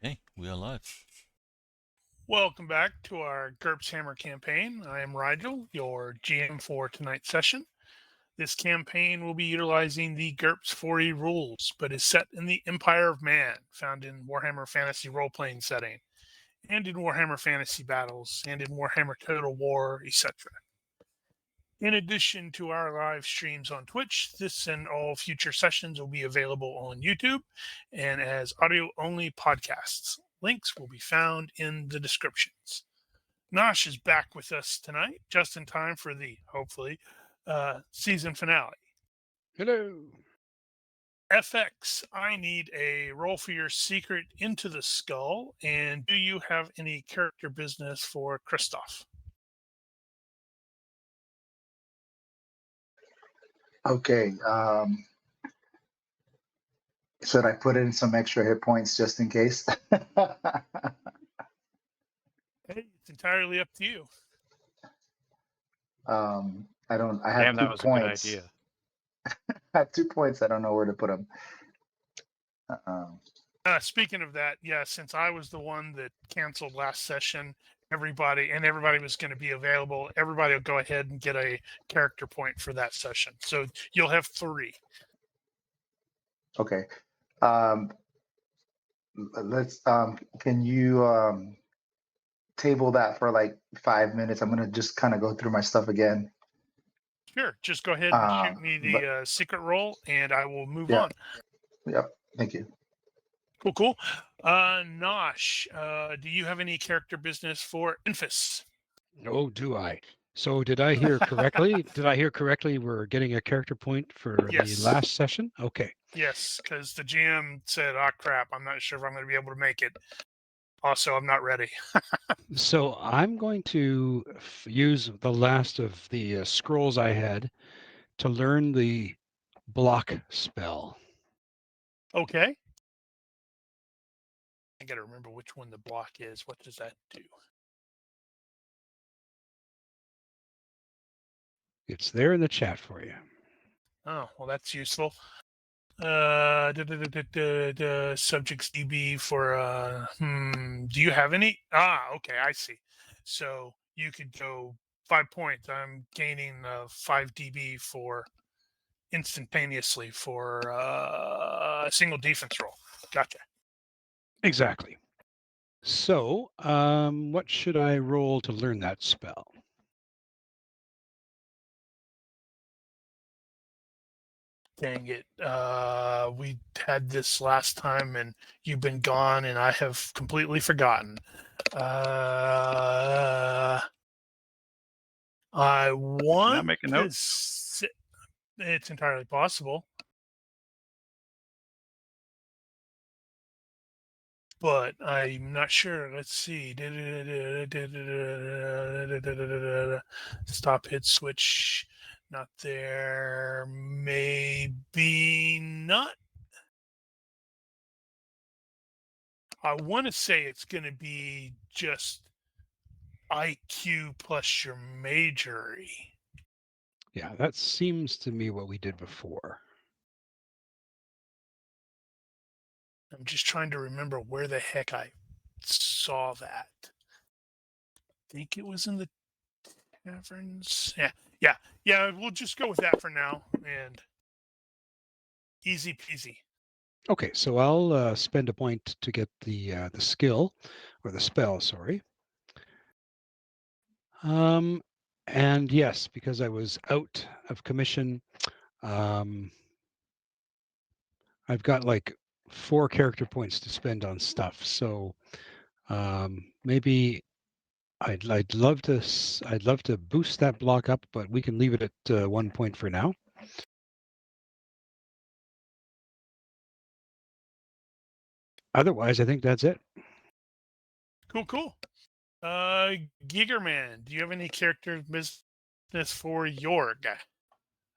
Okay, we are live. Welcome back to our GURPS Hammer campaign. I am Rigil, your GM for tonight's session. This campaign will be utilizing the GURPS 4E rules, but is set in the Empire of Man, found in Warhammer Fantasy role-playing setting, and in Warhammer Fantasy Battles, and in Warhammer Total War, etc. In addition to our live streams on Twitch, this and all future sessions will be available on YouTube and as audio-only podcasts. Links will be found in the descriptions. Nosh is back with us tonight, just in time for the, hopefully, season finale. Hello. FX, I need a roll for your secret into the skull, and do you have any character business for Christoph? Okay. Should I put in some extra hit points just in case? Hey, it's entirely up to you. I don't. I have Damn, 2 that was points. a good idea. I have 2 points. I don't know where to put them. Speaking of that, yeah, since I was the one that canceled last session, everybody was going to be available. Everybody will go ahead and get a character point for that session. So you'll have 3. Okay. Let's. Can you table that for like 5 minutes? I'm gonna just kind of go through my stuff again. Sure, just go ahead and shoot me the secret roll, and I will move on. Yep. Thank you. Cool. Nosh, do you have any character business for Infus? Oh, do I? So did I hear correctly? We're getting a character point for Yes. the last session? Okay. Yes, because the GM said, "Oh crap, I'm not sure if I'm going to be able to make it." Also, I'm not ready. So I'm going to use the last of the scrolls I had to learn the block spell. Okay. I got to remember which one the block is. What does that do? It's there in the chat for you. Oh, well, that's useful. Subjects DB for do you have any? Okay, I see. So you could go 5 points. I'm gaining 5 DB for instantaneously for a single defense roll. Gotcha. Exactly. So what should I roll to learn that spell? Dang it. We had this last time and you've been gone and I have completely forgotten. I want make a to note? it's entirely possible. But I'm not sure. Let's see. Stop, hit, switch. Not there. Maybe not. I want to say it's going to be just IQ plus your majory. Yeah, that seems to me what we did before. I'm just trying to remember where the heck I saw that. I think it was in the taverns. Yeah. We'll just go with that for now, and easy peasy. Okay, so I'll spend a point to get the skill, or the spell, sorry. And yes, because I was out of commission, I've got like 4 character points to spend on stuff. So maybe I'd love to boost that block up, but we can leave it at 1 point for now. Otherwise, I think that's it. Cool. Gigerman, do you have any character business for Jorg?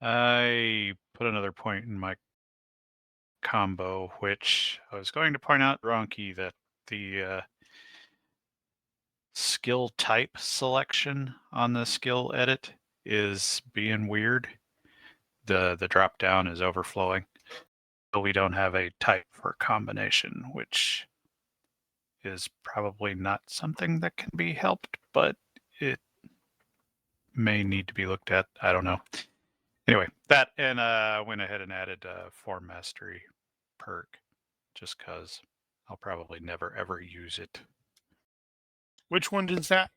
I put another point in my combo, which I was going to point out, Ronky, that the skill type selection on the skill edit is being weird. The drop down is overflowing. So we don't have a type for combination, which is probably not something that can be helped, but it may need to be looked at. I don't know. Anyway, that, and went ahead and added a Form Mastery perk, just because I'll probably never ever use it. Which one is that?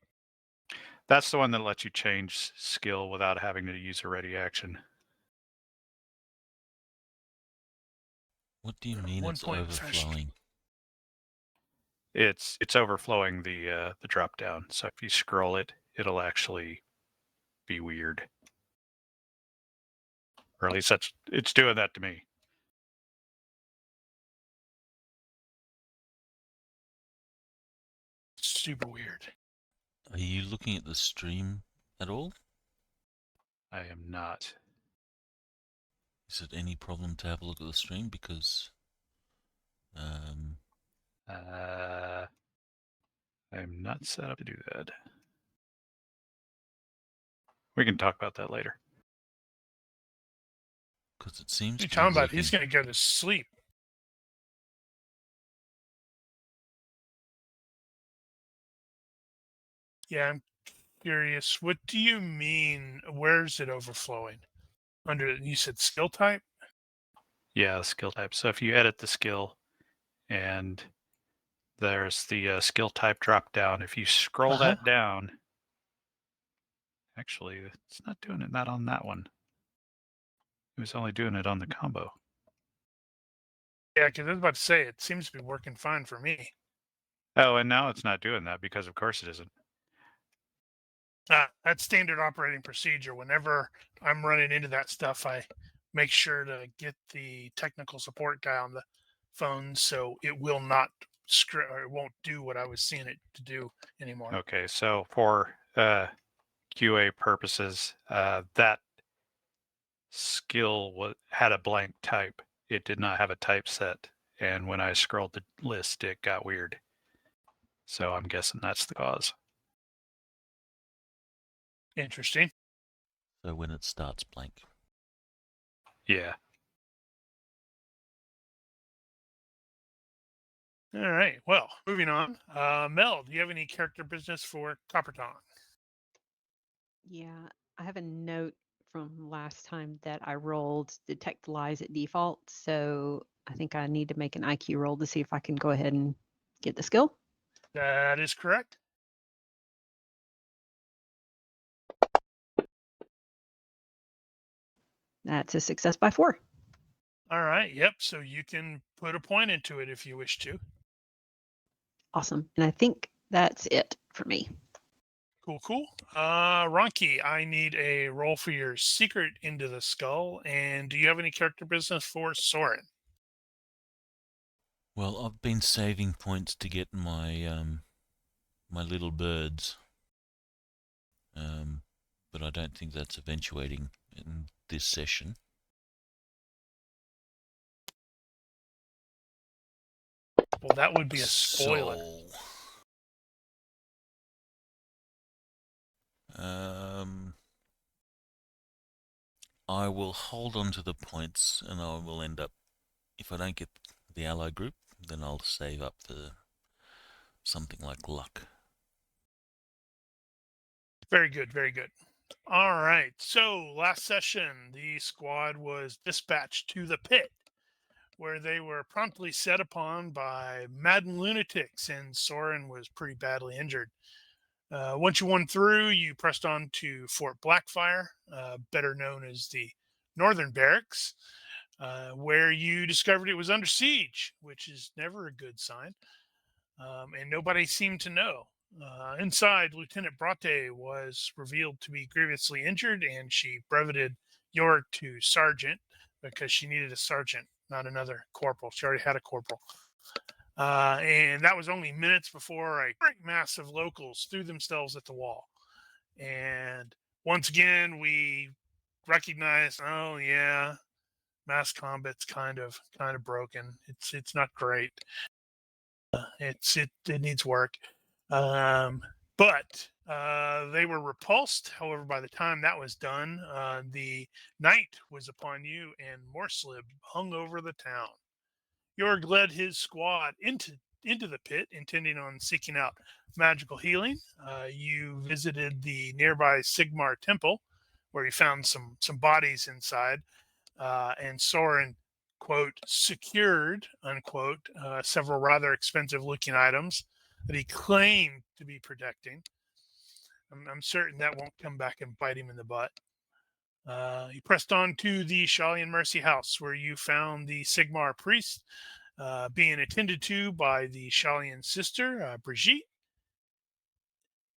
That's the one that lets you change skill without having to use a ready action. What do you mean One it's point fast. overflowing? It's overflowing the drop down. So if you scroll it, it'll actually be weird. Or at least it's doing that to me. Super weird. Are you looking at the stream at all? I am not. Is it any problem to have a look at the stream? Because I am not set up to do that. We can talk about that later. because it seems What are you to talking be about? He's working. going to go to sleep. Yeah, I'm curious. What do you mean? Where's it overflowing? Under, you said skill type? Yeah, skill type. So if you edit the skill, and there's the skill type drop down. If you scroll that down, actually, it's not doing it. Not on that one. It was only doing it on the combo. Yeah, because I was about to say, it seems to be working fine for me. Oh, and now it's not doing that because, of course, it isn't. That's standard operating procedure. Whenever I'm running into that stuff, I make sure to get the technical support guy on the phone so it will not or it won't do what I was seeing it to do anymore. Okay, so for QA purposes, that skill had a blank type. It did not have a type set, and when I scrolled the list, it got weird. So I'm guessing that's the cause. Interesting. So when it starts blank. Yeah. All right. Well, moving on. Mel, do you have any character business for Copperton? Yeah, I have a note from last time that I rolled detect lies at default, so I think I need to make an IQ roll to see if I can go ahead and get the skill. That is correct. That's a success by 4. All right. Yep. So you can put a point into it if you wish to. Awesome. And I think that's it for me. Cool. Ronki, I need a roll for your secret into the skull. And do you have any character business for Soren? Well, I've been saving points to get my my little birds, but I don't think that's eventuating in this session. Well, that would be a spoiler. I will hold on to the points, and I will end up, if I don't get the ally group, then I'll save up for something like luck. Very good. All right. So last session, the squad was dispatched to the pit, where they were promptly set upon by maddened lunatics, and Soren was pretty badly injured. Once you won through, you pressed on to Fort Blackfire, better known as the Northern Barracks, where you discovered it was under siege, which is never a good sign, and nobody seemed to know. Inside, Lieutenant Brate was revealed to be grievously injured, and she breveted York to sergeant because she needed a sergeant, not another corporal. She already had a corporal. And that was only minutes before a great mass of locals threw themselves at the wall. And once again, we recognized, oh yeah, mass combat's kind of broken. It's not great. It needs work. But they were repulsed. However, by the time that was done, the night was upon you, and Morslib hung over the town. Jorg led his squad into into the pit, intending on seeking out magical healing. You visited the nearby Sigmar Temple, where you found some bodies inside, and Soren, quote, secured, unquote, several rather expensive-looking items that he claimed to be protecting. I'm certain that won't come back and bite him in the butt. He pressed on to the Shalian Mercy House, where you found the Sigmar priest being attended to by the Shalian sister, Brigitte.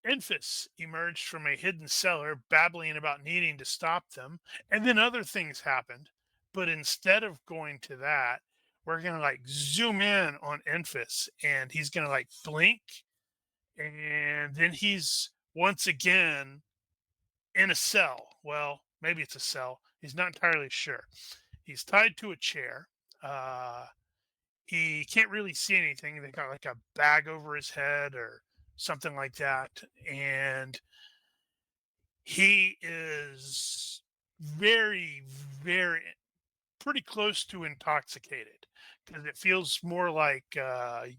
Enfys emerged from a hidden cellar, babbling about needing to stop them, and then other things happened. But instead of going to that, we're gonna like zoom in on Enfys, and he's gonna like blink, and then he's once again in a cell. Well, maybe it's a cell. He's not entirely sure. He's tied to a chair. He can't really see anything. They got like a bag over his head or something like that. And he is very, very, pretty close to intoxicated, because it feels more like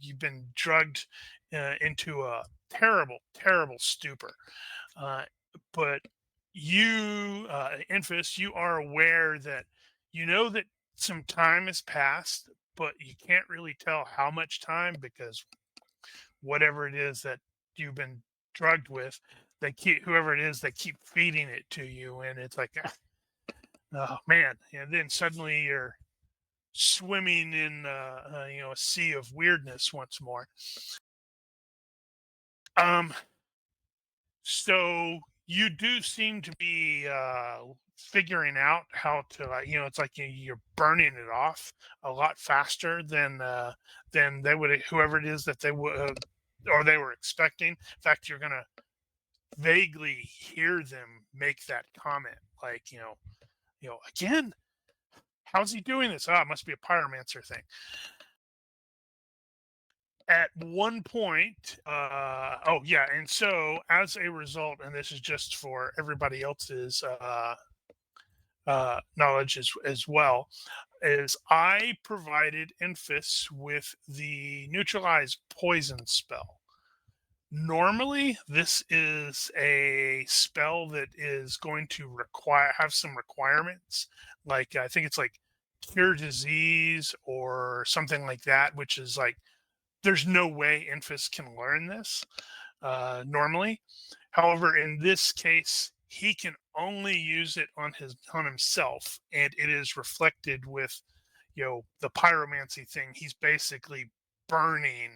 you've been drugged into a terrible, terrible stupor. But you, Enfys, you are aware that you know that some time has passed, but you can't really tell how much time, because whatever it is that you've been drugged with, they keep, whoever it is, they keep feeding it to you, and it's like, oh man, and then suddenly you're swimming in a sea of weirdness once more. So you do seem to be figuring out how to, it's like you're burning it off a lot faster than they would, whoever it is that they would or they were expecting. In fact, you're gonna vaguely hear them make that comment, like, again, how's he doing this? It must be a pyromancer thing. At one point, and so as a result, and this is just for everybody else's knowledge as well, is I provided Enfys with the neutralize poison spell. Normally, this is a spell that is going to have some requirements, like I think it's like cure disease or something like that, which is like, there's no way Enfys can learn this normally. However, in this case, he can only use it on himself, and it is reflected with, the pyromancy thing. He's basically burning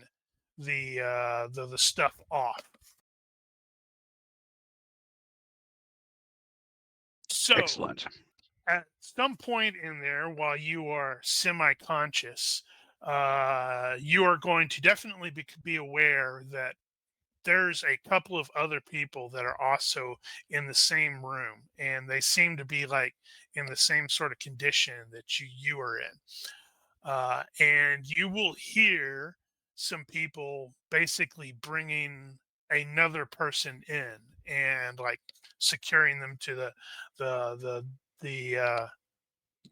the stuff off. So, Excellent. at some point in there, while you are semi-conscious, you are going to definitely be aware that there's a couple of other people that are also in the same room, and they seem to be like in the same sort of condition that you are in. And you will hear some people basically bringing another person in and like securing them to the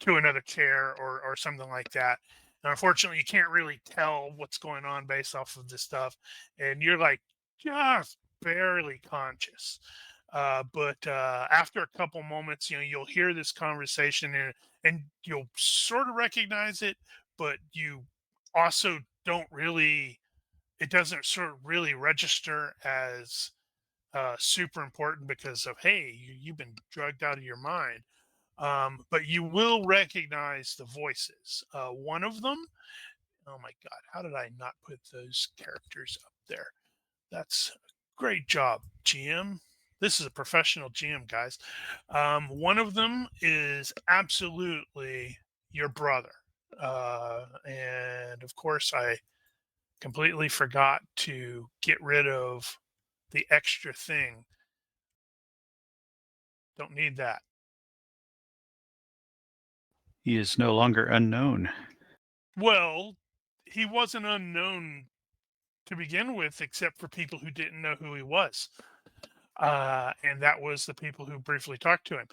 to another chair or something like that. And unfortunately, you can't really tell what's going on based off of this stuff, and you're like just barely conscious. But after a couple moments, you'll hear this conversation, and you'll sort of recognize it, but you also don't really. It doesn't sort of really register as super important because of, hey, you've been drugged out of your mind. But you will recognize the voices. One of them, oh my God, how did I not put those characters up there? That's a great job, GM. This is a professional GM, guys. One of them is absolutely your brother. And of course, I completely forgot to get rid of the extra thing. Don't need that. He is no longer unknown. Well, he wasn't unknown to begin with, except for people who didn't know who he was. And that was the people who briefly talked to him.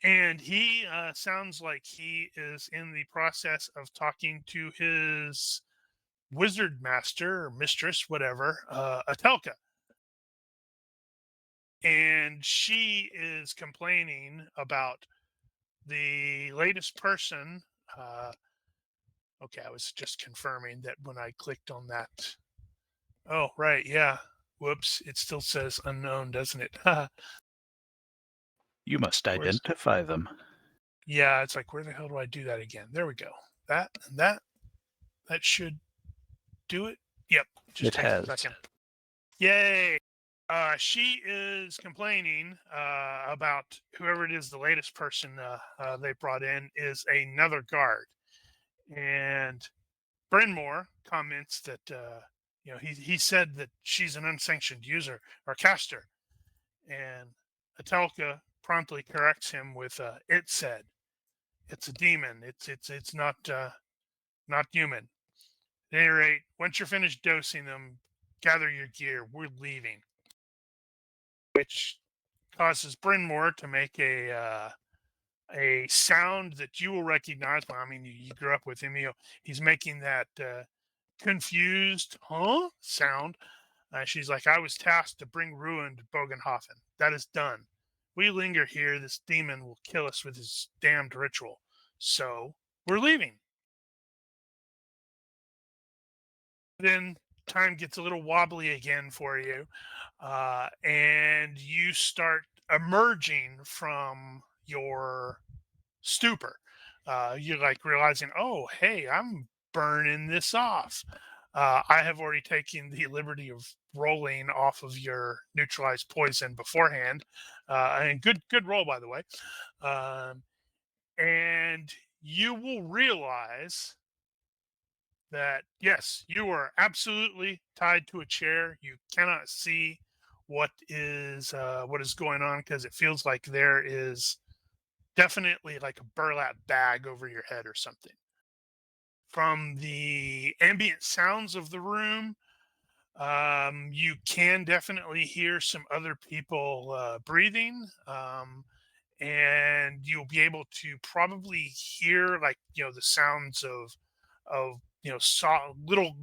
And he sounds like he is in the process of talking to his wizard master or mistress, whatever, Atelka. And she is complaining about the latest person. Okay, I was just confirming that when I clicked on that. Oh, right, yeah. Whoops, it still says unknown, doesn't it? You must Where's- identify them. Yeah, it's like, where the hell do I do that again? There we go. That and that. That should do it. Yep, just It takes has. a second. Yay! She is complaining about whoever it is, the latest person they brought in is another guard. And Brynmore comments that he said that she's an unsanctioned user or caster, and Atelka promptly corrects him with "It said it's a demon. It's not human." At any rate, once you're finished dosing them, gather your gear. We're leaving, which causes Brynmore to make a sound that you will recognize. Well, I mean, you grew up with him. He's making that confused "huh" sound. She's like, "I was tasked to bring ruin to Bögenhafen. That is done. We linger here. This demon will kill us with his damned ritual. So we're leaving." Then time gets a little wobbly again for you, and you start emerging from your stupor. You're like realizing, oh, hey, I'm burning this off. I have already taken the liberty of rolling off of your neutralized poison beforehand, and good roll, by the way. And you will realize that yes, you are absolutely tied to a chair. You cannot see what is going on because it feels like there is definitely like a burlap bag over your head or something. From the ambient sounds of the room, you can definitely hear some other people breathing, and you'll be able to probably hear like the sounds of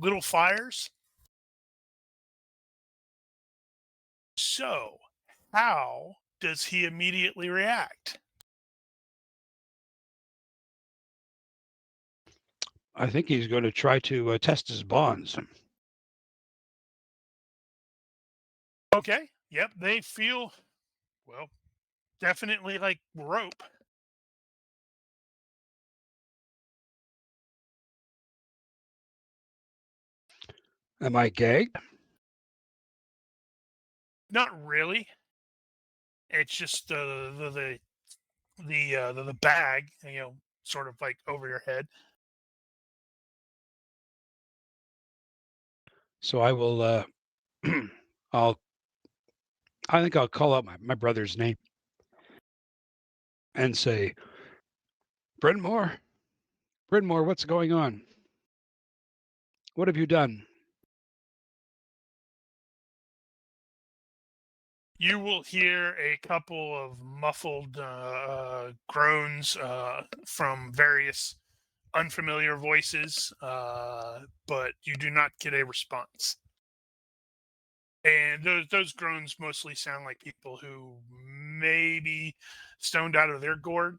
little fires. So, how does he immediately react? I think he's going to try to test his bonds. Okay. Yep. They feel, well, definitely like rope. Am I gagged? Not really. It's just the bag, sort of like over your head. So I will. I think I'll call out my brother's name and say, Brynmore, Brynmore, what's going on? What have you done? You will hear a couple of muffled groans from various unfamiliar voices, but you do not get a response. And those groans mostly sound like people who may be stoned out of their gourd.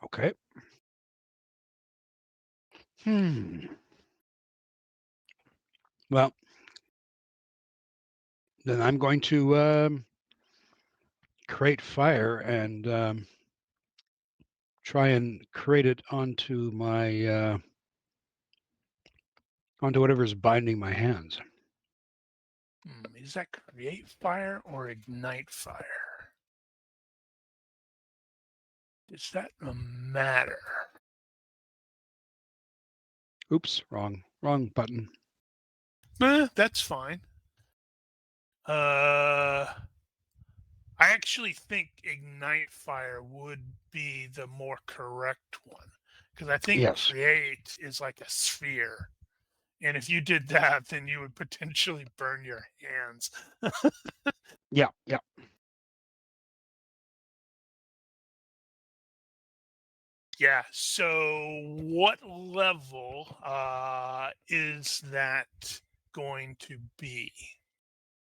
Okay. Well, then I'm going to create fire and try and create it onto my onto whatever's binding my hands. Is that create fire or ignite fire? Does that matter? Oops, wrong button. That's fine. I actually think ignite fire would be the more correct one because I think Yes. create is like a sphere. And if you did that, then you would potentially burn your hands. Yeah. Yeah. So, what level is that going to be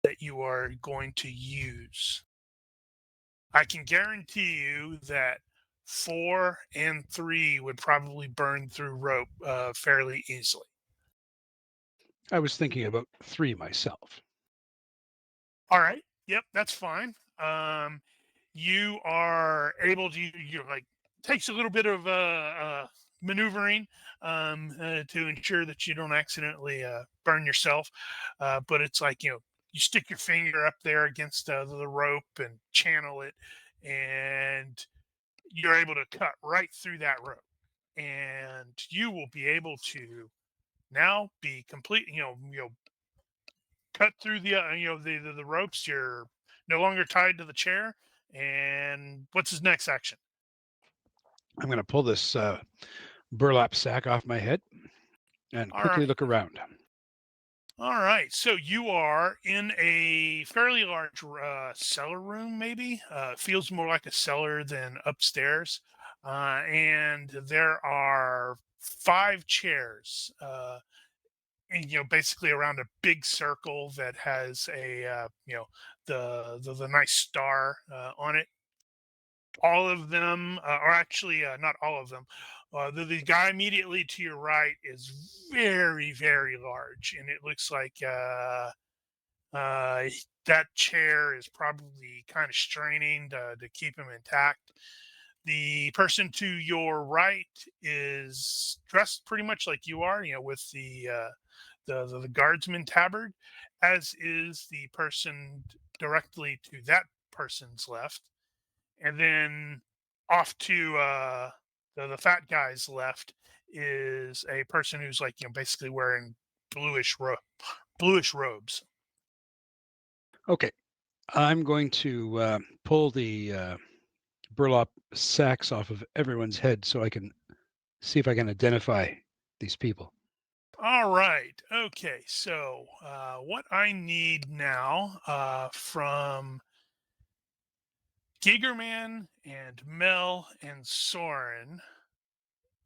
that you are going to use? I can guarantee you that 4 and 3 would probably burn through rope fairly easily. I was thinking about 3 myself. All right. Yep, that's fine. You are able to like takes a little bit of maneuvering to ensure that you don't accidentally burn yourself. But it's like you stick your finger up there against the rope and channel it, and you're able to cut right through that rope, and you will be able to now be complete. Cut through the the ropes. You're no longer tied to the chair. And what's his next action? I'm going to pull this burlap sack off my head and All quickly right. look around. All right. So you are in a fairly large cellar room, maybe. Feels more like a cellar than upstairs. And there are 5 chairs, and, basically around a big circle that has a, the nice star on it. All of them, or actually not all of them. The guy immediately to your right is very, very large, and it looks like uh, that chair is probably kind of straining to keep him intact. The person to your right is dressed pretty much like you are, with the guardsman tabard, as is the person directly to that person's left. And then off to the fat guy's left is a person who's like basically wearing bluish robes. Okay, I'm going to pull the burlap sacks off of everyone's head so I can see if I can identify these people. All right. Okay. So what I need now from Gigerman and Mel and Soren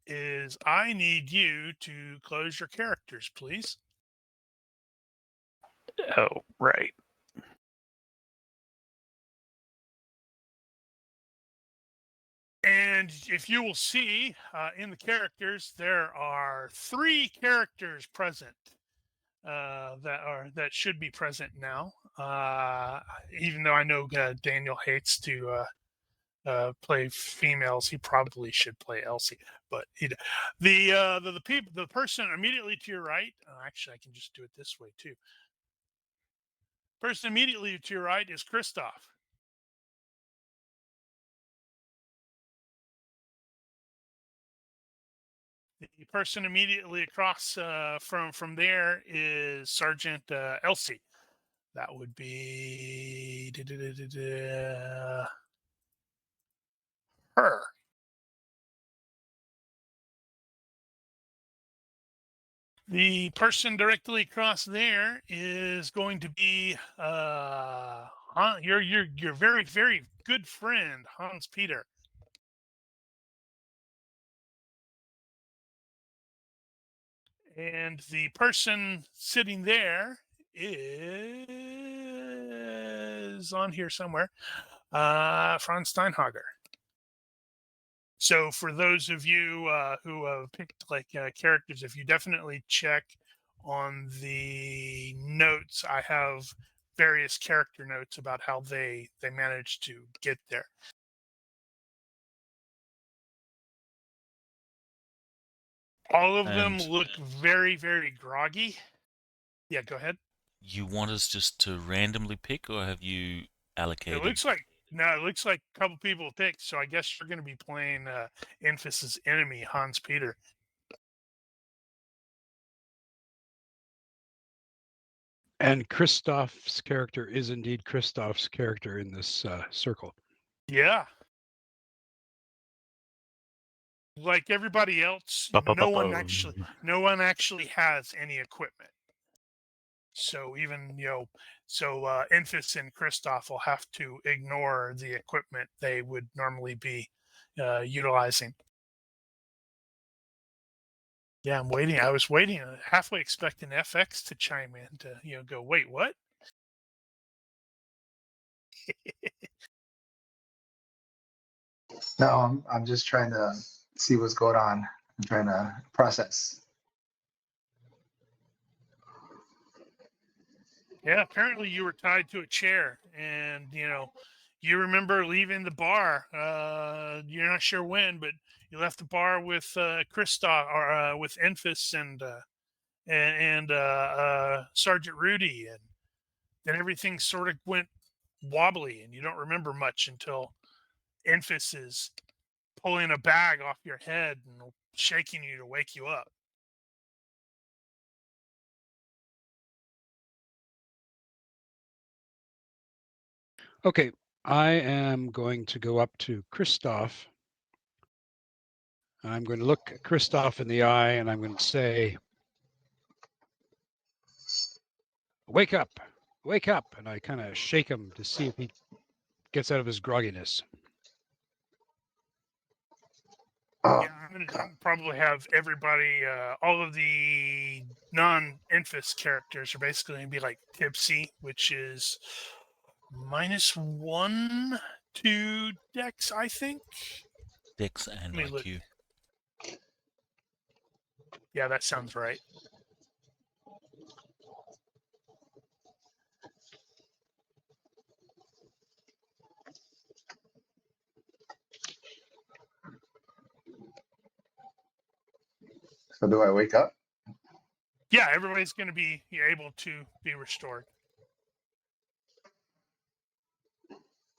is I need you to close your characters, please. Oh, right. And if you will see in the characters, there are 3 characters present that should be present now. Even though I know Daniel hates to play females, he probably should play Elsie. But the person immediately to your right. Actually, I can just do it this way too. Person immediately to your right is Christoph. The person immediately across from there is Sergeant Elsie. That would be her. The person directly across there is going to be your very, very good friend Hans Peter. And the person sitting there is on here somewhere, Franz Steinhager. So for those of you who have picked characters, if you definitely check on the notes, I have various character notes about how they managed to get there. All of them And look very, very groggy. Yeah, go ahead. you want us just to randomly pick, or have you It allocated? looks like a couple people picked. So I guess you're going to be playing Enfys's enemy, Hans Peter. And Christoph's character is indeed Christoph's character in this circle. Yeah. Like everybody else, no one actually has any equipment. So even Enfys and Christoph will have to ignore the equipment they would normally be utilizing. Yeah, I'm waiting. I was waiting, halfway expecting FX to chime in to, go, wait, what? No, I'm just trying to see what's going on. I'm trying to process. Yeah, apparently you were tied to a chair, and you remember leaving the bar. You're not sure when, but you left the bar with Christoph or with Enfys and Sergeant Rudy, and then everything sort of went wobbly, and you don't remember much until Enfys is pulling a bag off your head and shaking you to wake you up. Okay, I am going to go up to Christoph. I'm going to look Christoph in the eye and I'm going to say, wake up, wake up. And I kind of shake him to see if he gets out of his grogginess. Oh, Yeah, I'm gonna probably have everybody, all of the non-Enfys characters are basically gonna be like tipsy, which is -1 to Dex, I think. Dex and Let me look. IQ. Yeah, that sounds right. so do I wake up? Yeah, everybody's gonna be able to be restored.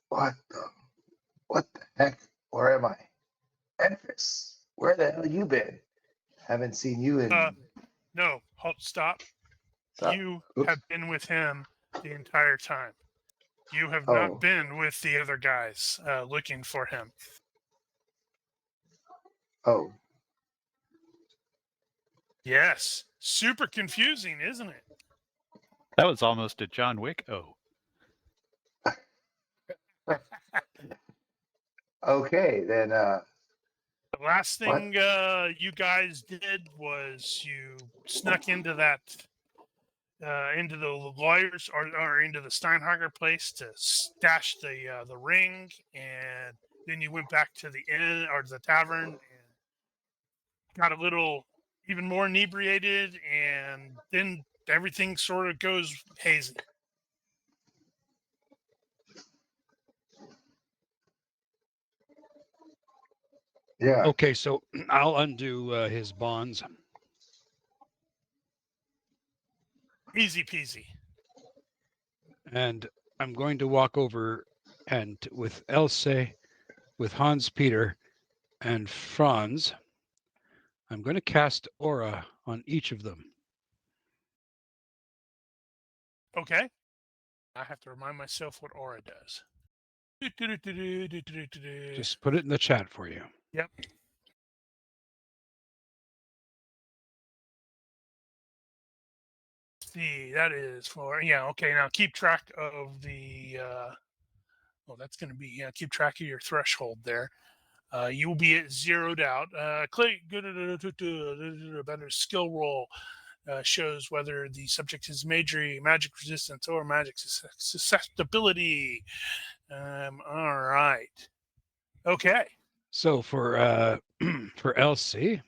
What the heck? Where am I? Enfys, where the hell you been? Haven't seen you in. No, halt, stop. Stop. You Oops. have been with him the entire time. You have Oh. not been with the other guys looking for him. Oh, Yes. Super confusing, isn't it? That was almost a John Wick. Oh, okay then. The last What? thing you guys did was you snuck into that into the lawyers or into the Steinhager place to stash the ring, and then you went back to the inn or the tavern and got a little even more inebriated, and then everything sort of goes hazy. Yeah. Okay, so I'll undo his bonds. Easy peasy. And I'm going to walk over and with Else, with Hans Peter, and Franz, I'm going to cast Aura on each of them. Okay. I have to remind myself what aura does. Just put it in the chat for you. Yep. See, that is for, yeah, okay, now keep track of the well, that's going to be, keep track of your threshold there. You will be zeroed out. Click better skill roll shows whether the subject is magic resistance or magic susceptibility. All right. Okay. So for for Elsie,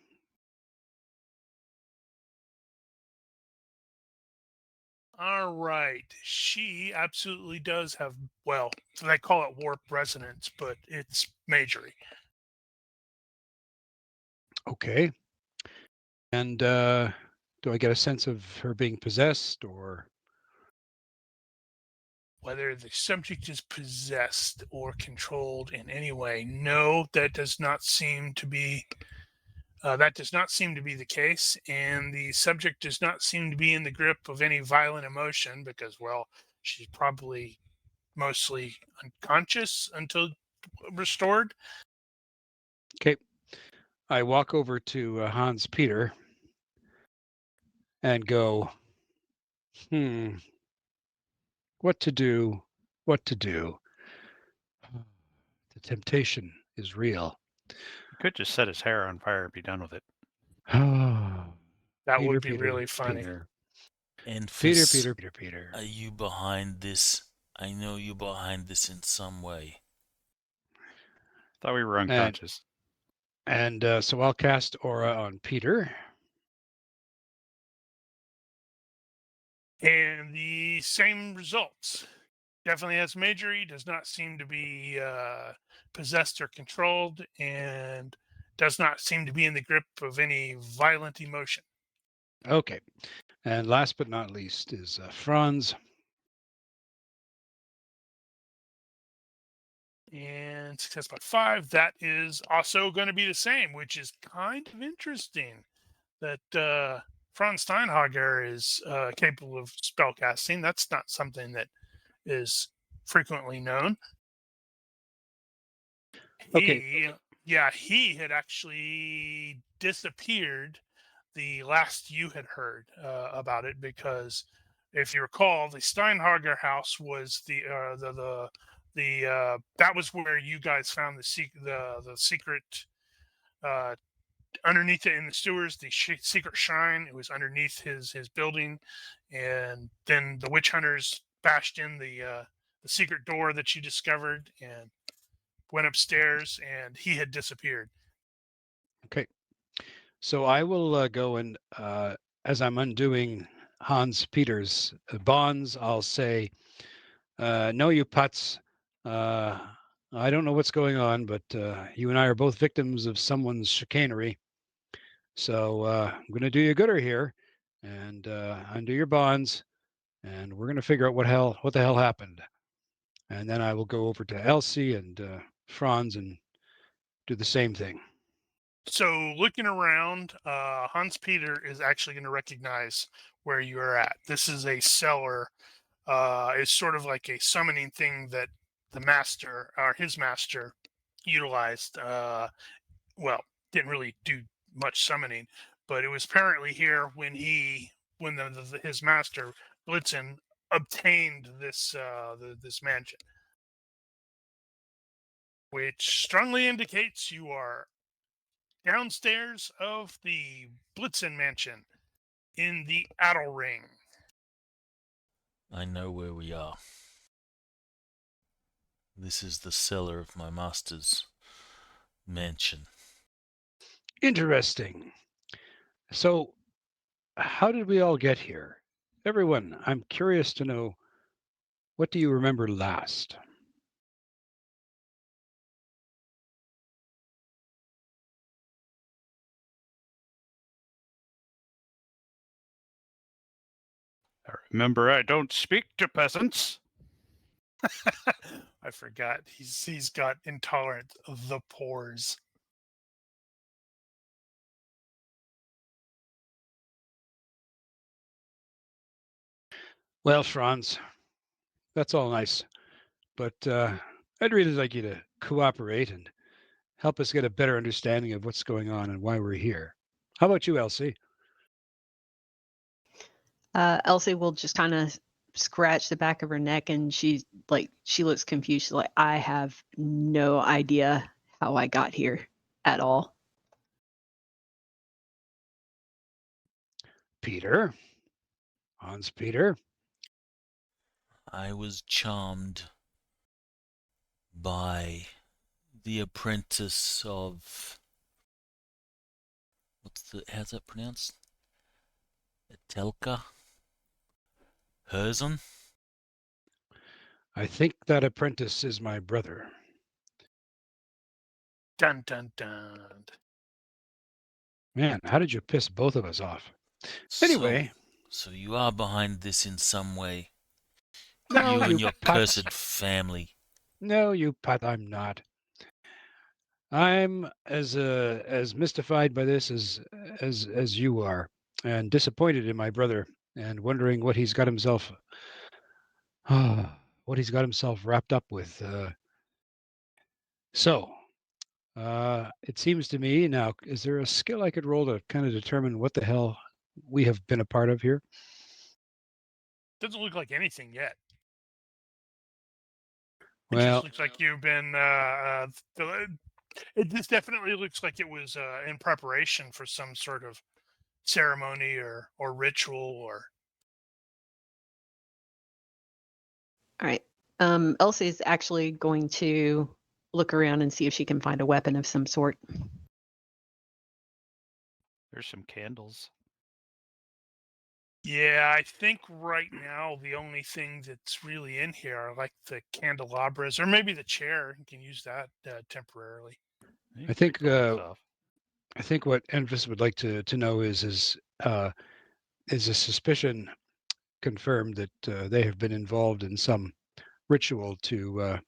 All right. She absolutely does have, well, they call it warp resonance, but it's majory. okay. And do I get a sense of her being possessed or? Whether the subject is possessed or controlled in any way, no, that does not seem to be the case, and the subject does not seem to be in the grip of any violent emotion because, well, she's probably mostly unconscious until restored. Okay. I walk over to Hans Peter and go, what to do? What to do? The temptation is real. you could just set his hair on fire and be done with it. That Peter, would be Peter, really funny. Peter. And Peter, Fizz, Peter, Peter, Peter. are you behind this? I know you're behind this in some way. Thought we were unconscious. And so I'll cast Aura on Peter. And the same results. Definitely has majory, does not seem to be possessed or controlled, and does not seem to be in the grip of any violent emotion. Okay. And last but not least is Franz. And success by 5, that is also going to be the same, which is kind of interesting that Franz Steinhager is capable of spellcasting. That's not something that is frequently known. Okay. He had actually disappeared the last you had heard about it, because if you recall, the Steinhager house was the that was where you guys found the secret underneath it in the sewers, the secret shrine. It was underneath his building, and then the witch hunters bashed in the secret door that you discovered and went upstairs, and he had disappeared. Okay. So I will go and, as I'm undoing Hans Peter's bonds, I'll say, no, you putz. I don't know what's going on, but you and I are both victims of someone's chicanery. So I'm going to do you gooder here and undo your bonds, and we're going to figure out what the hell happened. And then I will go over to Elsie and Franz and do the same thing. So looking around, Hans Peter is actually going to recognize where you are at. This is a cellar. It's sort of like a summoning thing that the master, or his master, utilized. Well, didn't really do much summoning, but it was apparently here when his master Blitzen obtained this mansion, which strongly indicates you are downstairs of the Blitzen mansion in the Adel Ring. I know where we are. This is the cellar of my master's mansion. Interesting. So, how did we all get here? Everyone, I'm curious to know, what do you remember last? Remember, I don't speak to peasants. I forgot. He's got intolerant of the pores. Well, Franz, that's all nice, but I'd really like you to cooperate and help us get a better understanding of what's going on and why we're here. How about you, Elsie? Elsie will just kind of scratch the back of her neck, and she looks confused. She's like, I have no idea how I got here at all. Peter? Hans Peter? I was charmed by the apprentice of... how's that pronounced? Etelka? Herzen? I think that apprentice is my brother. Dun dun dun. Man, how did you piss both of us off? Anyway. So you are behind this in some way. No, you and you your putz. cursed family. No, you put. I'm not. I'm as mystified by this as you are, and disappointed in my brother, and wondering what he's got himself wrapped up with. So, it seems to me now, is there a skill I could roll to kind of determine what the hell we have been a part of here? Doesn't look like anything yet. It Well, just looks like you've been. It just definitely looks like it was in preparation for some sort of ceremony or ritual or. All right. Elsie is actually going to look around and see if she can find a weapon of some sort. There's some candles. Yeah, I think right now the only thing that's really in here are like the candelabras, or maybe the chair. You can use that temporarily. You I can think take the lights off. I think what Envis would like to know is a suspicion confirmed that they have been involved in some ritual to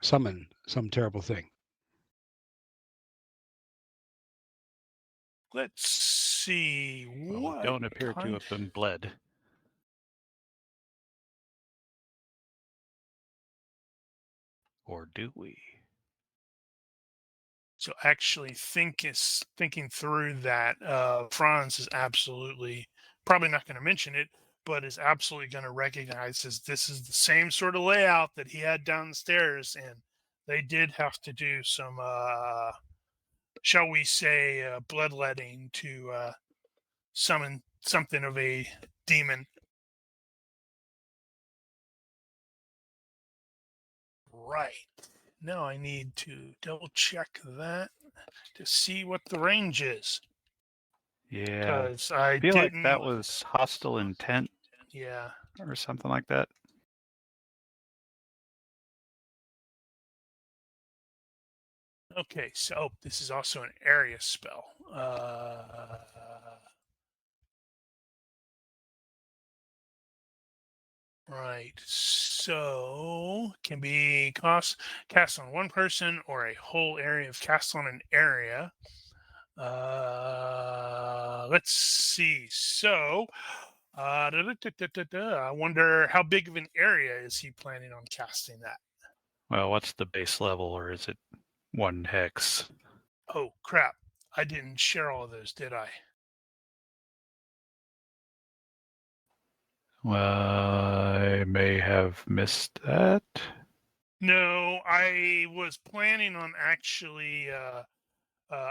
summon some terrible thing. Let's see. Well, What we don't appear to kind? have been bled. Or do we? So actually thinking through that, Franz is absolutely probably not going to mention it, but is absolutely going to recognize this is the same sort of layout that he had downstairs, and they did have to do some, shall we say, bloodletting to summon something of a demon. Right. Now I need to double check that to see what the range is. Yeah. Because I feel like didn't. that was hostile intent Yeah. or something like that. Okay, so this is also an area spell. Right. So can be cast on one person or a whole area of cast on an area. Let's see. So, I wonder how big of an area is he planning on casting that? Well, what's the base level, or is it 1 hex? Oh crap! I didn't share all of those, did I? I may have missed that. No, I was planning on actually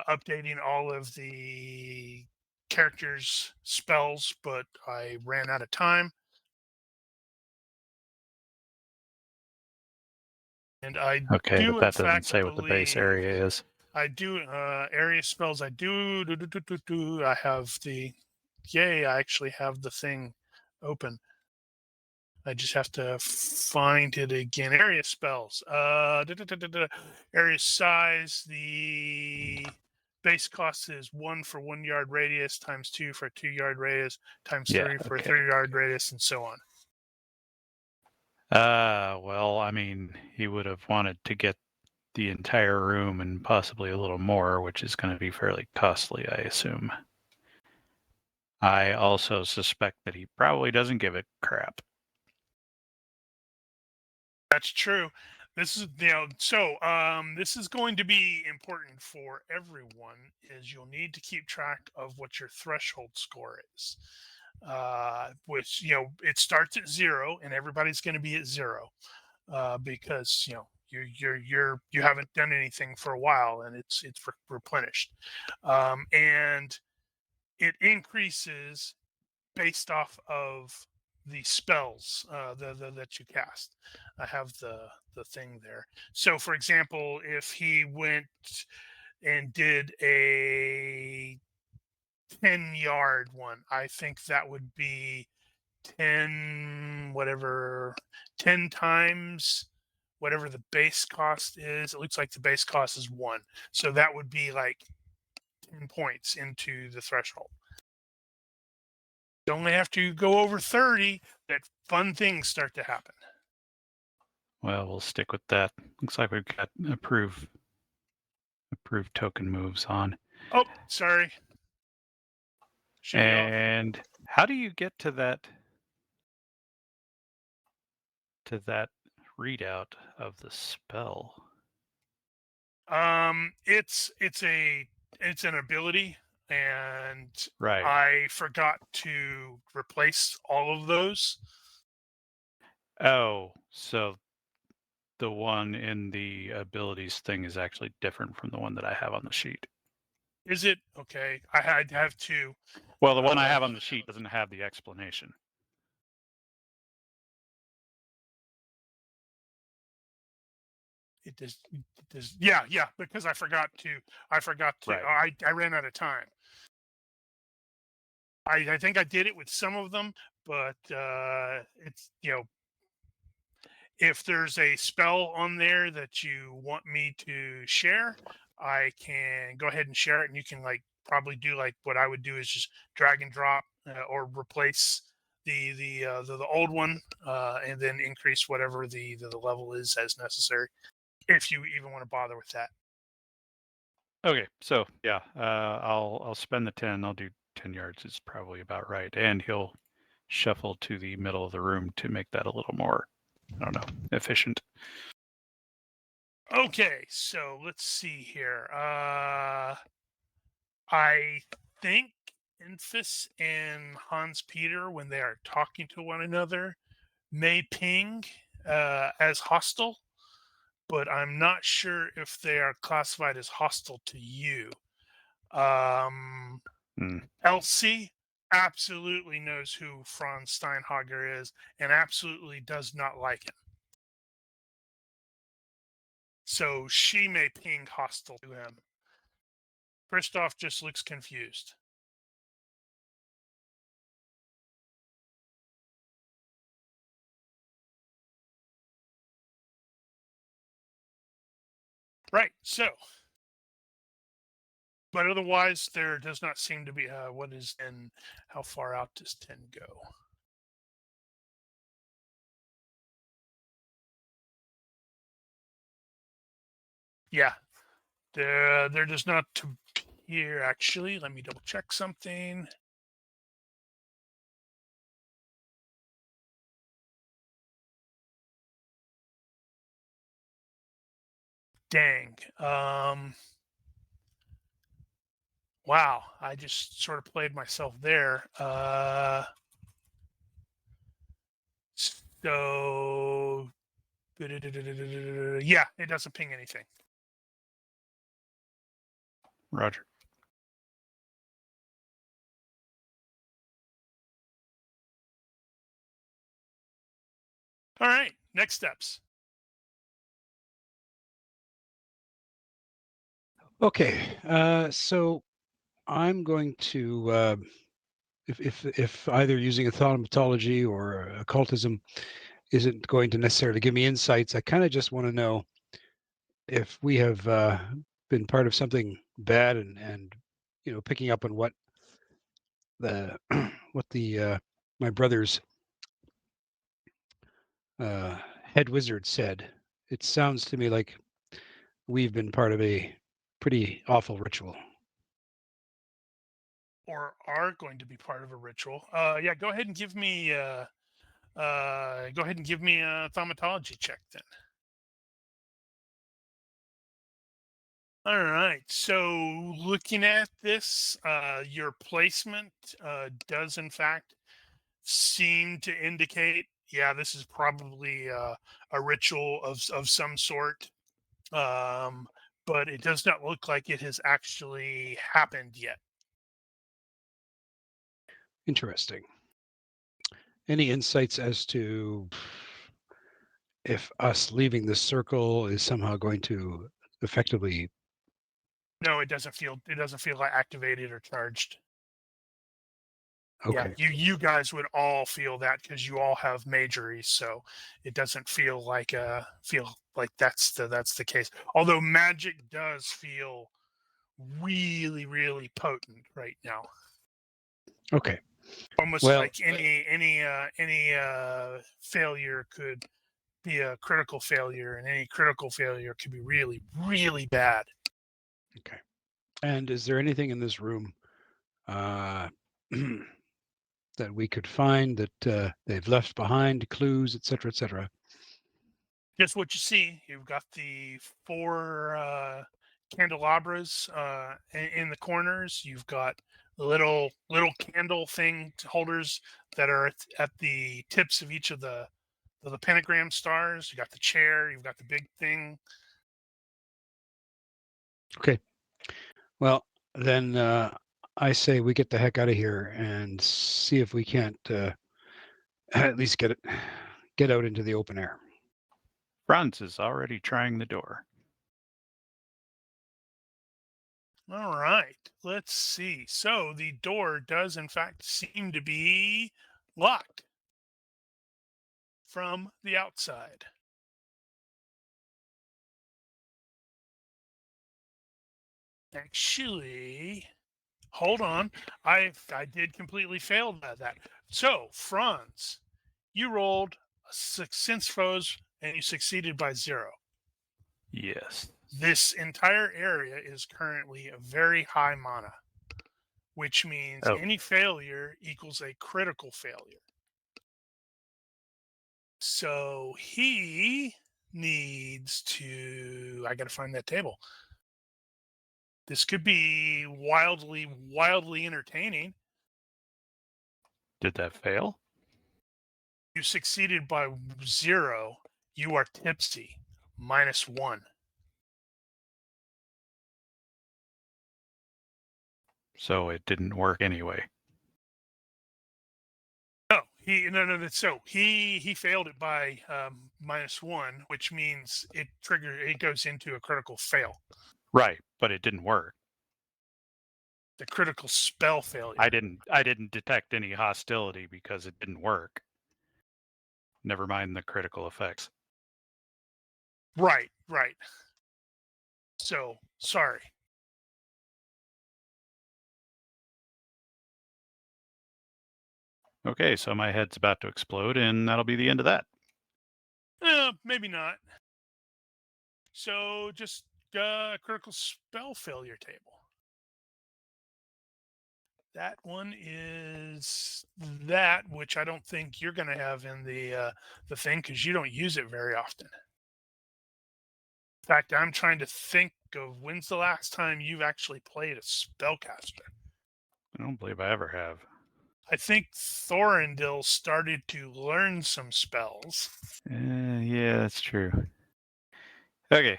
updating all of the characters' spells, but I ran out of time. And I Okay, do, but in that doesn't fact, say what the base believe area is. I do area spells. I do. I have the. Yay! I actually have the thing open. I just have to find it again. Area spells. Area size. The base cost is 1 for 1 yard radius, times 2 for a 2 yard radius, times Yeah, 3 for a okay. 3 yard radius, and so on. Well, I mean, he would have wanted to get the entire room and possibly a little more, which is going to be fairly costly, I assume. I also suspect that he probably doesn't give a crap. That's true. This is so this is going to be important for everyone. Is you'll need to keep track of what your threshold score is, which it starts at 0, and everybody's going to be at 0 because you haven't done anything for a while, and it's replenished, and it increases based off of the spells that you cast. I have the thing there. So, for example, if he went and did a 10-yard one, I think that would be 10 times whatever the base cost is. It looks like the base cost is 1, so that would be like 10 points into the threshold. Only have to go over 30 that fun things start to happen. Well, we'll stick with that. Looks like we've got approved token moves on. Oh, sorry. Should be off. And how do you get to that readout of the spell? It's an ability, and Right. I forgot to replace all of those. Oh, so the one in the abilities thing is actually different from the one that I have on the sheet. Is it? Okay. I'd have to. Well, the one I have on the sheet doesn't have the explanation. It does. Yeah. Because I forgot to. Right. I ran out of time. I think I did it with some of them, but it's if there's a spell on there that you want me to share, I can go ahead and share it, and you can probably do what I would do is just drag and drop or replace the old one and then increase whatever the level is as necessary, if you even want to bother with that. Okay, so yeah, I'll spend the 10. I'll do 10 yards. It's probably about right, and he'll shuffle to the middle of the room to make that a little more, I don't know, efficient. Okay, so let's see here. I think Infus and Hans Peter, when they are talking to one another, may ping as hostile, but I'm not sure if they are classified as hostile to you. Elsie absolutely knows who Franz Steinhager is and absolutely does not like him. So she may ping hostile to him. Christoph just looks confused. Right, so. But otherwise, there does not seem to be what is 10. How far out does 10 go? Yeah, there does not appear, actually. Let me double check something. Dang. Wow, I just sort of played myself there. So, yeah, it doesn't ping anything. Roger. All right, next steps. Okay, so I'm going to, if either using a thaumaturgy or occultism isn't going to necessarily give me insights, I kind of just want to know if we have been part of something bad and picking up on what the what the my brother's head wizard said. It sounds to me like we've been part of a pretty awful ritual. Or are going to be part of a ritual. Yeah, go ahead and give me a thaumaturgy check then. All right. So looking at this, your placement does in fact seem to indicate, yeah, this is probably a ritual of some sort. But it does not look like it has actually happened yet. Interesting. Any insights as to if us leaving the circle is somehow going to effectively? No, it doesn't feel like activated or charged. Okay. Yeah, you guys would all feel that because you all have majories, so it doesn't feel like that's the case. Although magic does feel really, really potent right now. Okay. Almost Well, like any failure could be a critical failure, and any critical failure could be really, really bad. okay. And is there anything in this room that we could find that they've left behind, clues, etc., etc.? Just what you see. You've got the 4 candelabras in the corners. You've got little candle thing holders that are at the tips of each of the pentagram stars. You got the chair. You've got the big thing. Okay. Well, then I say we get the heck out of here and see if we can't at least get out into the open air. Franz is already trying the door. All right, let's see. So the door does, in fact, seem to be locked from the outside. Actually, hold on. I did completely fail that. So, Franz, you rolled a sense foes and you succeeded by 0. Yes. This entire area is currently a very high mana, which means Oh. any failure equals a critical failure. So he needs to, I got to find that table. This could be wildly entertaining. Did that fail? You succeeded by 0. You are tipsy, -1. So it didn't work anyway. No. So he failed it by -1, which means it goes into a critical fail. Right, but it didn't work. The critical spell failure. I didn't detect any hostility because it didn't work. Never mind the critical effects. Right. So sorry. Okay, so my head's about to explode, and that'll be the end of that. Maybe not. So just critical spell failure table. That one is that, which I don't think you're going to have in the thing because you don't use it very often. In fact, I'm trying to think of when's the last time you've actually played a spellcaster. I don't believe I ever have. I think Thorindil started to learn some spells. Yeah, that's true. Okay.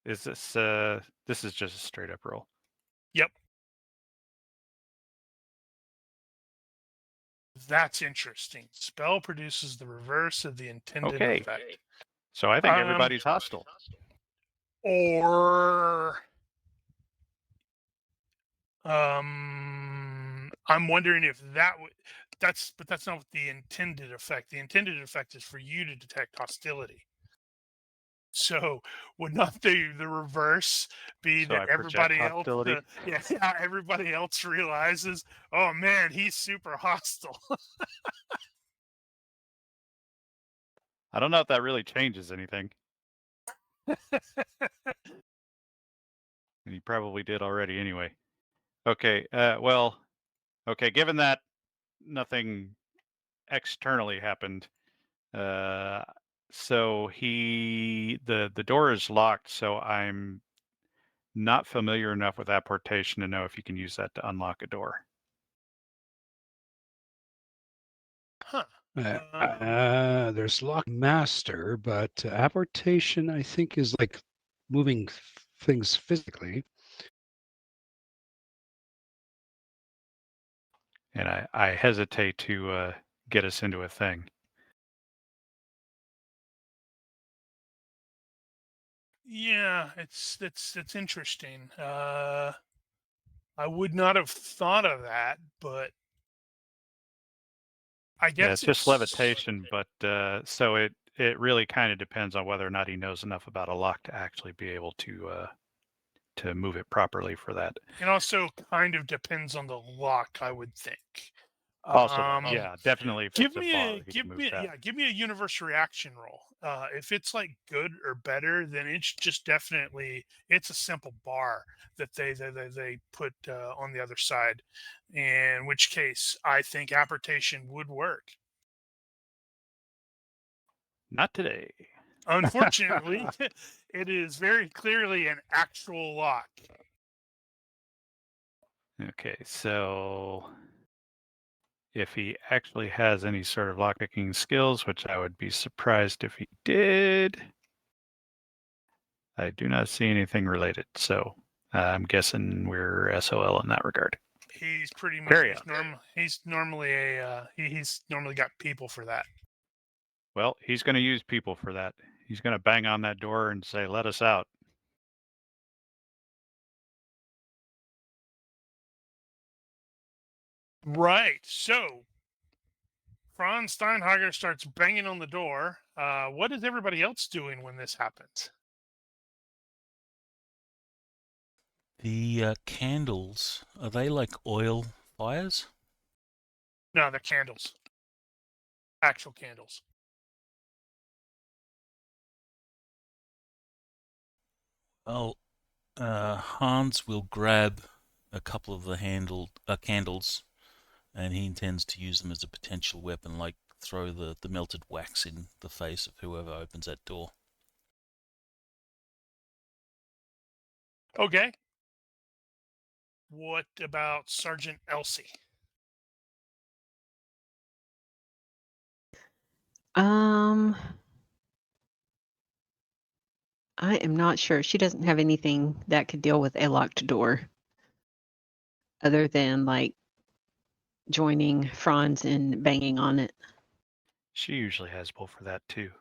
Is this this is just a straight up roll? Yep. That's interesting. Spell produces the reverse of the intended effect. So I think everybody's hostile. Or I'm wondering if that's not what the intended effect. The intended effect is for you to detect hostility. So would not the reverse be So that I project everybody else hostility? everybody else realizes, oh man, he's super hostile. I don't know if that really changes anything. And he probably did already anyway. Okay, okay, given that nothing externally happened, so the door is locked, so I'm not familiar enough with apportation to know if you can use that to unlock a door. Huh. There's Lock Master, but apportation, I think, is like moving things physically. And I hesitate to get us into a thing. Yeah, it's interesting. I would not have thought of that, but I guess Yeah, it's just levitation, but so it really kind of depends on whether or not he knows enough about a lock to actually be able to move it properly for that. It also kind of depends on the lock, I would think. Also, yeah, definitely. If Give it's a me bar, a he can move that. give me a universe reaction roll. If it's like good or better, then it's just definitely it's a simple bar that they put on the other side. In which case, I think apportation would work. Not today. Unfortunately, it is very clearly an actual lock. Okay, so if he actually has any sort of lockpicking skills, which I would be surprised if he did, I do not see anything related. So I'm guessing we're SOL in that regard. He's pretty much Carry he's normally a he's normally got people for that. Well, he's going to use people for that. He's going to bang on that door and say, "Let us out." Right. So Franz Steinhager starts banging on the door. What is everybody else doing when this happens? The candles, are they like oil fires? No, they're candles. Actual candles. Well, Hans will grab a couple of the candles, and he intends to use them as a potential weapon, like throw the melted wax in the face of whoever opens that door. Okay. What about Sergeant Elsie? I am not sure. She doesn't have anything that could deal with a locked door other than like joining Franz and banging on it. She usually has pull for that too.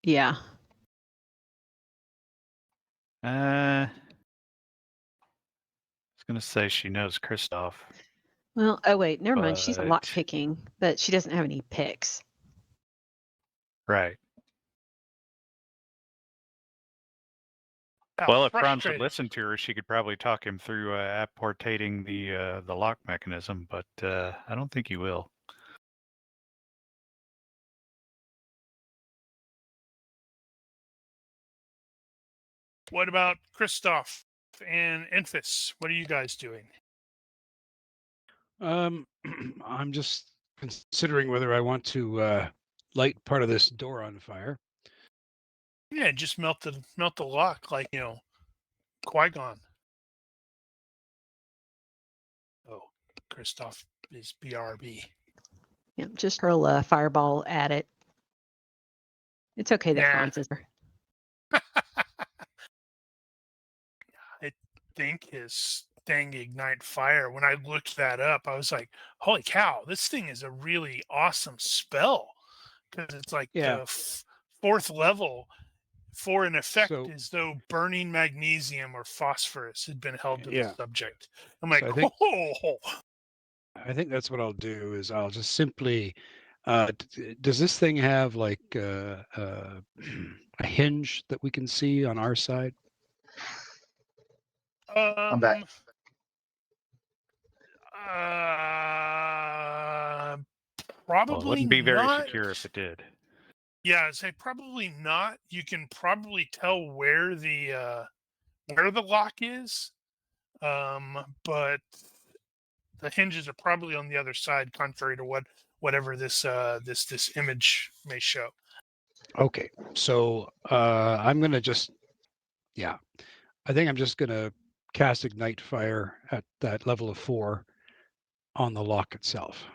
Yeah. I was going to say she knows Christoph. Well, oh wait, never mind. She's But- lock picking, but she doesn't have any picks. Right. How Well, if Franz would frustrating. listen to her, she could probably talk him through apportating the lock mechanism, but I don't think he will. What about Christoph and Enfys? What are you guys doing? I'm just considering whether I want to light part of this door on fire. Yeah, just melt the lock like Qui-Gon. Oh, Christoph is BRB. Yeah, just hurl a fireball at it. It's okay that Nah. Franz is there. I think his thing ignite fire. When I looked that up, I was like, "Holy cow! This thing is a really awesome spell because it's like Yeah. the fourth level for an effect So- as though burning magnesium or phosphorus had been held to Yeah. the subject." I'm like, So I think- "Oh, I think that's what I'll do is I'll just simply does this thing have like a hinge that we can see on our side? I'm back. Probably Well, it wouldn't be very not. secure if it did. Yeah, I'd say probably not. You can probably tell where the lock is, but the hinges are probably on the other side, contrary to whatever this image may show. Okay, so I'm gonna just I think I'm just gonna cast ignite fire at that level of 4 on the lock itself.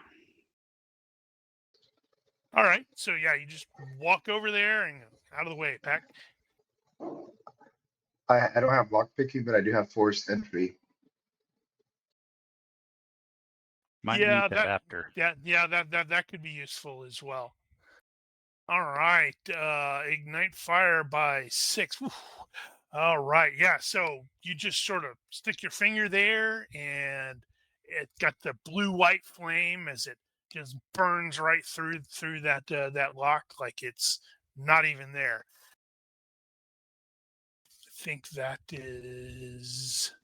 All right, so yeah, you just walk over there and out of the way, Pack. I don't have lock picking, but I do have forced entry. Might Yeah, need that after. that could be useful as well. All right, ignite fire by 6. Whew. All right, yeah. So you just sort of stick your finger there, and it got the blue-white flame as it just burns right through that lock like it's not even there. I think that is.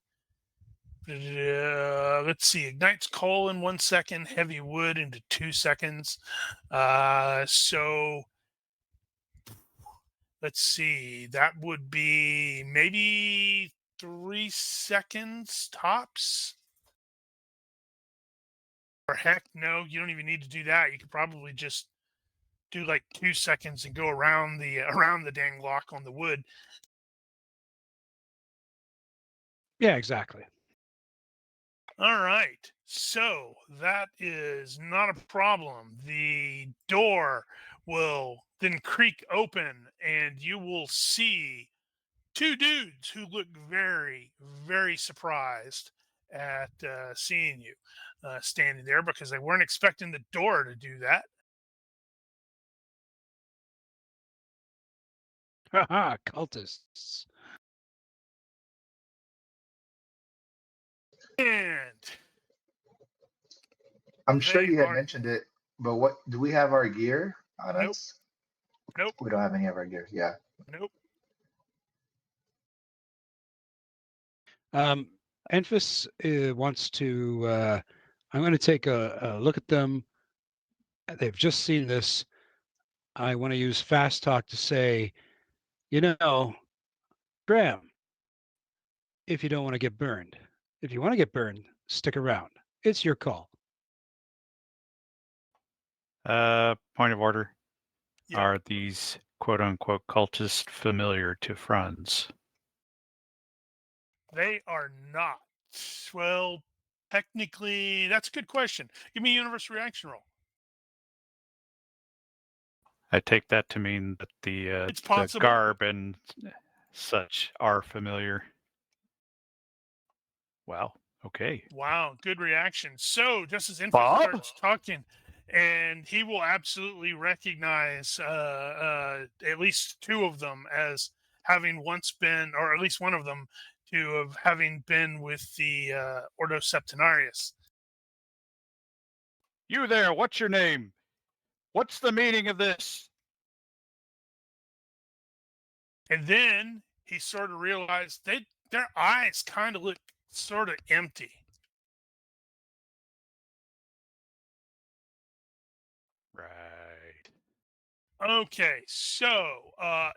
Let's see. Ignites coal in 1 second, heavy wood into 2 seconds. So let's see. That would be maybe 3 seconds tops. Or heck, no, you don't even need to do that. You could probably just do like 2 seconds and go around the dang lock on the wood. Yeah, exactly. All right. So that is not a problem. The door will then creak open and you will see two dudes who look very, very surprised at seeing you standing there because they weren't expecting the door to do that. Haha, cultists. And I'm sure they you had are mentioned it, but what do we have our gear on Nope. us? Nope. We don't have any of our gear. Yeah. Nope. Enfys wants to. I'm going to take a look at them. They've just seen this. I want to use fast talk to say, Graham, if you don't want to get burned, if you want to get burned, stick around. It's your call. Point of order. Yeah. Are these quote unquote cultists familiar to Franz? They are not. Well, technically, that's a good question. Give me a universe reaction roll. I take that to mean that It's the possible. garb and such are familiar. Wow. Okay. Wow, good reaction. So, just as Enfys Bob? starts talking, and he will absolutely recognize at least two of them as having once been, or at least one of them to have having been with the Ordo Septenarius. You there, what's your name? What's the meaning of this? And then he sort of realized their eyes kind of look sort of empty. Right. Okay, so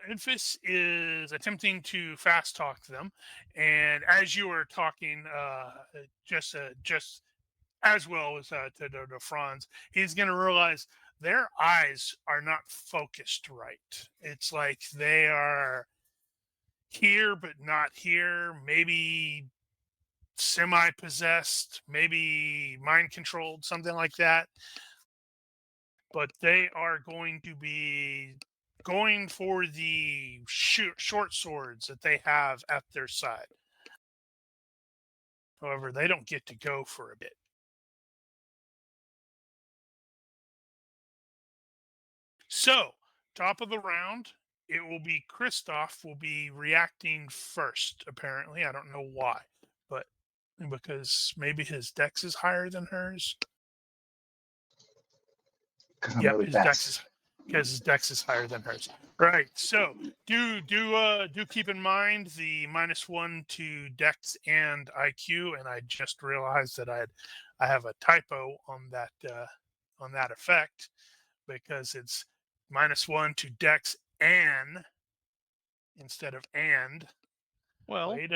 Enfys is attempting to fast talk them, and as you were talking, just as well as to Franz, he's going to realize their eyes are not focused right. It's like they are here but not here, maybe semi-possessed, maybe mind-controlled, something like that. But they are going to be going for the short swords that they have at their side. However, they don't get to go for a bit. So, top of the round, it will be Kristoff will be reacting first, apparently. I don't know why, but because maybe his dex is higher than hers. Because I'm Yep, really fast. his dex is higher than hers. Right. So do keep in mind the -1 to dex and IQ, and I just realized that I have a typo on that effect because it's -1 to dex and instead of and. Well, Wait,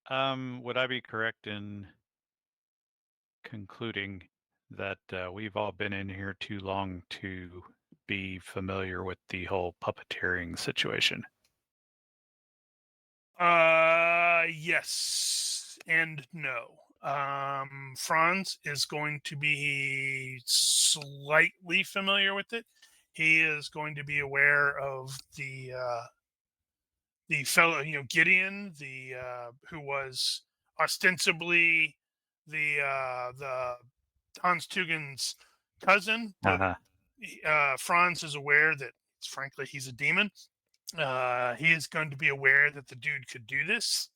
would I be correct in concluding that we've all been in here too long to be familiar with the whole puppeteering situation? yes and no. Franz is going to be slightly familiar with it. He is going to be aware of the fellow, Gideon, the who was ostensibly the Hans Tugend's cousin, but Franz is aware that, frankly, he's a demon. He is going to be aware that the dude could do this.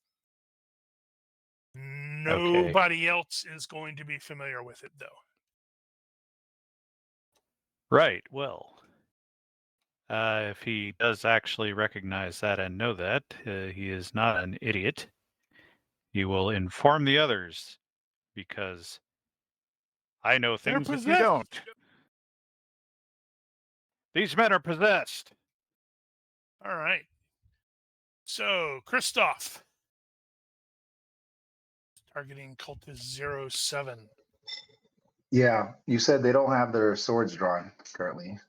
Nobody else is going to be familiar with it, though. Right. Well, if he does actually recognize that and know that, he is not an idiot. He will inform the others because I know things that you don't. These men are possessed. All right. So, Kristoff. Targeting cultist 07. Yeah, you said they don't have their swords drawn currently.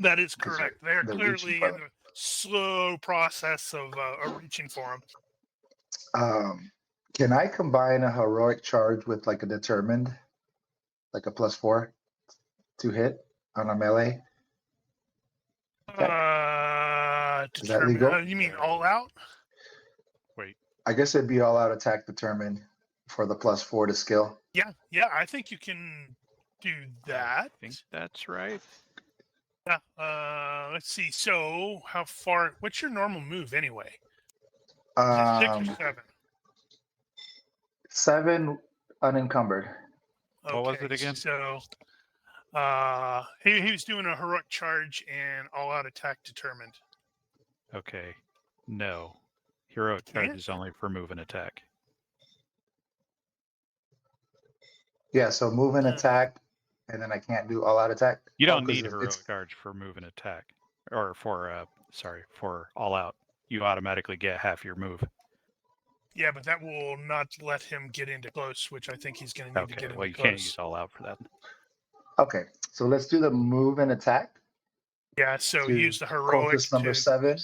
That is Because correct. They're they're reaching clearly for in the slow process of reaching for them. Can I combine a heroic charge with like a determined, like a +4 to hit on a melee? Okay. Is that determined. legal? You mean all out? Wait, I guess it'd be all out attack determined for the +4 to skill. Yeah, I think you can do that. I think that's right. Yeah. Let's see. So, how far? What's your normal move anyway? Is it 6 or 7? 7 unencumbered. Okay, What was it again? So, he was doing a heroic charge and all-out attack determined. Okay. No. Hero charge Can't? is only for move and attack. Yeah, so move and attack, and then I can't do all out attack. You don't 'cause need heroic charge for move and attack. Or for for all out. You automatically get half your move. Yeah, but that will not let him get into close, which I think he's going to need to Okay, get well into you can't close. use all out for that. Okay, so let's do the move and attack. Yeah, so to use the heroic Cultist number to 7.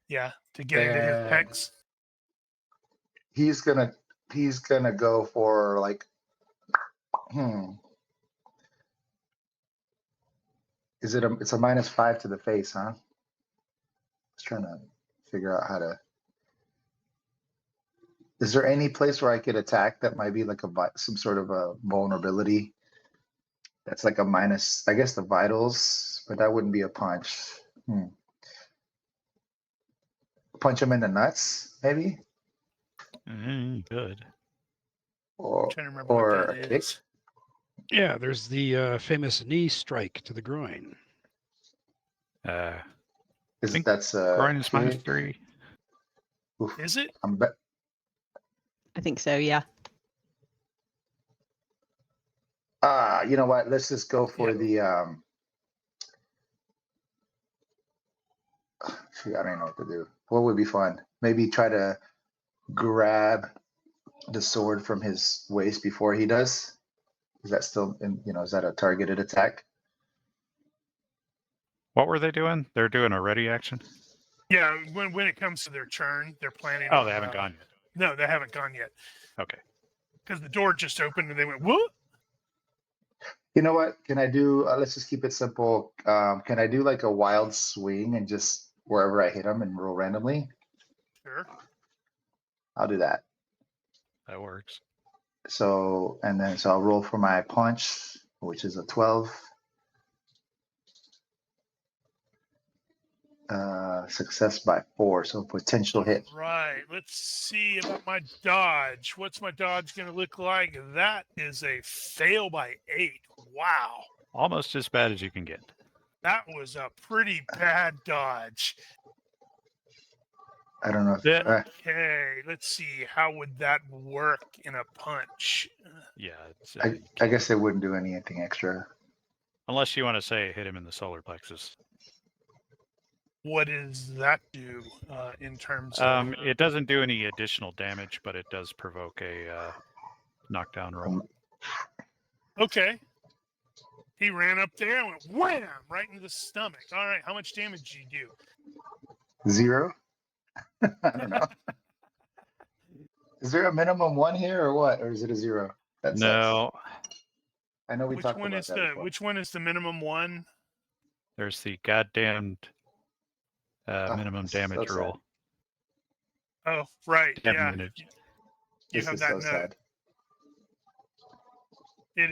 yeah to get into his And- hex. He's gonna go for like Is it it's a -5 to the face, huh? Just trying to figure out how to. Is there any place where I could attack that might be like some sort of a vulnerability? That's like a minus, I guess the vitals, but that wouldn't be a punch. Punch him in the nuts, maybe? Good. Or I'm trying to remember or what a that kick? is. Yeah, there's the famous knee strike to the groin. think That's Groin is kick? -3. Oof, Is it? I'm bet. I think so. Yeah. You know what? Let's just go for the shoot, I don't know what to do. What would be fun? Maybe try to grab the sword from his waist before he does. Is that still is that a targeted attack? What were they doing? They're doing a ready action? Yeah, when it comes to their turn, they're planning. Oh, on, they haven't gone yet. No, they haven't gone yet Okay. because the door just opened and they went whoop. You know what? Can I do? Let's just keep it simple. Can I do like a wild swing and just wherever I hit him and roll randomly? Sure. I'll do that. That works. So I'll roll for my punch, which is a 12. Success by 4, so potential hit. Right. Let's see about my dodge. What's my dodge going to look like? That is a fail by 8. Wow. Almost as bad as you can get. That was a pretty bad dodge. I don't know if Yeah. Okay, let's see. How would that work in a punch? Yeah. It's, I guess it wouldn't do anything extra. unless you want to say hit him in the solar plexus. What does that do in terms of? It doesn't do any additional damage, but it does provoke a knockdown roll. Okay. He ran up there and went wham right into the stomach. All right, how much damage did you do? 0? I don't know. Is there a minimum 1 here or what? Or is it a 0? That sucks. No, I know we Which talked one about is that the before. which one is the minimum one? there's the goddamned minimum this is so damage sad. roll. Oh, right. Damn Yeah. minute. You This have is that so note. sad. It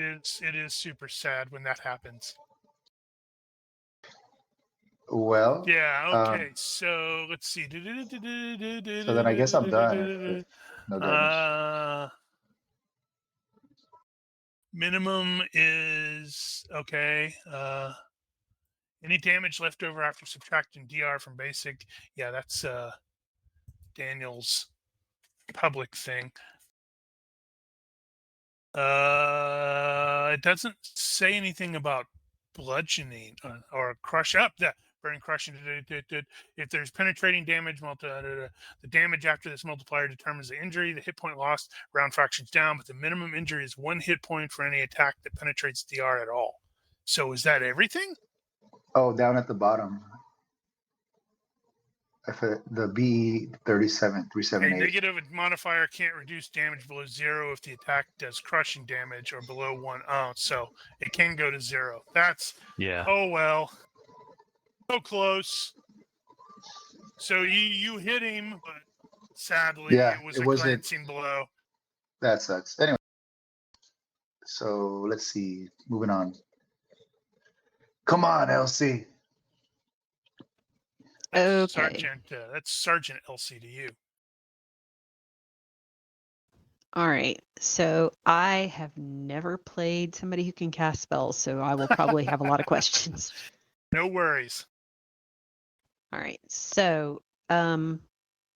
is super sad when that happens. Well, Yeah, okay. So let's see. so then I guess I'm done if no damage. Minimum is okay. Any damage left over after subtracting DR from basic. Yeah, that's Daniel's public thing. It doesn't say anything about bludgeoning or crush up. Burning, crushing. If there's penetrating damage, the damage after this multiplier determines the injury, the hit point lost, round fractions down, but the minimum injury is 1 hit point for any attack that penetrates DR at all. So is that everything? Oh, down at the bottom. The B 37 A 378. negative modifier can't reduce damage below 0 if the attack does crushing damage or below 1 ounce. So it can go to 0. That's Yeah. oh well. So close. So you hit him, but sadly, Yeah, it was it a wasn't. glancing blow. That sucks. Anyway, so let's see. Moving on. Come on, LC. That's Okay. Sergeant LC to you. All right. So I have never played somebody who can cast spells, so I will probably have a lot of questions. No worries. All right. So,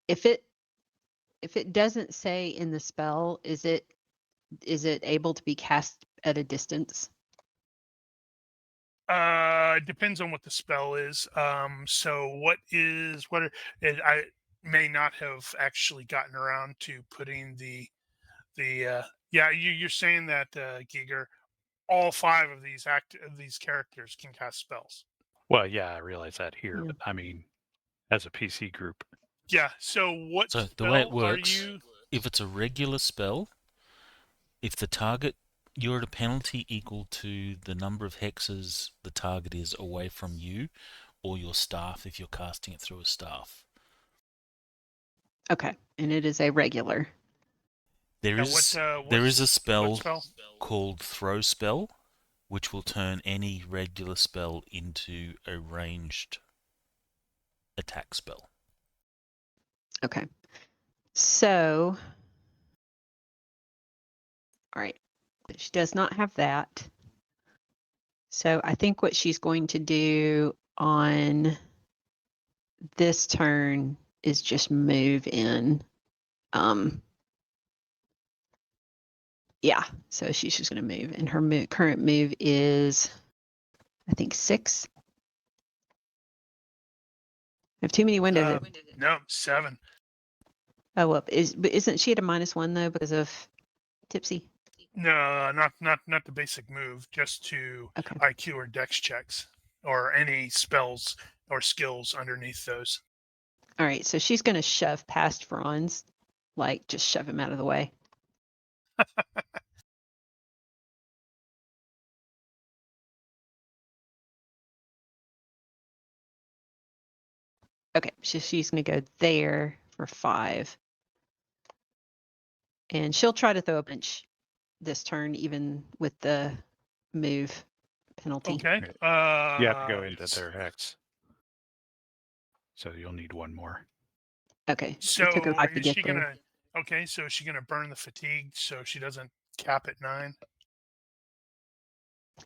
if it doesn't say in the spell, is it able to be cast at a distance? Depends on what the spell is. So I may not have actually gotten around to putting the yeah, you're saying that Giger, all 5 of these characters can cast spells. Well, yeah, I realize that here, Yeah. but I mean, as a PC group, Yeah. So what So spell the way it are works, you? if it's a regular spell, if the target, you're at a penalty equal to the number of hexes the target is away from you or your staff if you're casting it through a staff. Okay. And it is a regular. There Yeah, is what there is a what spell spell? called Throw Spell, which will turn any regular spell into a ranged attack spell. Okay. So, all right. She does not have that. So I think what she's going to do on this turn is just move in. Yeah, so she's just going to move, and her current move is, I think, 6. I have too many windows. No, 7. Oh, well, isn't she at a -1 though because of Tipsy? No, not the basic move. Just to Okay. IQ or Dex checks, or any spells or skills underneath those. All right, so she's going to shove past Franz, like just shove him out of the way. Okay, so she's going to go there for 5. And she'll try to throw a punch this turn, even with the move penalty. Okay. you have to go into their hex. So you'll need 1 more. Okay, So it took her 5 to is get she there. gonna? Okay, so is she gonna burn the fatigue so she doesn't cap at 9?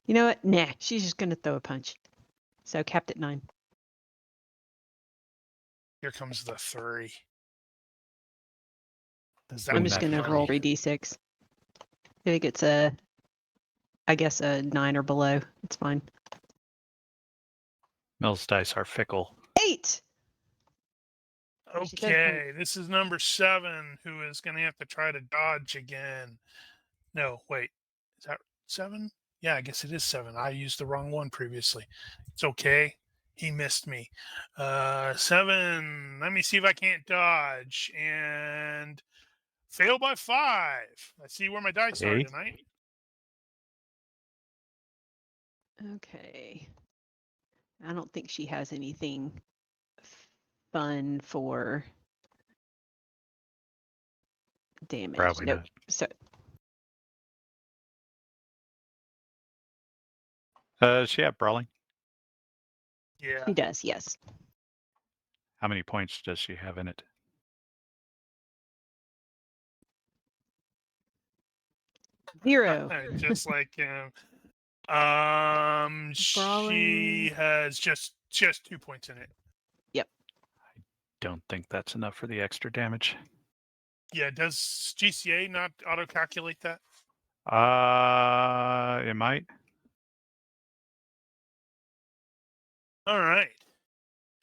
You know what? Nah, she's just going to throw a punch. So capped at 9. Here comes the 3. Does I'm Wouldn't just that going to be roll funny? 3d6. If it gets I guess a 9 or below, it's fine. Mills dice are fickle. 8! She does Okay, this is number 7, who is gonna have to try to dodge again. No, wait, is that 7? Yeah, I guess it is 7. I used the wrong one previously. It's okay. He missed me. 7. Let me see if I can't dodge and fail by 5. I see where my dice are Okay. tonight. Okay. I don't think she has anything fun for damage. Probably Nope. not. So Does she have brawling? Yeah. she does, yes. How many points does she have in it? 0. Just like him. She Brawling. has just 2 points in it. Don't think that's enough for the extra damage. Yeah, does GCA not auto-calculate that? It might. All right.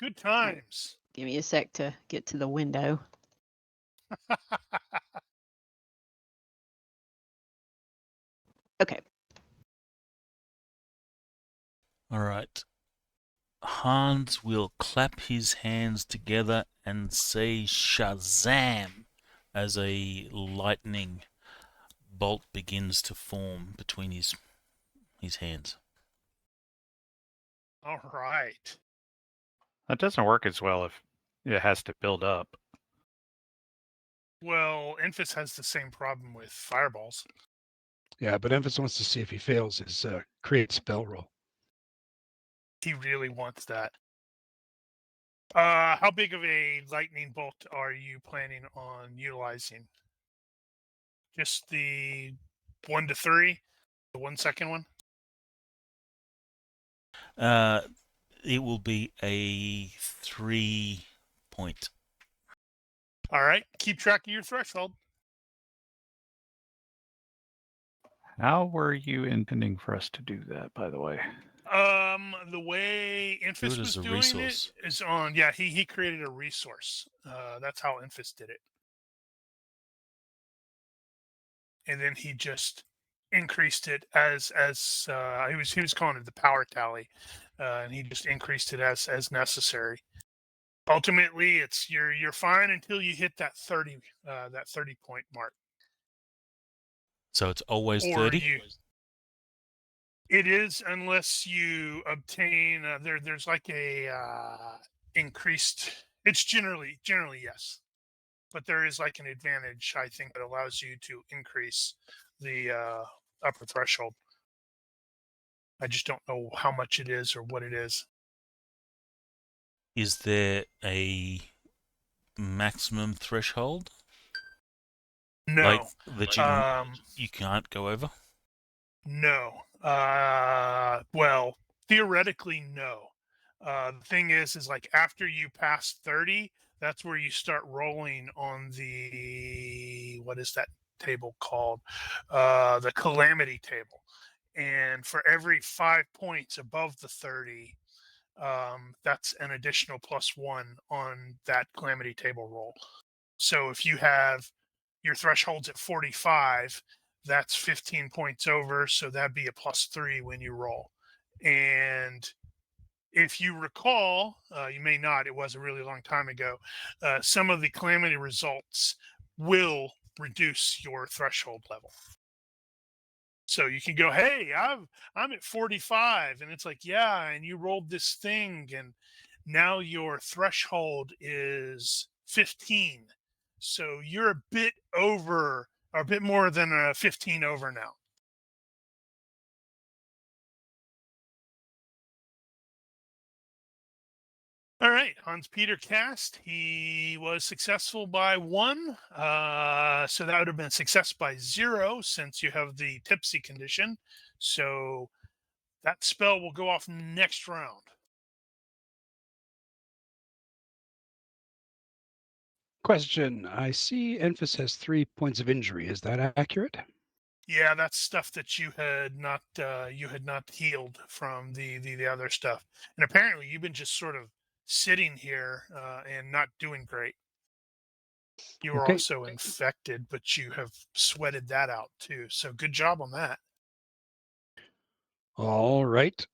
Good times. Give me a sec to get to the window. Okay. All right. Hans will clap his hands together and say Shazam as a lightning bolt begins to form between his hands. All right. That doesn't work as well if It has to build up. Well, Enfys has the same problem with fireballs. Yeah, but Enfys wants to see if he fails his create spell roll. He really wants that. How big of a lightning bolt are you planning on utilizing? Just the 1 to 3, the 1 second one? It will be a 3 point. All right, keep track of your threshold. How were you intending for us to do that, by the way? The way Do Enfys it was as a doing resource. it is on. Yeah, he created a resource. That's how Enfys did it, and then he just increased it as he was calling it the power tally, and he just increased it as necessary. Ultimately, it's you're fine until you hit that 30 point mark, So it's always or 30? you. It is unless you obtain there's like a increased. It's generally yes, but there is like an advantage I think that allows you to increase the upper threshold. I just don't know how much it is or what it is. Is there a maximum threshold? No, Like that you can't go over? no. Well, theoretically, no. The thing is like after you pass 30, that's where you start rolling on the what is that table called? The calamity table. And for every 5 points above the 30, that's an additional +1 on that calamity table roll. So if you have your thresholds at 45, that's 15 points over, so that'd be a +3 when you roll. And if you recall, you may not, it was a really long time ago, some of the calamity results will reduce your threshold level. So you can go, hey, I'm at 45, and it's like, yeah, and you rolled this thing, and now your threshold is 15. So you're a bit over, or a bit more than a 15 over now. All right, Hans Peter cast. He was successful by 1. So that would have been success by 0 since you have the tipsy condition. So that spell will go off next round. Question: I see Enfys has 3 points of injury. Is that accurate? Yeah, that's stuff that you had not healed from the other stuff. And apparently you've been just sort of sitting here and not doing great. You were Okay. also infected, but you have sweated that out too. So good job on that. All right.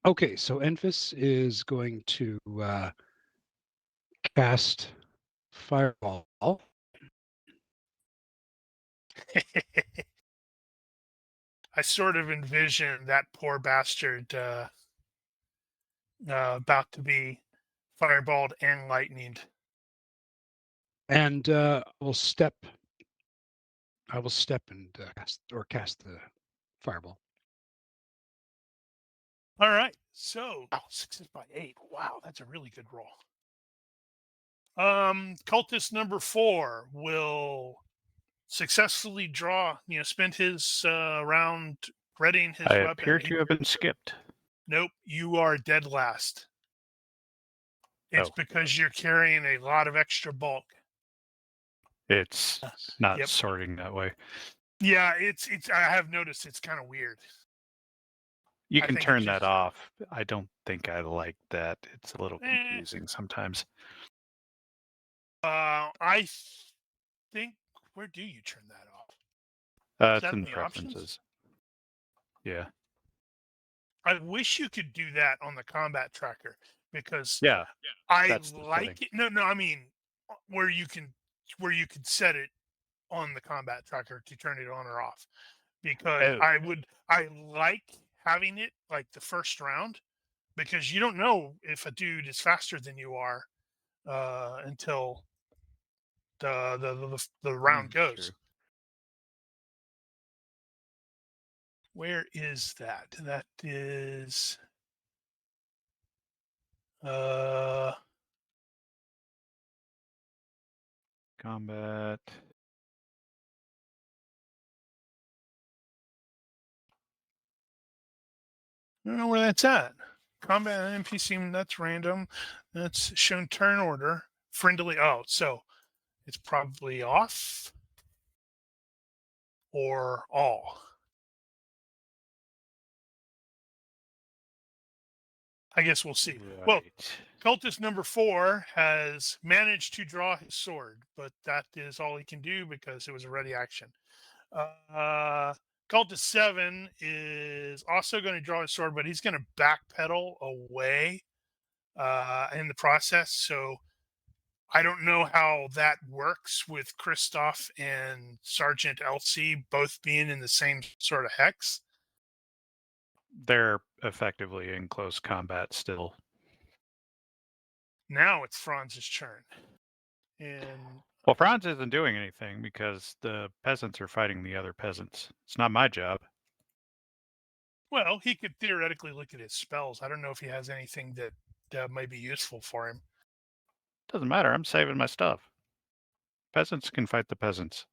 Okay, so Enfys is going to cast Fireball. I sort of envision that poor bastard about to be fireballed and lightninged. And I will step and cast the Fireball. All right. So success by 8. Wow, that's a really good roll. Cultist number 4 will successfully spend his round readying his I weapon. appear to have been skipped. Nope, you are dead last. It's because you're carrying a lot of extra bulk. It's not Yep. sorting that way. Yeah, it's. I have noticed it's kind of weird. You I can think turn it's that just- off. I don't think I like that. It's a little confusing sometimes. I think. Where do you turn that off? Is It's that in the options? preferences. Yeah. I wish you could do that on the combat tracker because Yeah. I That's the like setting. it. No, I mean where you could set it on the combat tracker to turn it on or off. Because Oh. I like having it like the first round because you don't know if a dude is faster than you are until the round goes. True. Where is that? That is Combat. I don't know where that's at. Combat and NPC, that's random. That's shown turn order. Friendly. Oh, so it's probably off or all. I guess we'll see. Well, Right. Cultist number 4 has managed to draw his sword, but that is all he can do because it was a ready action. Cultist 7 is also going to draw his sword, but he's going to backpedal away in the process. So I don't know how that works with Kristoff and Sergeant Elsie both being in the same sort of hex. They're effectively in close combat still. Now it's Franz's turn. And Well, Franz isn't doing anything because the peasants are fighting the other peasants. It's not my job. well, he could theoretically look at his spells. I don't know if he has anything that might be useful for him. Doesn't matter. I'm saving my stuff. Peasants can fight the peasants.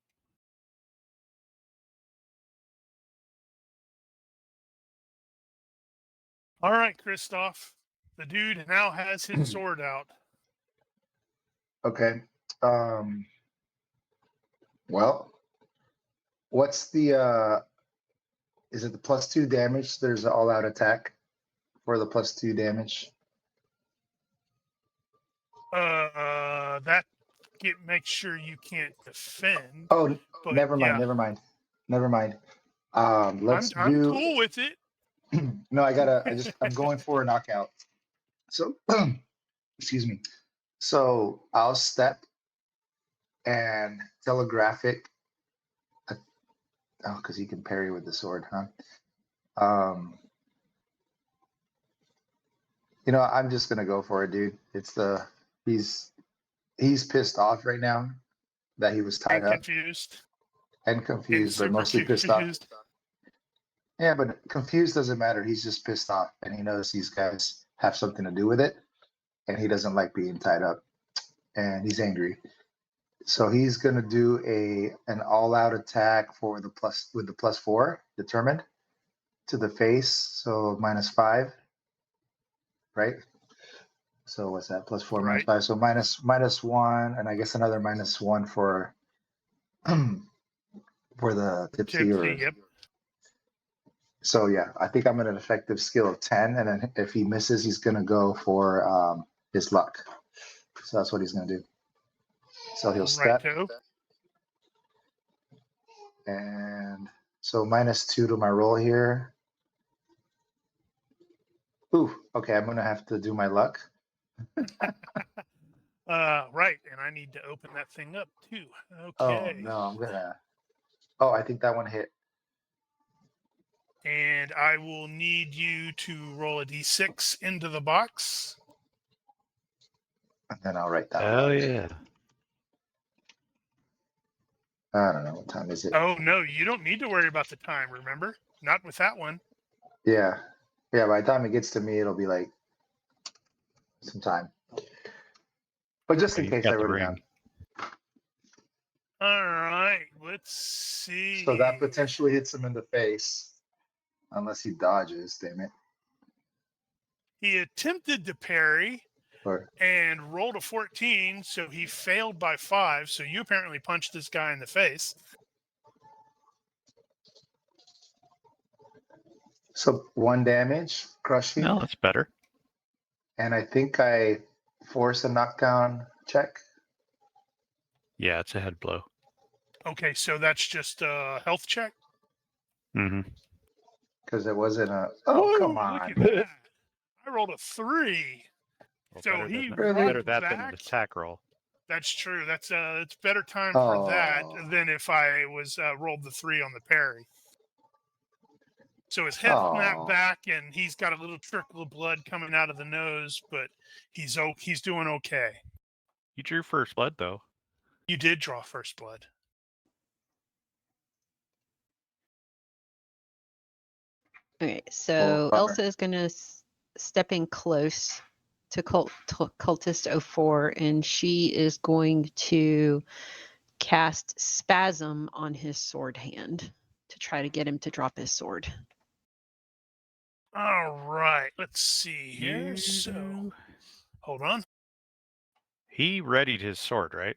All right, Kristoff. The dude now has his sword out. Okay. Well, what's the is it the +2 damage? There's an all-out attack for the +2 damage. That make sure you can't defend. Oh, But never mind, yeah, never mind. Let's I'm do. cool with it. No, I'm going for a knockout. So, excuse me. So I'll step and telegraphic. Oh, because he can parry with the sword, huh? I'm just gonna go for it, dude. He's pissed off right now that he was tied And up confused. and And confused, but super mostly pissed off. confused. Yeah, but confused doesn't matter. He's just pissed off, and he knows these guys have something to do with it, and he doesn't like being tied up, and he's angry. So he's gonna do an all-out attack with the +4, determined, to the face. So -5, right? So what's that? +4, Right. -5. So -1, and I guess another -1 for for the tipsy. Yep. So yeah, I think I'm at an effective skill of 10, and then if he misses, he's gonna go for his luck. So that's what he's gonna do. So he'll step, Righto. and so -2 to my roll here. Ooh, okay, I'm gonna have to do my luck. Right, and I need to open that thing up too. Oh Okay. no, I think that one hit. And I will need you to roll a d6 into the box. And then I'll write that Hell one. yeah. I don't know, what time is it? Oh no, you don't need to worry about the time, remember? Not with that one. Yeah. By the time it gets to me, it'll be like some time. But just in He's case got I the wrote it ring. down. All right, let's see. So that potentially hits him in the face. Unless he dodges, damn it. He attempted to parry Or and rolled a 14, so he failed by 5. So you apparently punched this guy in the face. so 1 damage, crushing. No, that's better. And I think I force a knockdown check. Yeah, it's a head blow. Okay, so that's just a health check. Mm-hmm. Because it wasn't a. Oh, Woo, come look on. at that. I rolled a 3. Well, So better he than, Really? better runs that than an back. attack roll. That's true. That's it's better time for that Oh. than if I was rolled the 3 on the parry. So his head snapped Aw. back, and he's got a little trickle of blood coming out of the nose, but he's doing okay. You drew first blood, though. You did draw first blood. Okay, so bummer. Elsa is going to step in close to Cultist 04, and she is going to cast Spasm on his sword hand to try to get him to drop his sword. All right, let's see here. So, hold on. He readied his sword, right?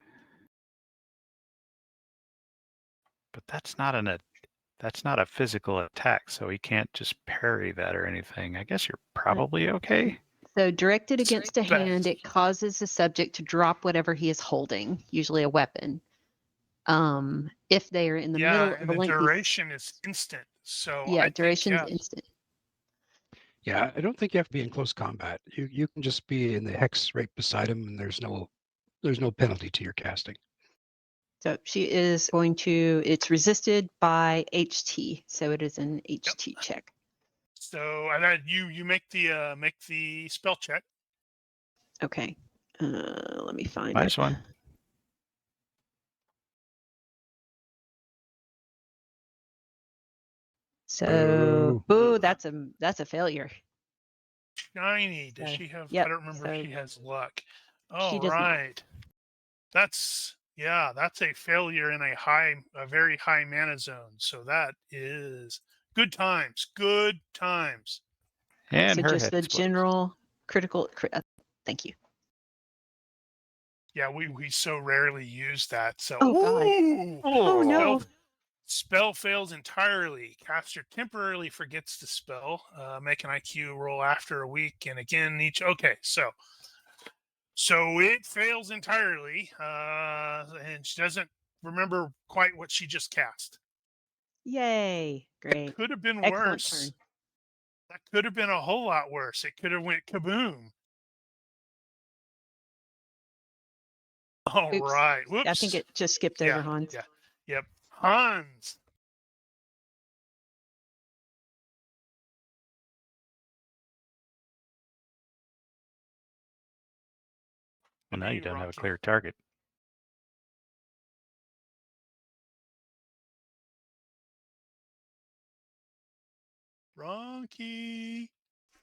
But that's not a physical attack, so he can't just parry that or anything. I guess you're probably okay. So directed against a Spec. hand, it causes the subject to drop whatever he is holding, usually a weapon. If they are in the middle of and a the lengthy, duration is instant. So yeah, I duration's think, instant. Yeah, I don't think you have to be in close combat. You can just be in the hex right beside him, and there's no penalty to your casting. So she is going to. It's resisted by HT, so it is an HT check. So and then you make the spell check. Okay, let me find Nice it. one. So, Boo. that's a failure. Shiny. Does So, she have? yep, I don't remember so if she has luck. she All does not. right. That's a failure in a very high mana zone. So that is good times. Good times. And So her just head the explodes. general critical. Thank you. Yeah, we so rarely use that. So Oh, God. ooh, Oh no. spell fails entirely. Caster temporarily forgets the spell. Make an IQ roll after a week, and again each. Okay, so it fails entirely, and she doesn't remember quite what she just cast. Yay! Great. Could have been Excellent worse. turn. That could have been a whole lot worse. It could have went kaboom. All Oops. right. Whoops. I think it just skipped over Hans. Yeah. Yep. Hans. Well, now you don't have a Rocky. clear target. Rocky.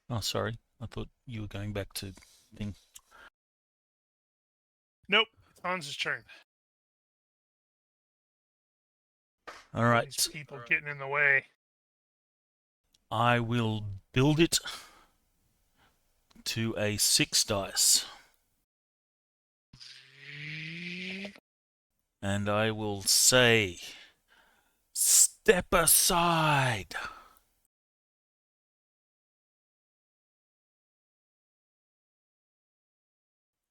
Oh, sorry. I thought you were going back to thing. Nope. It's Hans's turn. All right. These people getting in the way. I will build it to a 6 dice. And I will say, step aside.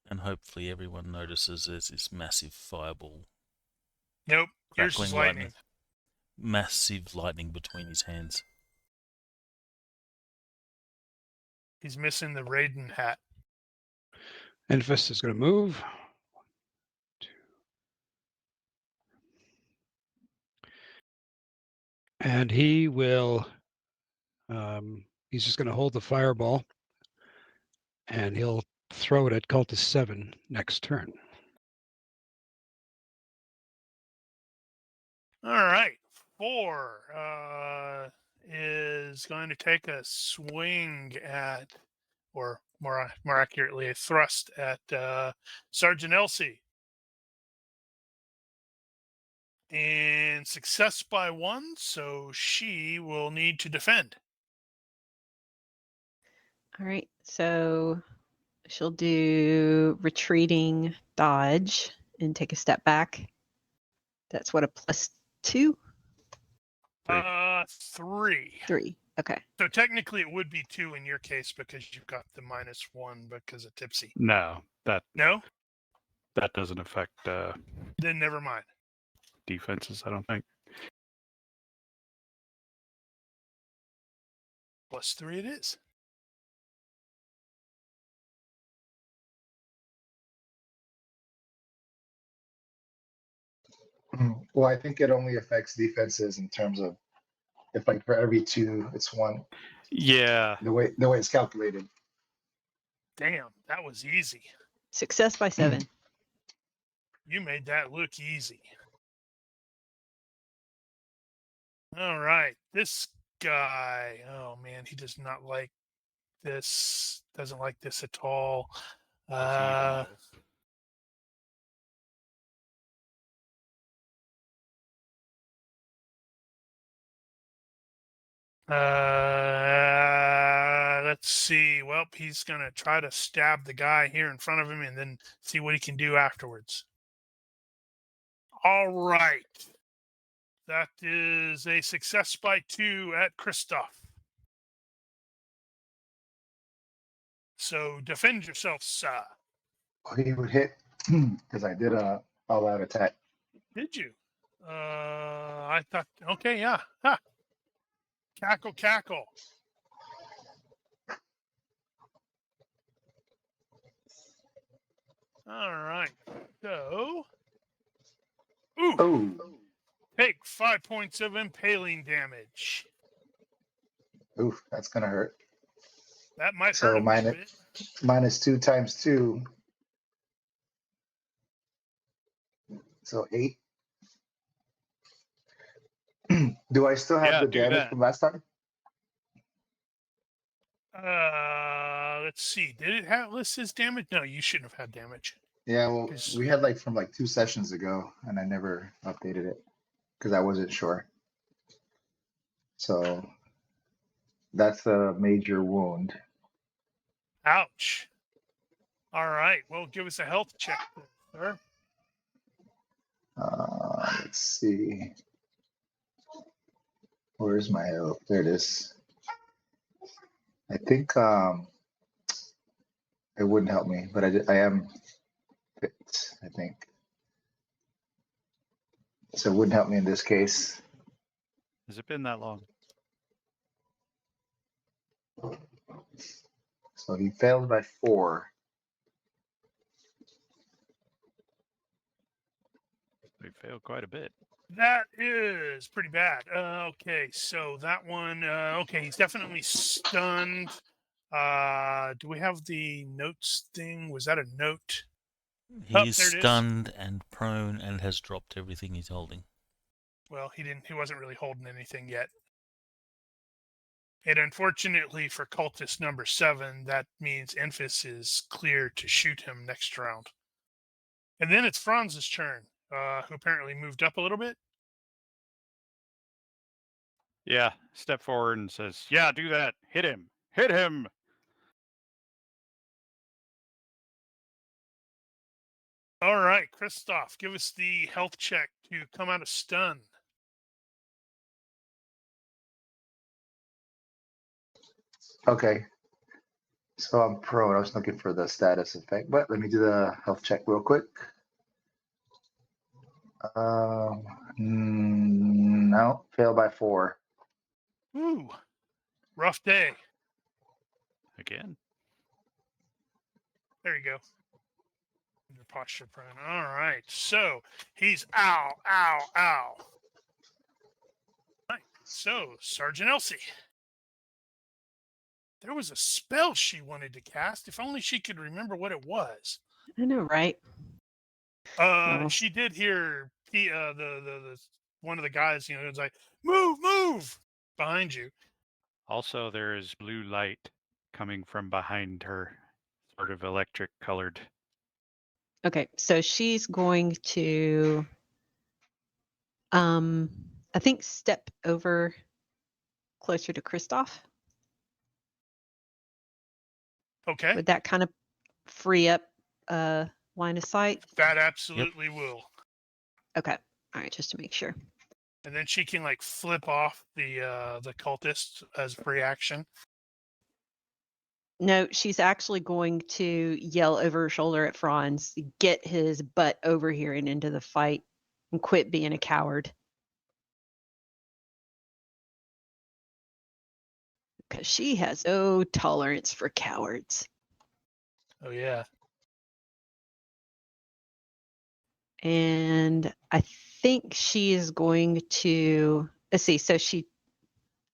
And hopefully everyone notices there's this massive fireball. Nope. Yours Crackling is lightning. Massive lightning between his hands. He's missing the Raiden hat. Enfys is going to move. 2. And he will. He's just going to hold the fireball, and he'll throw it at Cultist 7 next turn. All right. 4 is going to take a swing at, or more accurately, a thrust at Sergeant Elsie. And success by 1, so she will need to defend. All right. So she'll do retreating dodge and take a step back. That's what, a +2? 3. 3. Okay. So technically it would be 2 in your case because you've got the -1 because of Tipsy. No, that doesn't affect Then never mind. defenses, I don't think. +3 it is. Well, I think it only affects defenses in terms of if like for every 2, it's 1. Yeah. The way it's calculated. Damn, that was easy. Success by 7. You made that look easy. All right, this guy. Oh man, he does not like this. Doesn't like this at all. Let's see. Well, he's gonna try to stab the guy here in front of him and then see what he can do afterwards. All right. That is a success by 2 at Christoph. So defend yourself, sir. Oh, he would hit because I did a all-out attack. Did you? I thought. Okay, yeah. Ha. Cackle, cackle. All right. So, ooh, Oh, take 5 points of impaling damage. oof, that's gonna hurt. That might So hurt him a bit. minus 2 times 2. So 8. Do I still have Yeah, the do damage that. from last time? Let's see. Did it have list his damage? No, you shouldn't have had damage. Yeah, well, 'Cause- we had like from like 2 sessions ago, and I never updated it because I wasn't sure. So that's a major wound. Ouch. All right. Well, give us a health check, then, sir. Let's see. Where's my health? There it is. I think it wouldn't help me, but I am fit, I think. So it wouldn't help me in this case. Has it been that long? So he failed by 4. We failed quite a bit. That is pretty bad. Okay, so that one. Okay, he's definitely stunned. Do we have the notes thing? Was that a note? He's there it is. stunned and prone and has dropped everything he's holding. Well, he didn't. He wasn't really holding anything yet. And unfortunately for cultist number 7, that means Enfys is clear to shoot him next round. And then it's Franz's turn, who apparently moved up a little bit. Yeah, step forward and says, "Yeah, do that. Hit him. Hit him." All right, Christoph, give us the health check to come out of stun. Okay. So I'm prone. I was looking for the status effect, but let me do the health check real quick. No, fail by 4. Ooh, rough day. Again. There you go. Your posture prone. All right, so he's ow, ow, ow. All right, so Sergeant Elsie. There was a spell she wanted to cast. If only she could remember what it was. I know, right? Oh. She did hear the one of the guys, it was like, move behind you. Also, there is blue light coming from behind her, sort of electric colored. Okay, so she's going to, I think, step over closer to Christoph. Okay. Would that kind of free up line of sight? That absolutely will. Okay. All right, just to make sure. And then she can like flip off the cultist as free action. No, she's actually going to yell over her shoulder at Franz, get his butt over here and into the fight and quit being a coward. Because she has no tolerance for cowards. Oh, yeah. And I think she is going to, let's see, so she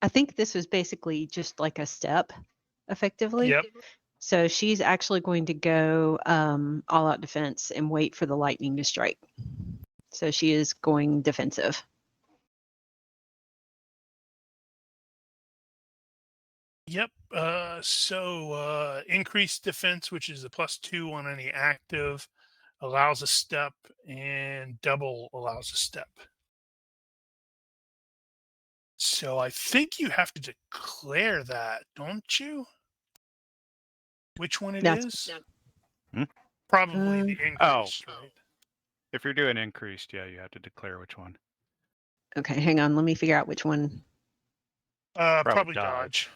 I think this was basically just like a step, effectively. Yep. So she's actually going to go all out defense and wait for the lightning to strike. So she is going defensive. Yep. So increased defense, which is a +2 on any active, allows a step, and double allows a step. So I think you have to declare that, don't you? Which one it is? Hmm? Probably the increased, right? If you're doing increased, yeah, you have to declare which one. Okay, hang on. Let me figure out which one. Probably dodge.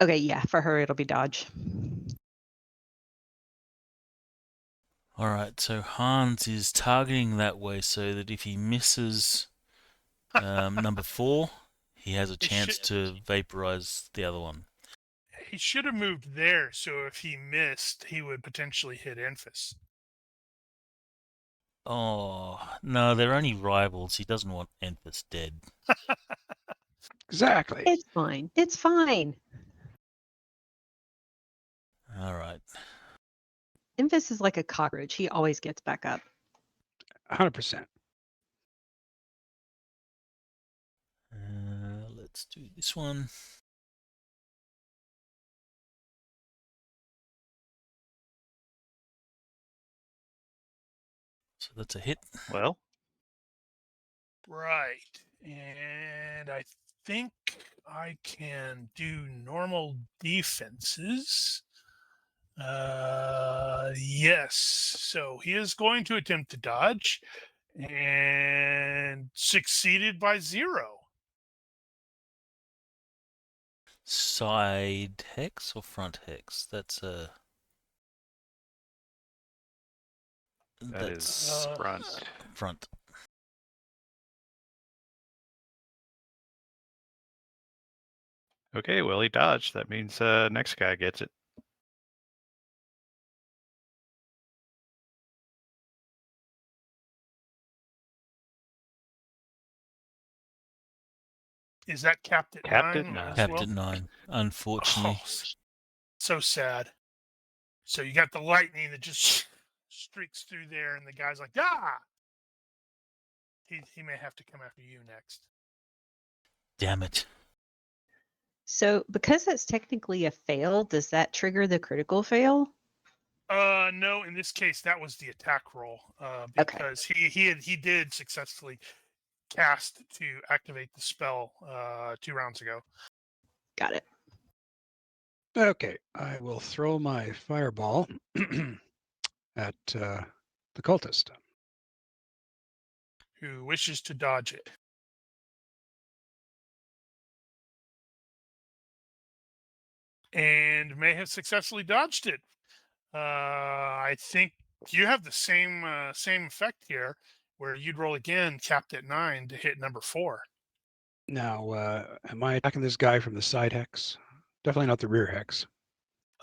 Okay, yeah, for her it'll be dodge. All right, so Hans is targeting that way so that if he misses number 4, he has a chance to vaporize the other one. He should have moved there, so if he missed, he would potentially hit Enfys. Oh, no, they're only rivals. He doesn't want Enfys dead. Exactly. It's fine. It's fine. All right. Enfys is like a cockroach. He always gets back up. 100%. Let's do this one. So that's a hit. Well, Right. And I think I can do normal defenses. Yes. So he is going to attempt to dodge and succeeded by 0. Side hex or front hex? That's a... that is front. Front. Okay, well, he dodged. That means next guy gets it. Is that capped at Capped 9 at 9. as Capped well? at 9, unfortunately. Oh, so sad. So you got the lightning that just streaks through there, and the guy's like, ah! He may have to come after you next. Damn it. So because that's technically a fail, does that trigger the critical fail? No, in this case, that was the attack roll. Okay. Because he did successfully cast to activate the spell 2 rounds ago. Got it. Okay, I will throw my fireball at the cultist. Who wishes to dodge it. And may have successfully dodged it. I think you have the same effect here, where you'd roll again, capped at 9 to hit number 4. Now, am I attacking this guy from the side hex? Definitely not the rear hex.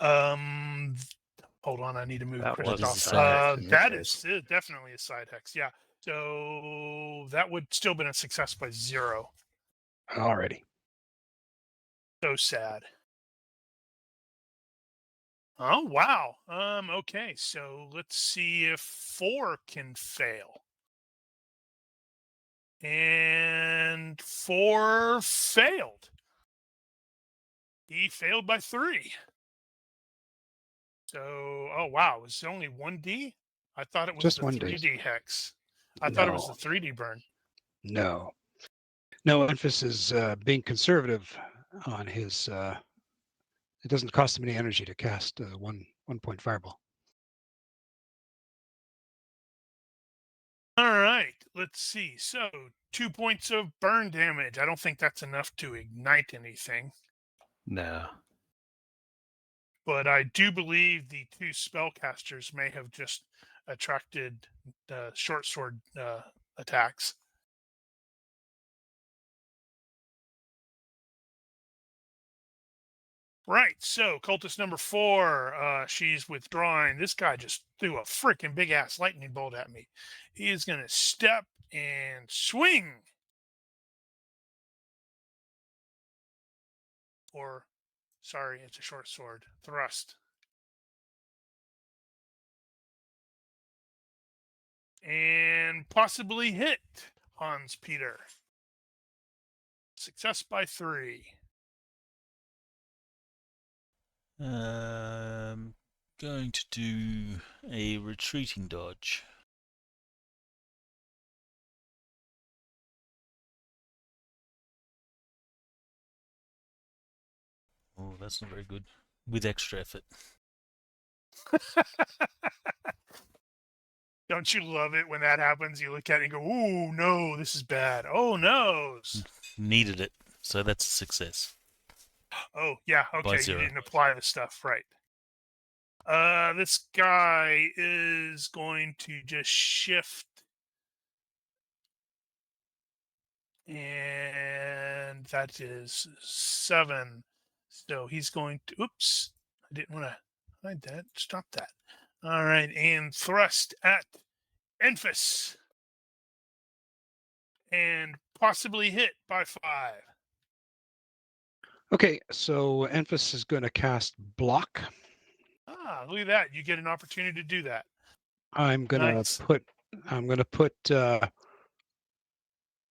Hold on, I need to move That was Christoph. a side hex in this That case. is definitely a side hex. Yeah. So that would still been a success by 0. Alrighty. So sad. Oh wow. Okay, so let's see if 4 can fail. And 4 failed. He failed by 3. So, oh wow, it was only 1D? I thought it was Just the 1D. 3D hex. I thought it was the No. 3D burn. No. No, Enfys is being conservative on his. It doesn't cost him any energy to cast 1-point fireball. All right, let's see. So 2 points of burn damage. I don't think that's enough to ignite anything, No. but I do believe the 2 spellcasters may have just attracted short sword attacks. Right, so cultist number 4, she's withdrawing. This guy just threw a freaking big ass lightning bolt at me. He is going to step and swing. Or, sorry, it's a short sword. Thrust. And possibly hit Hans Peter. Success by 3. Going to do a retreating dodge. Oh, that's not very good. With extra effort. Don't you love it when that happens? You look at it and go, ooh, no, this is bad. Oh, no. Needed it. So that's a success. Oh, yeah, By okay, you 0. didn't apply the stuff, right. This guy is going to just shift. And that is 7. So he's going to, oops, I didn't want to hide that. Stop that. All right, and thrust at Enfys. And possibly hit by 5. Okay, so Enfys is going to cast block. Ah, look at that. You get an opportunity to do that. I'm going to Nice. put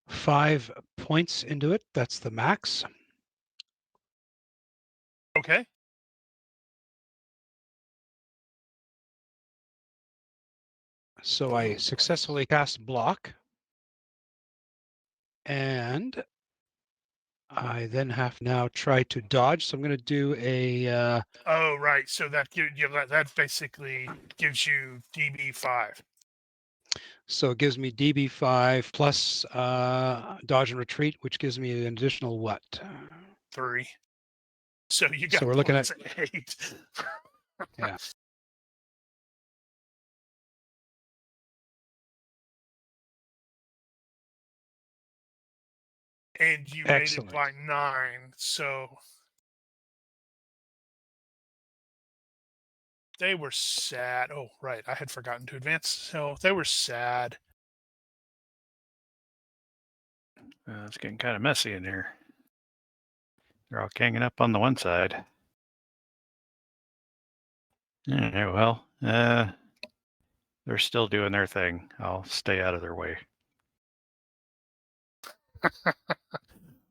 5 points into it. That's the max. Okay. So I Ooh, successfully cast block. And I then have now try to dodge. So I'm going to do a Oh, right. So that that basically gives you DB 5. so it gives me DB5 plus dodge and retreat, which gives me an additional what? 3. So you got So we're looking points at 8. yeah. And you made it Excellent. by 9. So they were sad. Oh, right. I had forgotten to advance. So they were sad. It's getting kind of messy in here. They're all ganging up on the one side. Yeah, well, they're still doing their thing. I'll stay out of their way.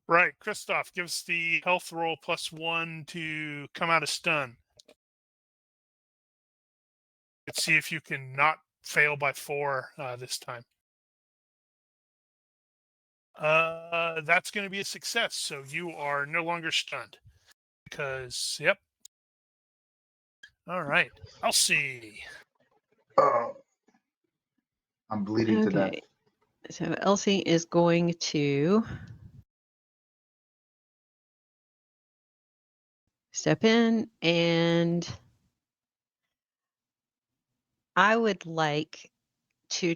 Right. Christoph, gives the health roll +1 to come out of stun. Let's see if you can not fail by 4 this time. That's going to be a success. So you are no longer stunned. Because, yep. All right. I'll see. Oh, I'm bleeding to death. Okay. So Elsie is going to step in, and I would like to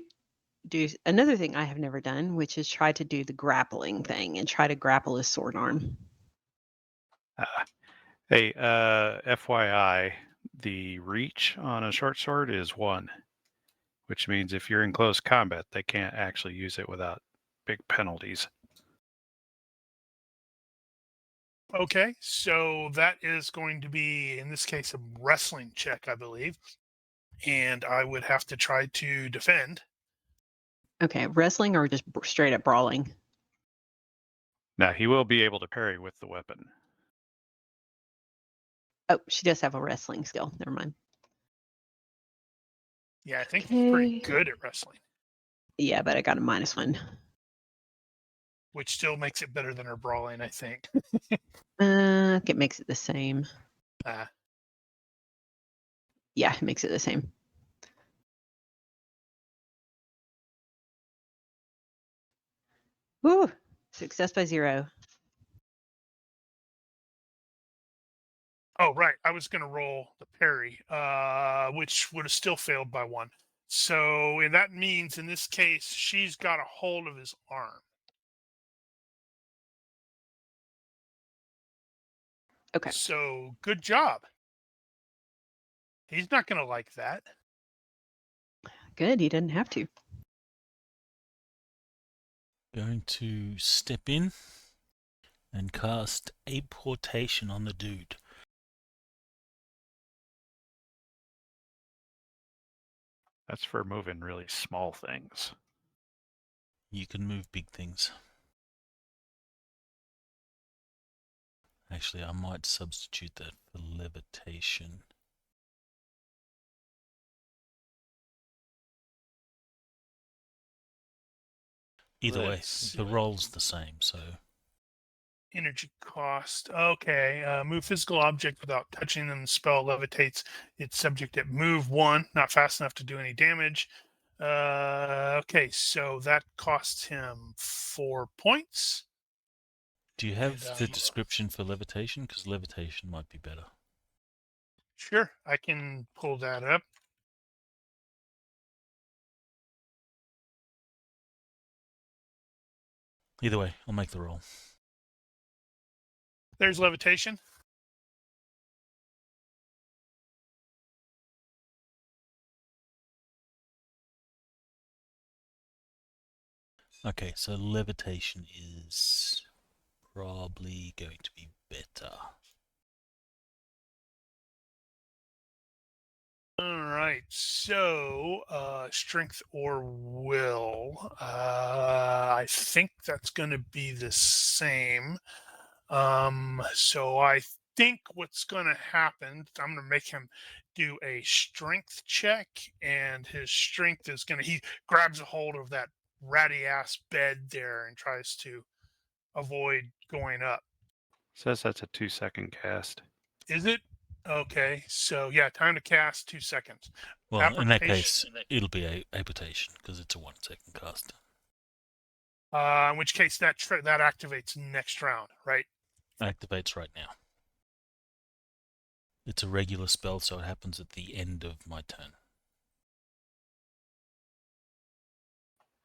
do another thing I have never done, which is try to do the grappling thing and try to grapple his sword arm. Hey, FYI, the reach on a short sword is 1, which means if you're in close combat, they can't actually use it without big penalties. Okay. So that is going to be, in this case, a wrestling check, I believe. And I would have to try to defend. Okay, wrestling or just straight up brawling? Now, he will be able to parry with the weapon. Oh, she does have a wrestling skill. Never mind. Yeah, I think he's pretty Okay. good at wrestling, Yeah, but I got a -1. which still makes it better than her brawling, I think. I think it makes it the same. Uh, Yeah, it makes it the same. Woo! Success by 0. oh, right. I was going to roll the parry, which would have still failed by 1. So and that means in this case, she's got a hold of his arm. Okay, So good job. He's not going to like that. good. He didn't have to. Going to step in and cast Apportation on the dude. That's for moving really small things. You can move big things. Actually, I might substitute that for levitation. Either way, the roll's the same, so... Energy cost. Okay. Move physical object without touching them. The spell levitates. It's subject at move 1, not fast enough to do any damage. Okay, so that costs him 4 points. Do you have the description for levitation? Because levitation might be better. Sure, I can pull that up. Either way, I'll make the roll. There's levitation. Okay, so levitation is probably going to be better. All right, so strength or will. I think that's going to be the same. So I think what's going to happen, I'm going to make him do a strength check, and his strength is he grabs a hold of that ratty ass bed there and tries to avoid going up. Says that's a 2-second cast. Is it? Okay, so yeah, time to cast, 2 seconds. Well, in that case, it'll be Apportation, because it's a 1-second cast. In which case, that activates next round, right? Activates right now. It's a regular spell, so it happens at the end of my turn.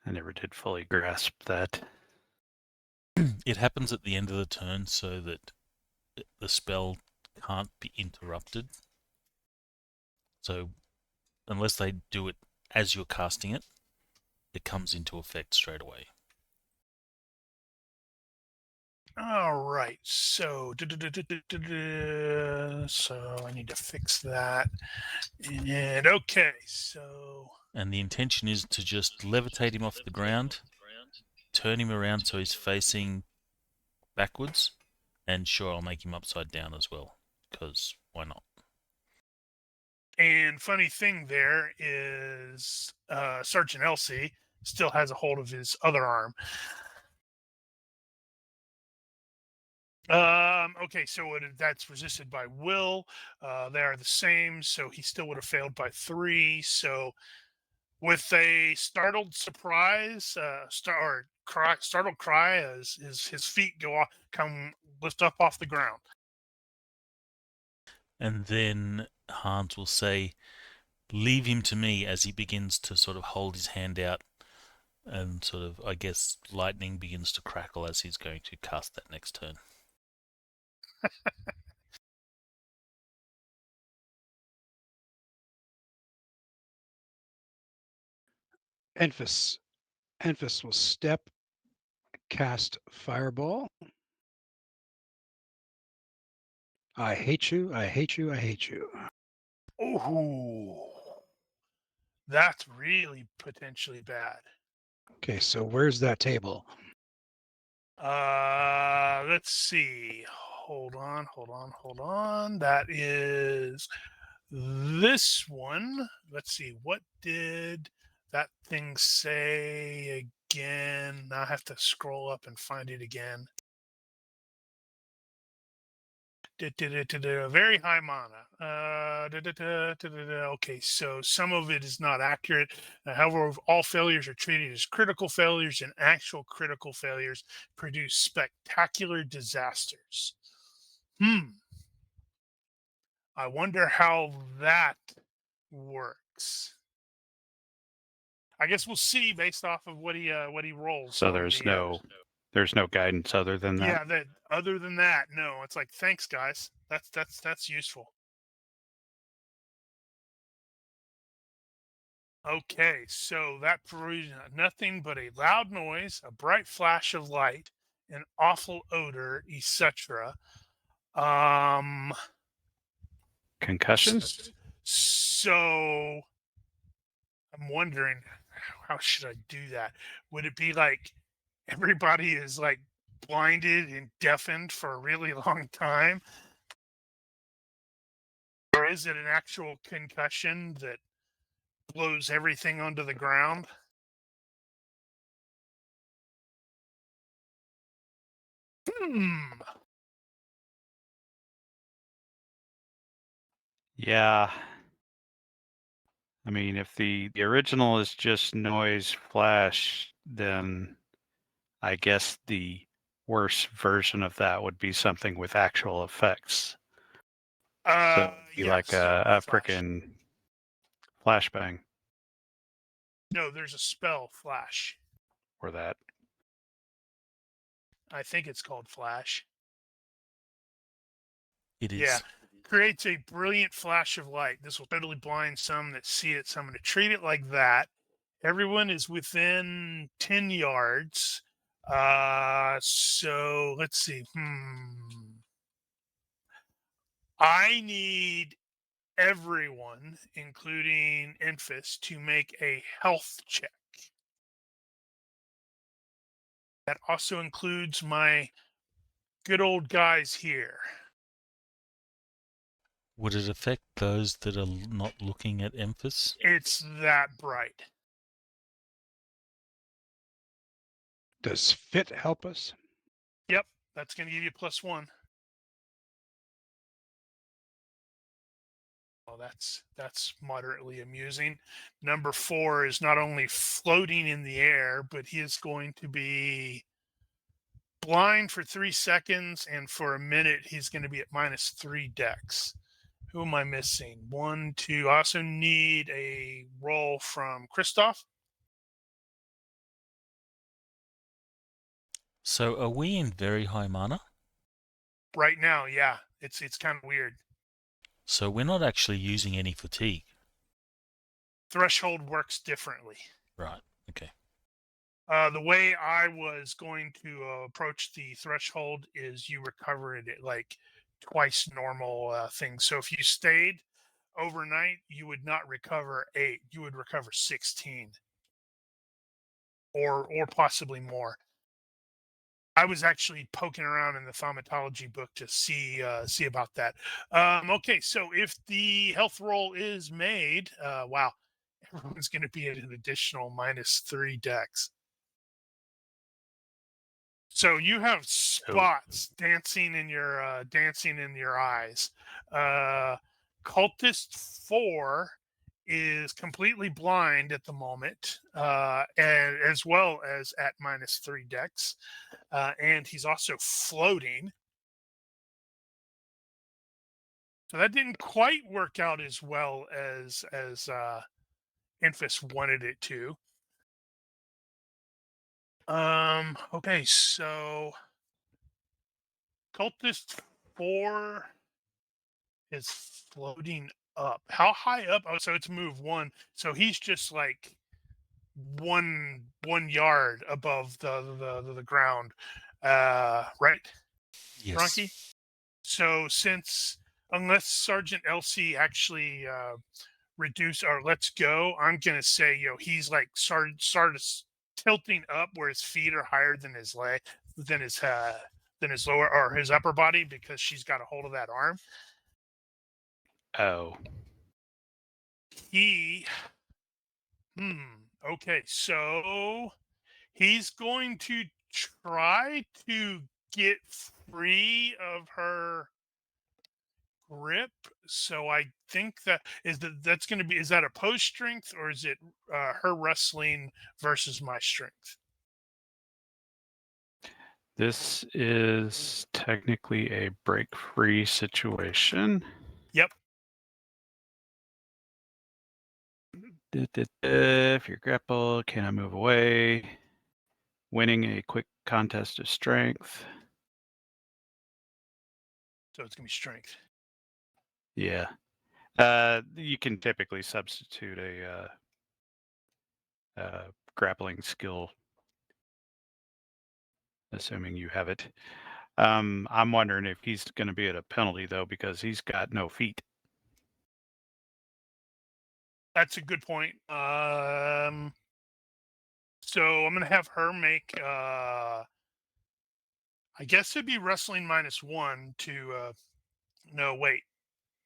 I never did fully grasp that. It happens at the end of the turn so that the spell can't be interrupted. So, unless they do it as you're casting it, it comes into effect straight away. All right, so so I need to fix that. And okay, so And the intention is to just levitate him off the ground, turn him around so he's facing backwards, and sure, I'll make him upside down as well, because why not? And funny thing there is Sergeant Elsie still has a hold of his other arm. Okay, so that's resisted by will. They are the same, so he still would have failed by 3. So with a startled surprise, startled cry as his feet lift up off the ground. And then Hans will say, leave him to me, as he begins to sort of hold his hand out, and sort of, I guess, lightning begins to crackle as he's going to cast that next turn. Enfys will step, cast Fireball. I hate you, I hate you, I hate you. Oh, that's really potentially bad. Okay, so where's that table? Let's see. Hold on. That is this one. Let's see. What did that thing say again? Now I have to scroll up and find it again. Very high mana. Okay, so some of it is not accurate. However, all failures are treated as critical failures, and actual critical failures produce spectacular disasters. I wonder how that works. I guess we'll see based off of what he rolls. So there's no guidance other than that. Yeah, other than that, no. It's like, thanks, guys. That's useful. Okay, so that produced nothing but a loud noise, a bright flash of light, an awful odor, etc. Concussions? So I'm wondering, how should I do that? Would it be like everybody is like blinded and deafened for a really long time? Or is it an actual concussion that blows everything onto the ground? Yeah. I mean, if the original is just noise flash, then I guess the worst version of that would be something with actual effects. So it'd be like Yes, a flash. frickin' flashbang No, there's a spell, flash. or that. I think it's called flash. It is. Yeah. Creates a brilliant flash of light. This will totally blind some that see it. So I'm going to treat it like that. Everyone is within 10 yards. So let's see. I need everyone, including Enfys, to make a health check. That also includes my good old guys here. Would it affect those that are not looking at Enfys? It's that bright. Does fit help us? Yep, that's going to give you +1. Well, that's moderately amusing. Number 4 is not only floating in the air, but he is going to be blind for 3 seconds, and for a minute he's going to be at -3 dex. Who am I missing? 1, 2. I also need a roll from Christoph. So are we in very high mana? Right now, yeah. It's kind of weird. So we're not actually using any fatigue. Threshold works differently. Right, okay. The way I was going to approach the threshold is you recover it at like twice normal things. So if you stayed overnight, you would not recover 8. You would recover 16, or possibly more. I was actually poking around in the thaumatology book to see about that. Okay, so if the health roll is made, wow, everyone's going to be at an additional -3 dex. So you have spots dancing in your eyes. Cultist 4 is completely blind at the moment, and as well as at -3 dex, and he's also floating. So that didn't quite work out as well as Enfys wanted it to. Okay, so Cultist 4 is floating up. How high up? Oh, so it's move 1. So he's just like one yard above the ground. Right? Yes. Ronky? So unless Sergeant Elsie actually reduce or lets go, I'm gonna say, he's like started tilting up where his feet are higher than his leg, than his lower or his upper body, because she's got a hold of that arm. Oh. Okay, so he's going to try to get free of her grip. So I think that's going to be, is that opposed strength, or is it her wrestling versus my strength? This is technically a break-free situation. Yep. If you're grappled, can I move away? Winning a quick contest of strength. So it's going to be strength. Yeah. You can typically substitute a grappling skill assuming you have it. I'm wondering if he's going to be at a penalty, though, because he's got no feet. That's a good point. So I'm going to have her make, I guess it'd be wrestling -1 to, no, wait.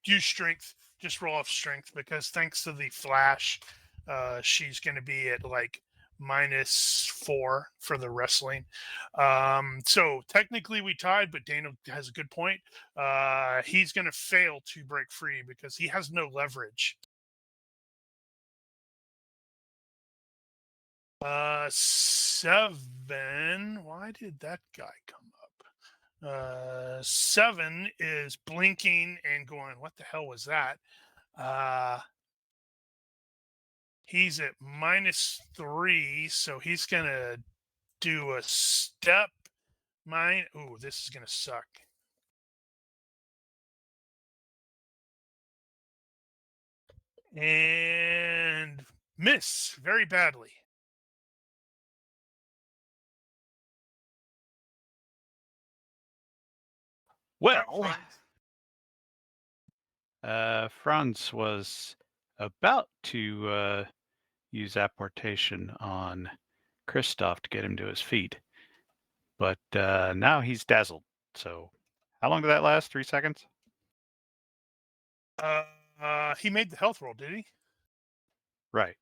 Use strength. Just roll off strength because thanks to the flash, she's going to be at like -4 for the wrestling. So technically we tied, but Dana has a good point. He's going to fail to break free because he has no leverage. 7. Why did that guy come up? 7 is blinking and going, what the hell was that? He's at -3, so he's gonna do a step. Ooh, this is gonna suck. And miss very badly. Well, Franz was about to use apportation on Christoph to get him to his feet, but now he's dazzled. So, how long did that last? 3 seconds? He made the health roll, did he? Right.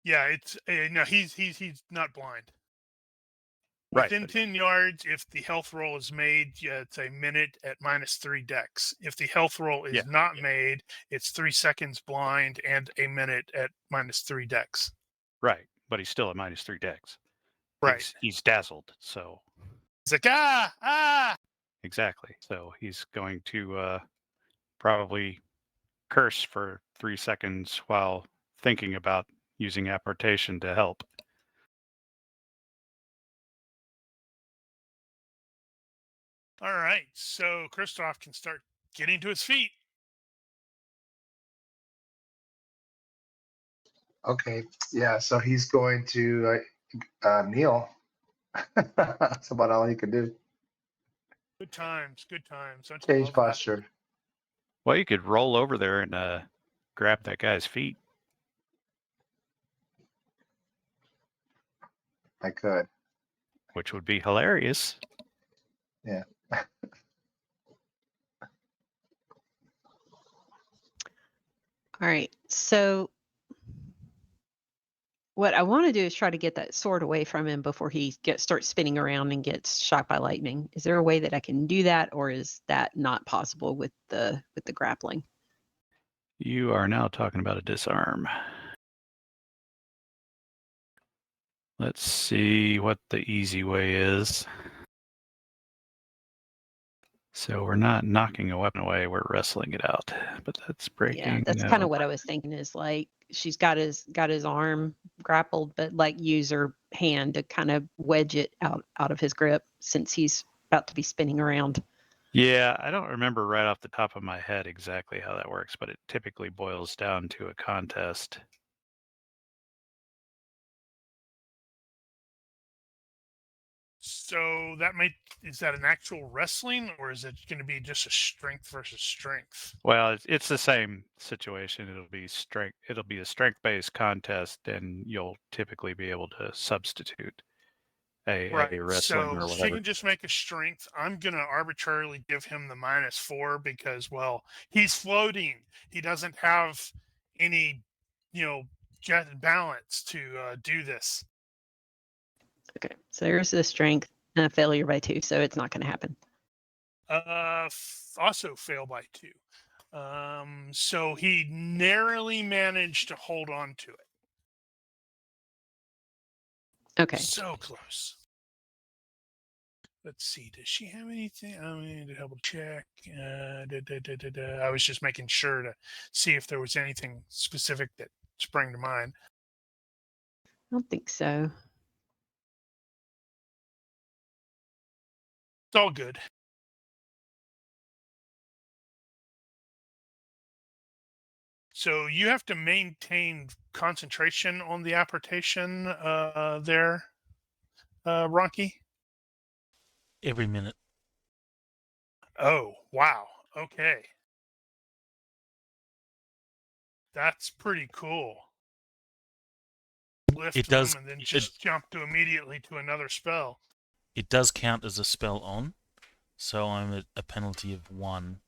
Yeah, it's no. He's not blind. Right. Within 10 yards, if the health roll is made, it's a minute at -3 dex. If the health roll is not made, it's 3 seconds blind and a minute at -3 dex. Right, but he's still at -3 dex. Right. He's dazzled, so. It's like, ah! Exactly. So he's going to probably curse for 3 seconds while thinking about using apportation to help. All right, so Christoph can start getting to his feet. Okay, yeah, so he's going to kneel. That's about all he can do. Good times, good times. Don't you Change love that? posture. Well, you could roll over there and grab that guy's feet. I could. Which would be hilarious. Yeah. All right. So what I want to do is try to get that sword away from him before he starts spinning around and gets shot by lightning. Is there a way that I can do that, or is that not possible with the grappling? You are now talking about a disarm. Let's see what the easy way is. So we're not knocking a weapon away, we're wrestling it out. But that's breaking. Yeah, that's kind of what I was thinking, is like she's got his arm grappled, but like use her hand to kind of wedge it out of his grip since he's about to be spinning around. Yeah, I don't remember right off the top of my head exactly how that works, but it typically boils down to a contest. So is that an actual wrestling, or is it going to be just a strength versus strength? Well, it's the same situation. It'll be a strength-based contest, and you'll typically be able to substitute a wrestling or So whatever. she can just make a strength. I'm going to arbitrarily give him the -4 because, well, he's floating. He doesn't have any, balance to do this. Okay, so there's the strength and a failure by 2, so it's not going to happen. Also fail by 2. So he narrowly managed to hold on to it. Okay. So close. Let's see. Does she have anything? I mean, to double check. I was just making sure to see if there was anything specific that sprang to mind. I don't think so. It's all good. So you have to maintain concentration on the apportation there, Ronky? every minute. Oh, wow. Okay. That's pretty cool. Lift It does. them and then just jump to immediately to another spell. It does count as a spell on, so I'm at a penalty of 1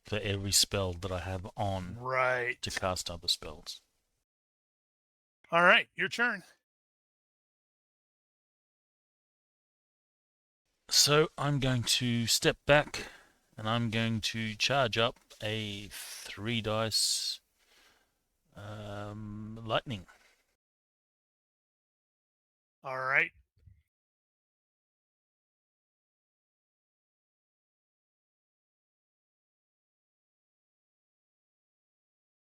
for every spell that I have on Right. to cast other spells. All right, your turn. So I'm going to step back and I'm going to charge up a 3 dice lightning. All right.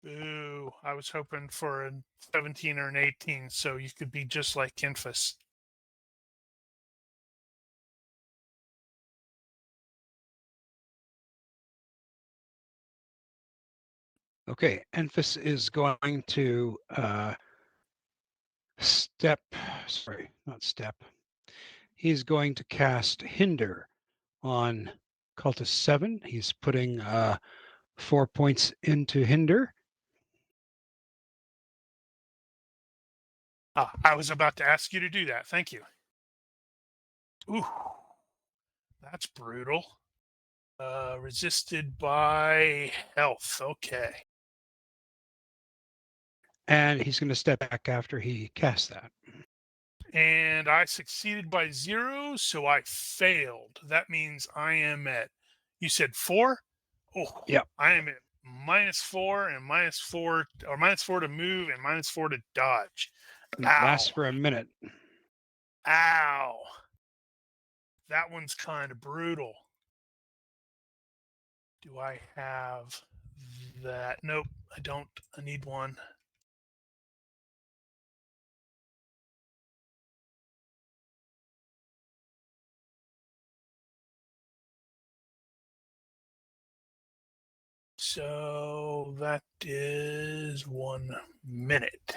Ooh, I was hoping for a 17 or an 18, so you could be just like Kinfus. Okay, Enfys is going to step. Sorry, not step. He's going to cast Hinder on Cultist 7. He's putting 4 points into Hinder. I was about to ask you to do that. Thank you. Ooh, that's brutal. Resisted by health. Okay. And he's going to step back after he casts that. And I succeeded by 0, so I failed. That means I am at, you said 4? Oh, Yep. I am at -4 and -4, or -4 to move and -4 to dodge. It Ow. lasts for a minute. Ow. That one's kind of brutal. Do I have that? Nope, I don't. I need one. So that is 1 minute.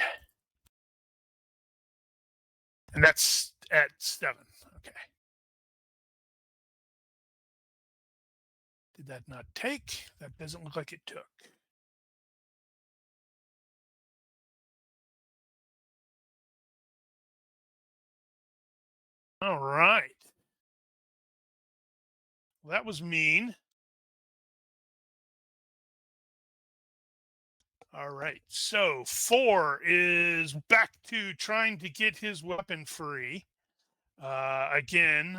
And that's at 7. Okay. Did that not take? That doesn't look like it took. All right. Well, that was mean. All right. So 4 is back to trying to get his weapon free. Again,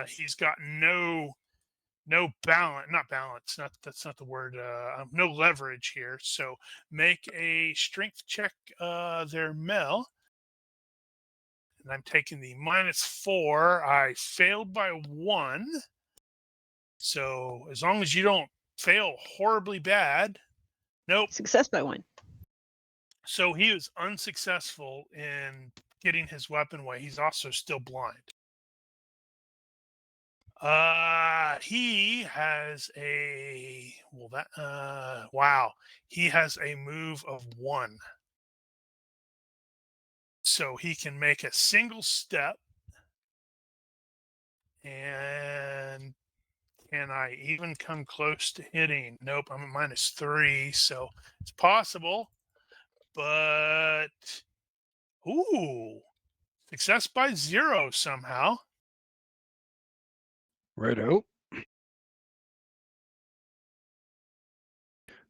he's got no balance, not balance. That's not the word. No leverage here. So make a strength check. There, Mel. And I'm taking the -4. I failed by 1. So as long as you don't fail horribly bad. Nope. Success by 1. So he is unsuccessful in getting his weapon away. He's also still blind. He has a wow. He has a move of 1. So he can make a single step. And can I even come close to hitting? Nope, I'm at -3, so it's possible. But ooh, success by 0 somehow. Righto.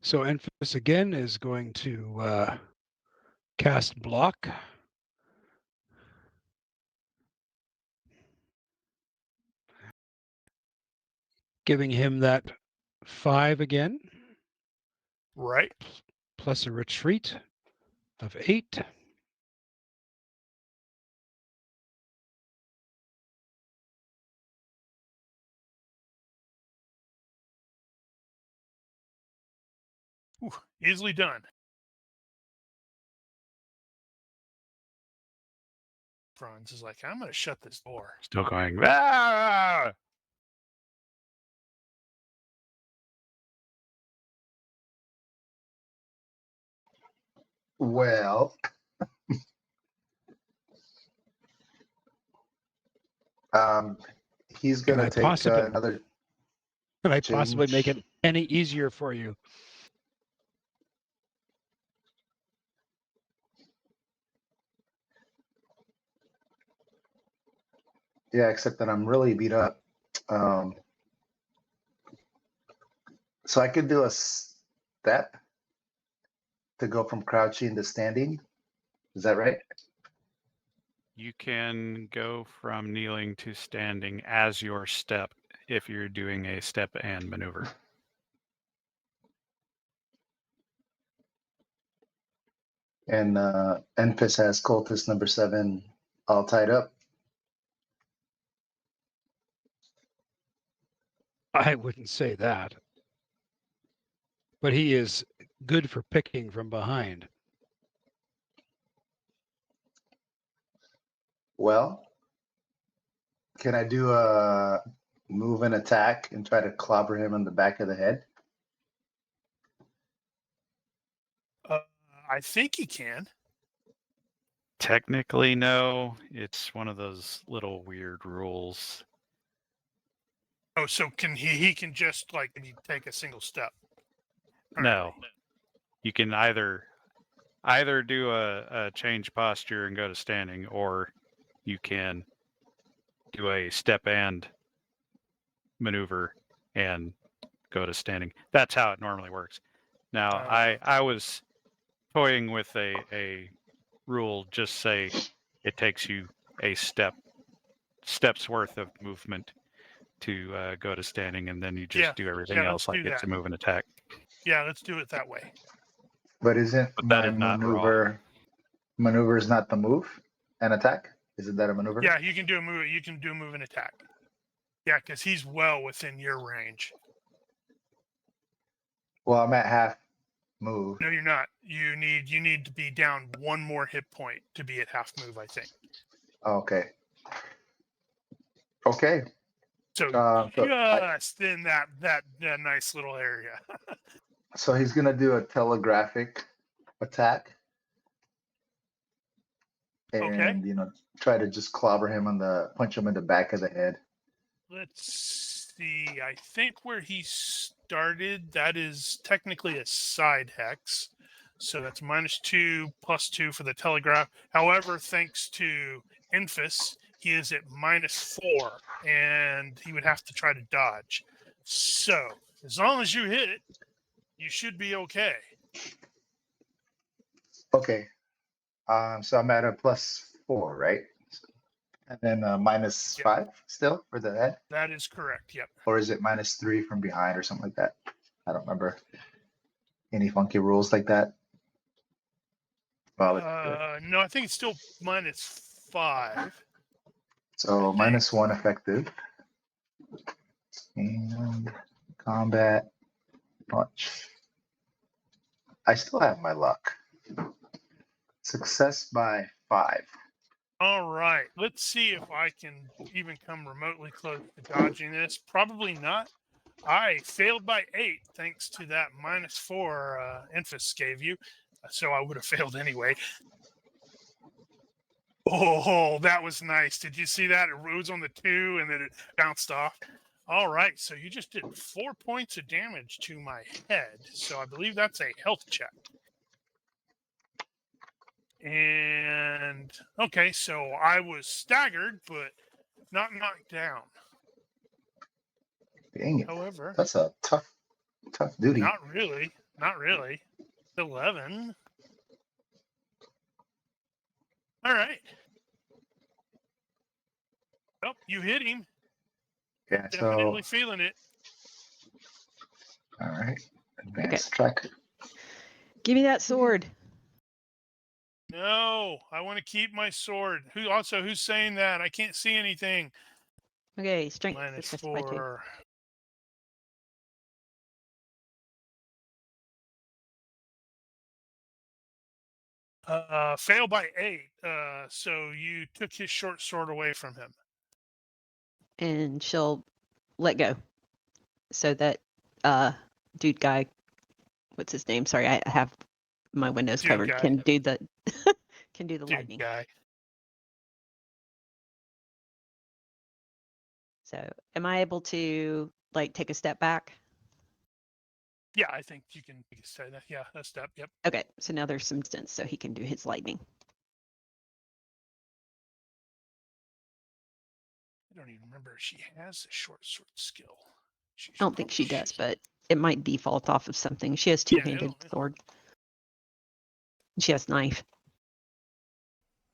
So Enfys again is going to cast Block. Giving him that 5 again. Right. Plus a retreat of 8. Ooh, easily done. Franz is like, I'm going to shut this door. Still going. Ah! Well, he's Can gonna I take possibly- another. Can I possibly make change. it any easier for you? Yeah, except that I'm really beat up. So I could do a step to go from crouching to standing. Is that right? You can go from kneeling to standing as your step if you're doing a step and maneuver. And Enfys has cultist number 7 all tied up. I wouldn't say that. But he is good for picking from behind. Well, can I do a move and attack and try to clobber him in the back of the head? I think he can. Technically, no. It's one of those little weird rules. Oh, so can he can just like maybe take a single step? No. You can either do a change posture and go to standing, or you can do a step and maneuver and go to standing. That's how it normally works. Now, I was toying with a rule, just say it takes you a step's worth of movement to go to standing, and then you just do everything else let's like do it's a that. move and attack. Yeah, let's do it that way. But isn't But that my is not maneuver is not the move and attack? Isn't that a maneuver? Yeah, you can do a move. You can do a move and attack. Yeah, because he's well within your range. Well, I'm at half move. No, you're not. You need to be down one more hit point to be at half move, I think. Okay. Okay. So just in that nice little area. So he's gonna do a telegraphic attack, and Okay. try to just clobber him punch him in the back of the head. Let's see. I think where he started, that is technically a side hex. So that's -2, +2 for the telegraph. However, thanks to Enfys, he is at -4, and he would have to try to dodge. So as long as you hit it, you should be okay. Okay. So I'm at a +4, right? And then -5 still for the head, That is correct. Yep. or is it -3 from behind or something like that? I don't remember any funky rules like that. Well, No, I think it's still -5. so I think. -1 effective. And combat punch. I still have my luck. Success by 5. All right. Let's see if I can even come remotely close to dodging this. Probably not. I failed by 8 thanks to that -4 Enfys gave you. So I would have failed anyway. Oh, that was nice. Did you see that? It was on the 2 and then it bounced off. All right. So you just did 4 points of damage to my head. So I believe that's a health check. And okay, so I was staggered, but not knocked down. Dang it. However, That's a tough duty. not really. 11. All right. Well, you hit him. Yeah, Definitely feeling it. All right. Advanced track. Give me that sword. No, I want to keep my sword. Who's saying that? I can't see anything. Okay, strength. That's by 2. -4. Fail by 8. So you took his short sword away from him. And she'll let go. So that dude guy, what's his name? Sorry, I have my windows Dude covered. guy. Can do the Dude lightning. guy. So am I able to like take a step back? Yeah, I think you can say that. Yeah, a step. Yep. Okay, so now there's some distance, so he can do his lightning. I don't even remember if she has a short sword skill. I don't think she does, but it might default off of something. She has Yeah, two-handed it'll- sword. She has knife.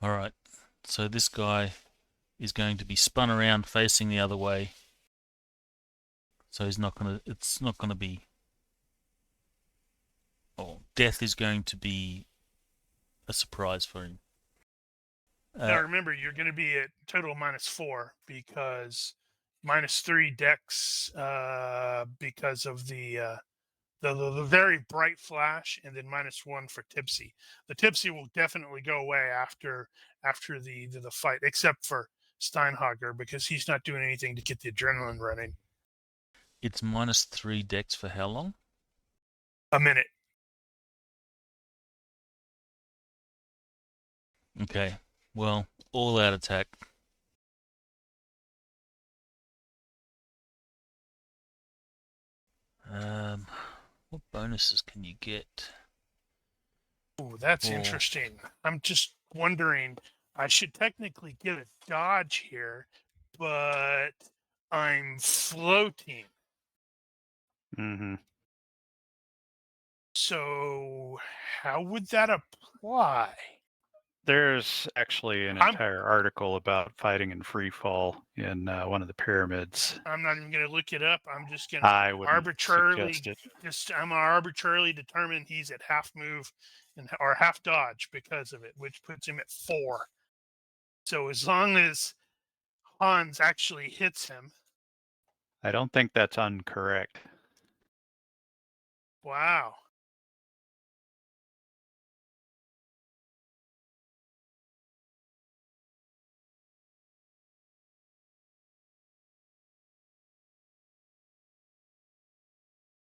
All right. So this guy is going to be spun around facing the other way. So he's not gonna. It's not gonna be. Oh, death is going to be a surprise for him. Now remember, you're going to be at total -4 because -3 dex because of the very bright flash, and then -1 for tipsy. The tipsy will definitely go away after the fight, except for Steinhager because he's not doing anything to get the adrenaline running. It's -3 dex for how long? A minute. Okay. Well, all out attack. What bonuses can you get? Ooh, that's Oh. interesting. I'm just wondering. I should technically get a dodge here, but I'm floating. Mm-hmm. So how would that apply? There's actually an entire article about fighting in free fall in one of the pyramids. I'm not even going to look it up. I'm just going I to wouldn't arbitrarily suggest it. I'm gonna arbitrarily determine he's at half move or half dodge because of it, which puts him at 4. So as long as Hans actually hits him, I don't think that's incorrect. wow.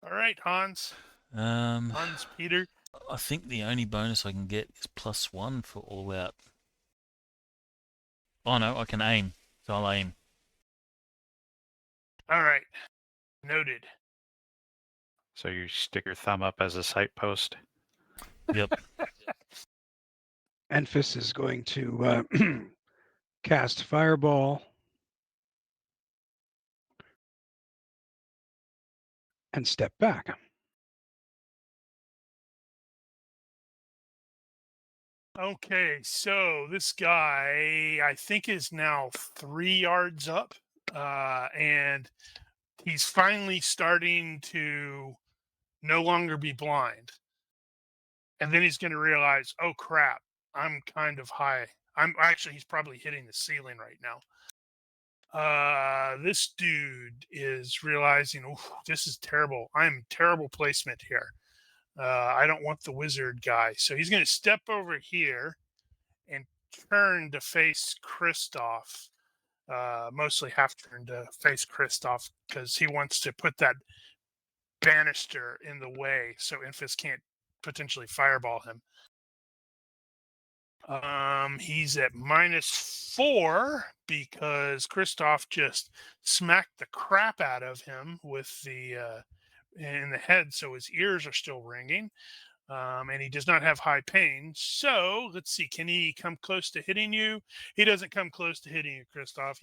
All right, Hans. Hans Peter. I think the only bonus I can get is +1 for all out. Oh no, I can aim. So I'll aim. All right. Noted. So you stick your thumb up as a sight post. Yep. Enfys is going to cast Fireball and step back. Okay, so this guy, I think, is now 3 yards up, and he's finally starting to no longer be blind. And then he's going to realize, oh crap, I'm kind of high. He's probably hitting the ceiling right now. This dude is realizing, oh, this is terrible. I'm terrible placement here. I don't want the wizard guy. So he's going to step over here and turn to face Kristoff. Mostly half turn to face Kristoff because he wants to put that banister in the way so Enfys can't potentially fireball him. He's at -4 because Kristoff just smacked the crap out of him with the in the head, so his ears are still ringing. And he does not have high pain. So let's see, can he come close to hitting you? He doesn't come close to hitting you, Kristoff.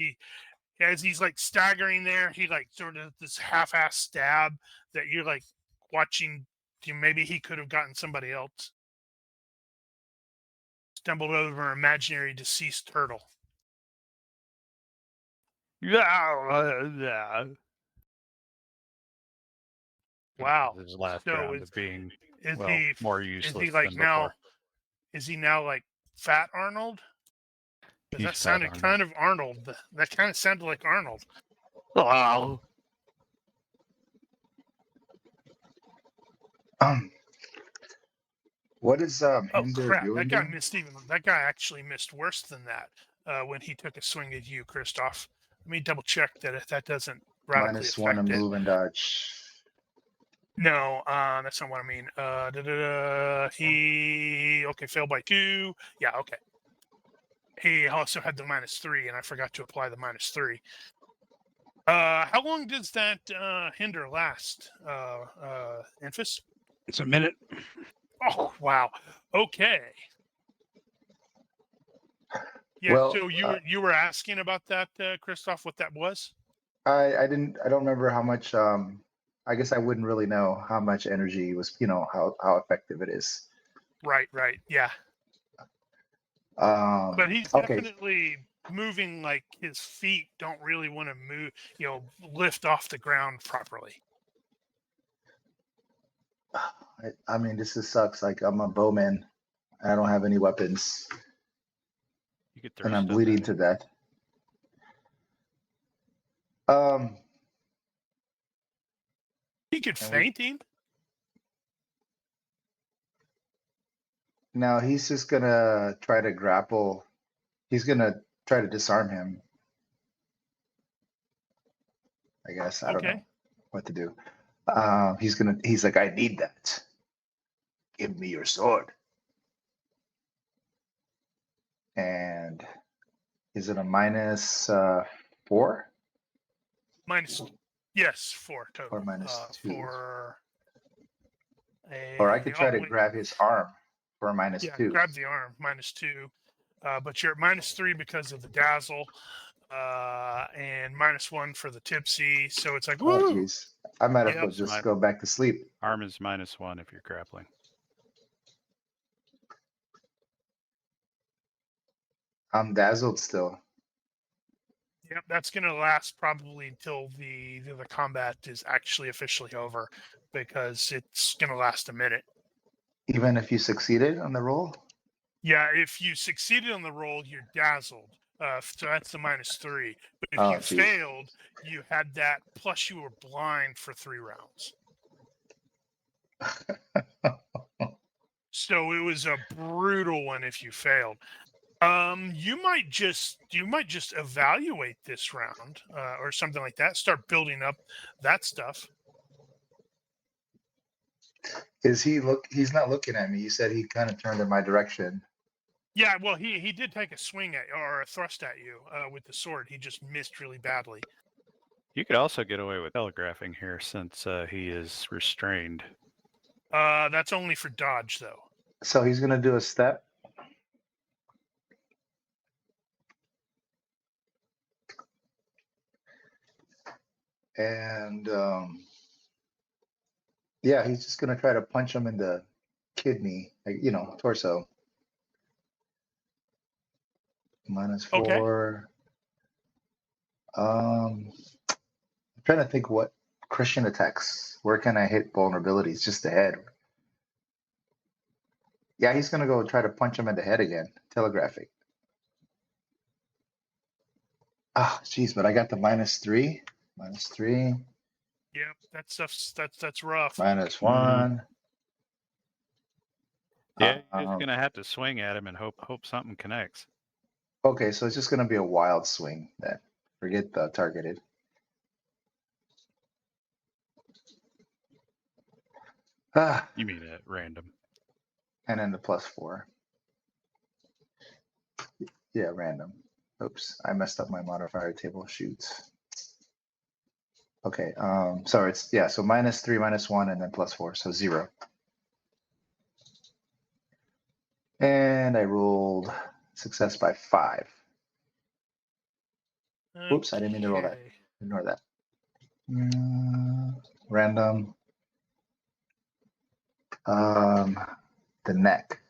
As he's like staggering there, he like sort of this half-ass stab that you're like watching. Maybe he could have gotten somebody else. Stumbled over an imaginary deceased turtle. Wow. His last So round of being Is well, he more is useless he like than now? before. Is he now like Fat Arnold? Because He's that Fat sounded Arnold. kind of Arnold. That kind of sounded like Arnold. Oh, What is Oh Hinder crap! doing? That guy actually missed worse than that when he took a swing at you, Kristoff. Let me double check that if that doesn't radically -1 to affect it. move and dodge. No, that's not what I mean. He failed by 2. Yeah, okay. He also had the -3, and I forgot to apply the -3. How long does that hinder last, Enfys? It's a minute. Oh, wow. Okay. Yeah. Well, so you were asking about that, Christoph, what that was? I don't remember how much. I guess I wouldn't really know how much energy was. How effective it is. Right. Yeah. But he's Okay. definitely moving like his feet don't really want to move, lift off the ground properly. I mean, sucks. Like, I'm a bowman. I don't have any weapons, You could throw and I'm stuff bleeding at to him. death. He could And feint him. Now he's just gonna try to grapple. He's gonna try to disarm him. I guess I don't Okay. know what to do. He's like, I need that. Give me your sword. And is it a -4 Yes, 4 total. or -2? For Or I could try to wait. grab his arm for a Yeah, -2. grab the arm, -2. But you're at -3 because of the dazzle, and -1 for the tipsy. So it's like, Oh woo! jeez, I might as Yep. well just go back to sleep. Arm is -1 if you're grappling. I'm dazzled still. Yep, that's going to last probably until the combat is actually officially over, because it's going to last a minute. Even if you succeeded on the roll? Yeah, if you succeeded on the roll, you're dazzled. So that's the -3. But if Oh, you geez. failed, you had that, plus you were blind for 3 rounds. So it was a brutal one if you failed. You might just evaluate this round, or something like that. Start building up that stuff. He's not looking at me. You said he kind of turned in my direction. Yeah, well, he did take a swing at, or a thrust at you with the sword. He just missed really badly. You could also get away with telegraphing here since he is restrained. That's only for dodge, though. So he's gonna do a step. And yeah, he's just gonna try to punch him in the kidney, like, torso. -4. I'm trying to think what Christian attacks. Where can I hit vulnerabilities? Just the head. Yeah, he's gonna go try to punch him in the head again. Telegraphic. Ah, jeez, but I got the -3. -3. Yep, that stuff's that's rough. -1. Yeah, you're just gonna have to swing at him and hope something connects. Okay, so it's just gonna be a wild swing then. Forget the targeted. Ah, You mean at random? and then the +4. Yeah, random. Oops, I messed up my modifier table. Shoot. Okay, sorry, it's so -3, -1, and then +4, so 0. And I rolled success by 5. Oops, I didn't mean to roll that. Okay. Ignore that. Random. The neck.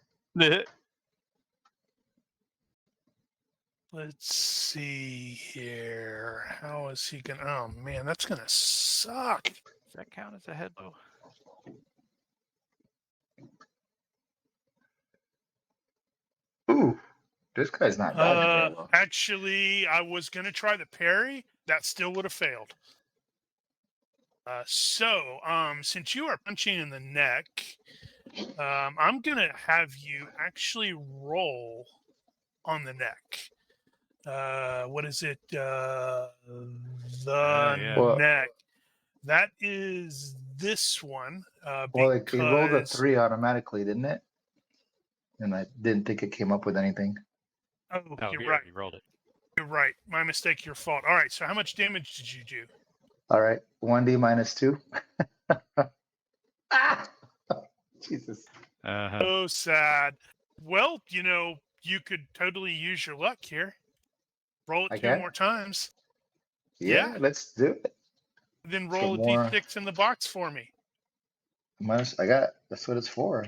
Let's see here. How is he gonna? Oh man, that's gonna suck. Does that count as a head blow? Ooh, this guy's not dodging very well. Actually, I was gonna try the parry. That still would have failed. So, since you are punching in the neck, I'm gonna have you actually roll on the neck. What is it? The yeah. neck. That is this one. Well, it rolled a Because 3 automatically, didn't it? And I didn't think it came up with anything. oh, you're yeah, right. he rolled it. You're right. My mistake, your fault. All right, so how much damage did you do? All right, 1d minus 2. Ah! Jesus. Uh-huh. So sad. Well, you could totally use your luck here. Roll it I 2 can? more times. Yeah, Yeah. let's do it. Then Some roll a more. d6 in the box for me. That's what it's for.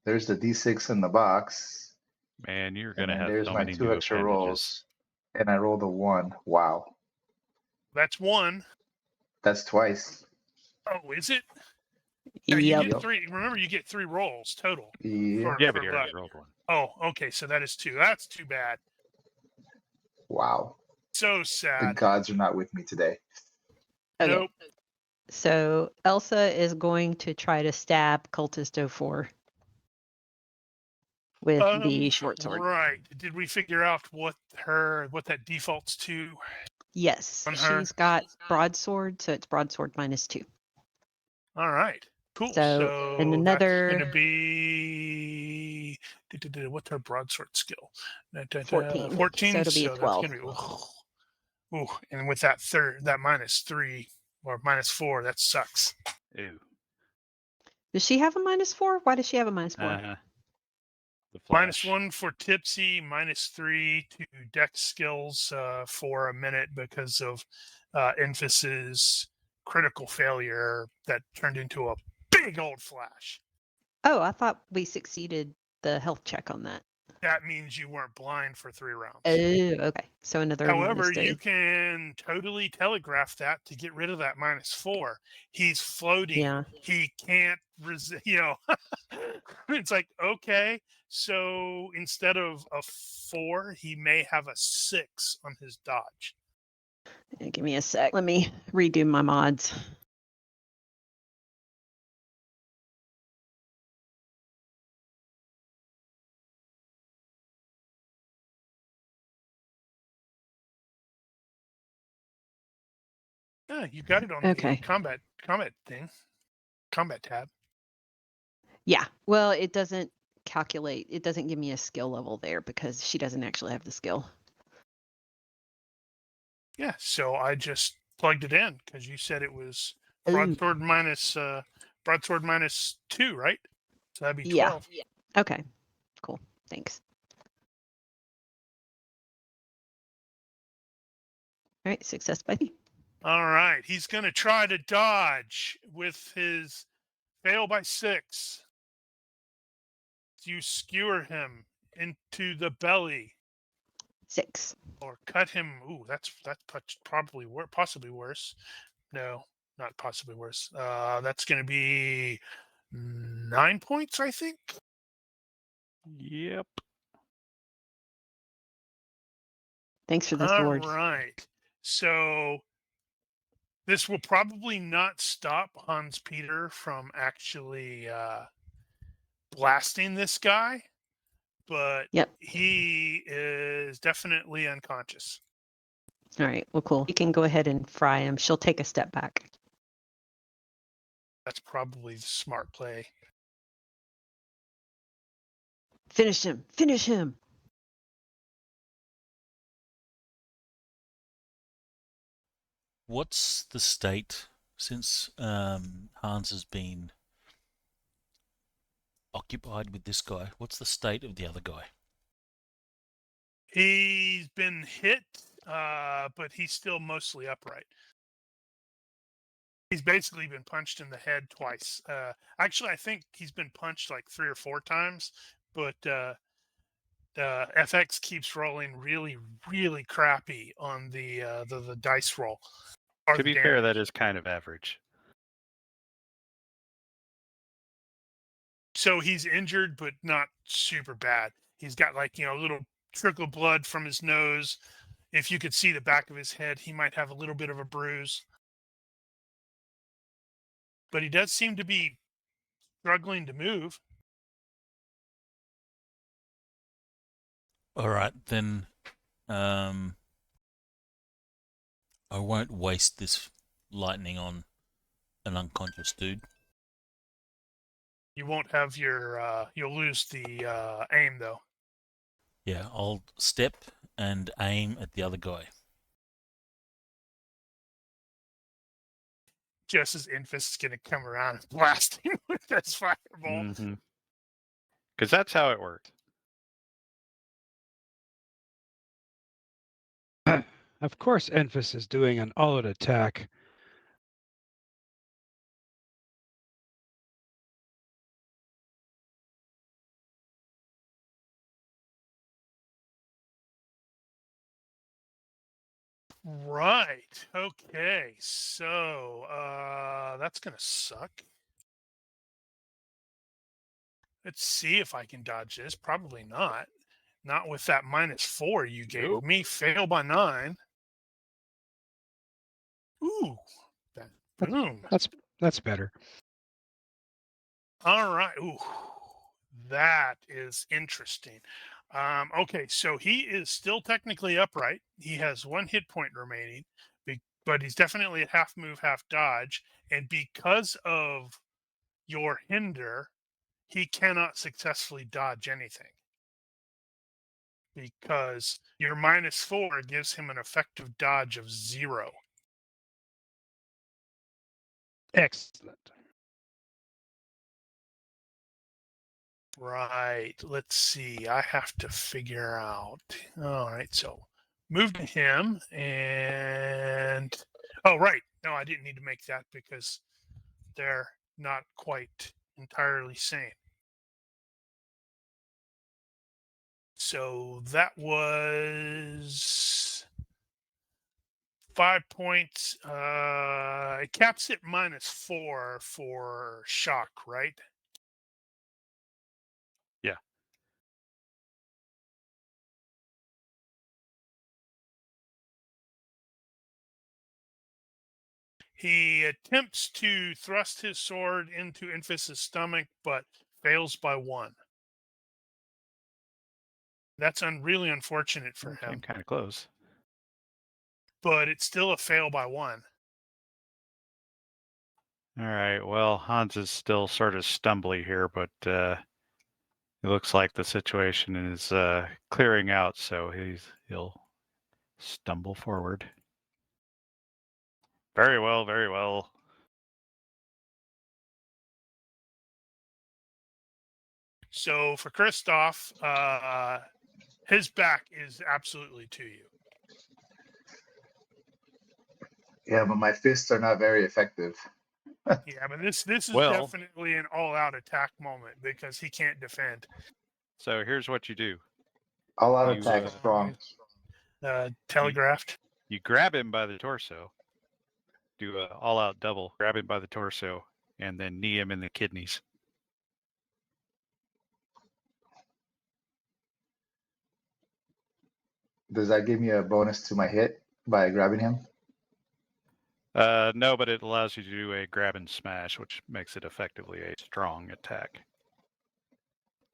There's the d6 in the box, Man, you're and gonna then have there's so my many 2 new extra appendages. rolls, and I rolled a 1. Wow, That's 1. that's twice. Oh, is it? Yeah, you Yep. get 3. Remember, you get 3 rolls total. Yeah. Yeah, for but you already luck. rolled one. Oh, okay. So that is 2. That's too bad. Wow. So The sad. gods are not with me today. Okay. Nope. So Elsa is going to try to stab Cultist 04 with the short sword. Right. Did we figure out what that defaults to? Yes, On her? she's got broadsword, so it's broadsword -2. All right. Cool. So, and that's another going to be what's her broadsword skill? 14. 14. So it'll be a that's 12. going to be ooh, and with that -3 or -4, that sucks. Ew. Does she have a -4? Why does she have a -4? Uh-huh. The flash. -1 for tipsy, -3 to dex skills for a minute because of emphasis critical failure that turned into a big old flash. Oh, I thought we succeeded the health check on that. That means you weren't blind for 3 rounds. Oh, okay. So another However, -3. you can totally telegraph that to get rid of that -4. He's floating. Yeah. He can't resist. It's like, okay, so instead of a 4, he may have a 6 on his dodge. Give me a sec. Let me redo my mods. Yeah, you got it on Okay. the combat thing, combat tab. Yeah. Well, it doesn't calculate. It doesn't give me a skill level there because she doesn't actually have the skill. Yeah, so I just plugged it in because you said it was Ooh. broadsword -2, right? So that'd be 12. Yeah. Okay. Cool. Thanks. All right. Success by me. All right, he's going to try to dodge with his fail by 6. You skewer him into the belly 6. or cut him. Ooh, that's probably possibly worse. No, not possibly worse. That's going to be 9 points, I think. Yep. Thanks for the All sword. right. So this will probably not stop Hans Peter from actually blasting this guy, but Yep. he is definitely unconscious. All right. Well, cool. You can go ahead and fry him. She'll take a step back. That's probably the smart play. Finish him. Finish him. What's the state since Hans has been occupied with this guy? What's the state of the other guy? He's been hit, but he's still mostly upright. He's basically been punched in the head twice. Actually, I think he's been punched like 3 or 4 times, but FX keeps rolling really, really crappy on the dice roll. To be fair, that is kind of average. So he's injured, but not super bad. He's got like, a little trickle of blood from his nose. If you could see the back of his head, he might have a little bit of a bruise. But he does seem to be struggling to move. All right, then I won't waste this lightning on an unconscious dude. You won't have your you'll lose the aim though. Yeah, I'll step and aim at the other guy. Just as Infus is going to come around and blast him with this fireball. Because that's how it works. Of course, Enfys is doing an all-out attack. Right. Okay. So that's going to suck. Let's see if I can dodge this. Probably not. Not with that -4 you gave Nope. me. Fail by 9. Ooh. Boom. That's better. All right. Ooh. That is interesting. Okay, so he is still technically upright. He has 1 hit point remaining, but he's definitely at half move, half dodge. And because of your hinder, he cannot successfully dodge anything. Because your -4 gives him an effective dodge of 0. Excellent. Right. Let's see. I have to figure out. All right. So move to him and. Oh, right. No, I didn't need to make that because they're not quite entirely sane. So that was 5 points. It caps it -4 for shock, right? Yeah. He attempts to thrust his sword into Infus's stomach, but fails by 1. That's really unfortunate for Came him, kind of close. but it's still a fail by 1. All right. Well, Hans is still sort of stumbly here, but it looks like the situation is clearing out, so he'll stumble forward. Very well, very well. So for Kristoff, his back is absolutely to you. Yeah, but my fists are not very effective. Yeah, but this is Well- definitely an all-out attack moment because he can't defend. So here's what you do. All out You, attack uh, strong. Telegraphed. You grab him by the torso, do a all-out double, grab him by the torso, and then knee him in the kidneys. Does that give me a bonus to my hit by grabbing him? No, but it allows you to do a grab and smash, which makes it effectively a strong attack.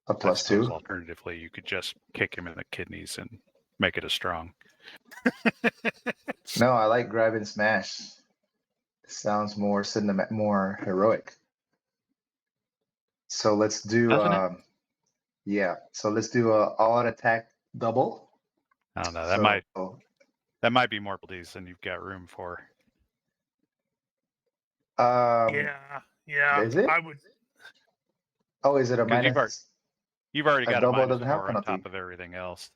A I plus suppose 2? alternatively, you could just kick him in the kidneys and make it a strong. No, I like grab and smash. It sounds more more heroic. So let's do Doesn't it? yeah. So let's do a all-out attack double. I don't know. That might be more abilities than you've got room for. Yeah. Is it? I would. Oh, is it a 'Cause minus? You've already A got a double minus doesn't have 4 on penalty. top of everything else.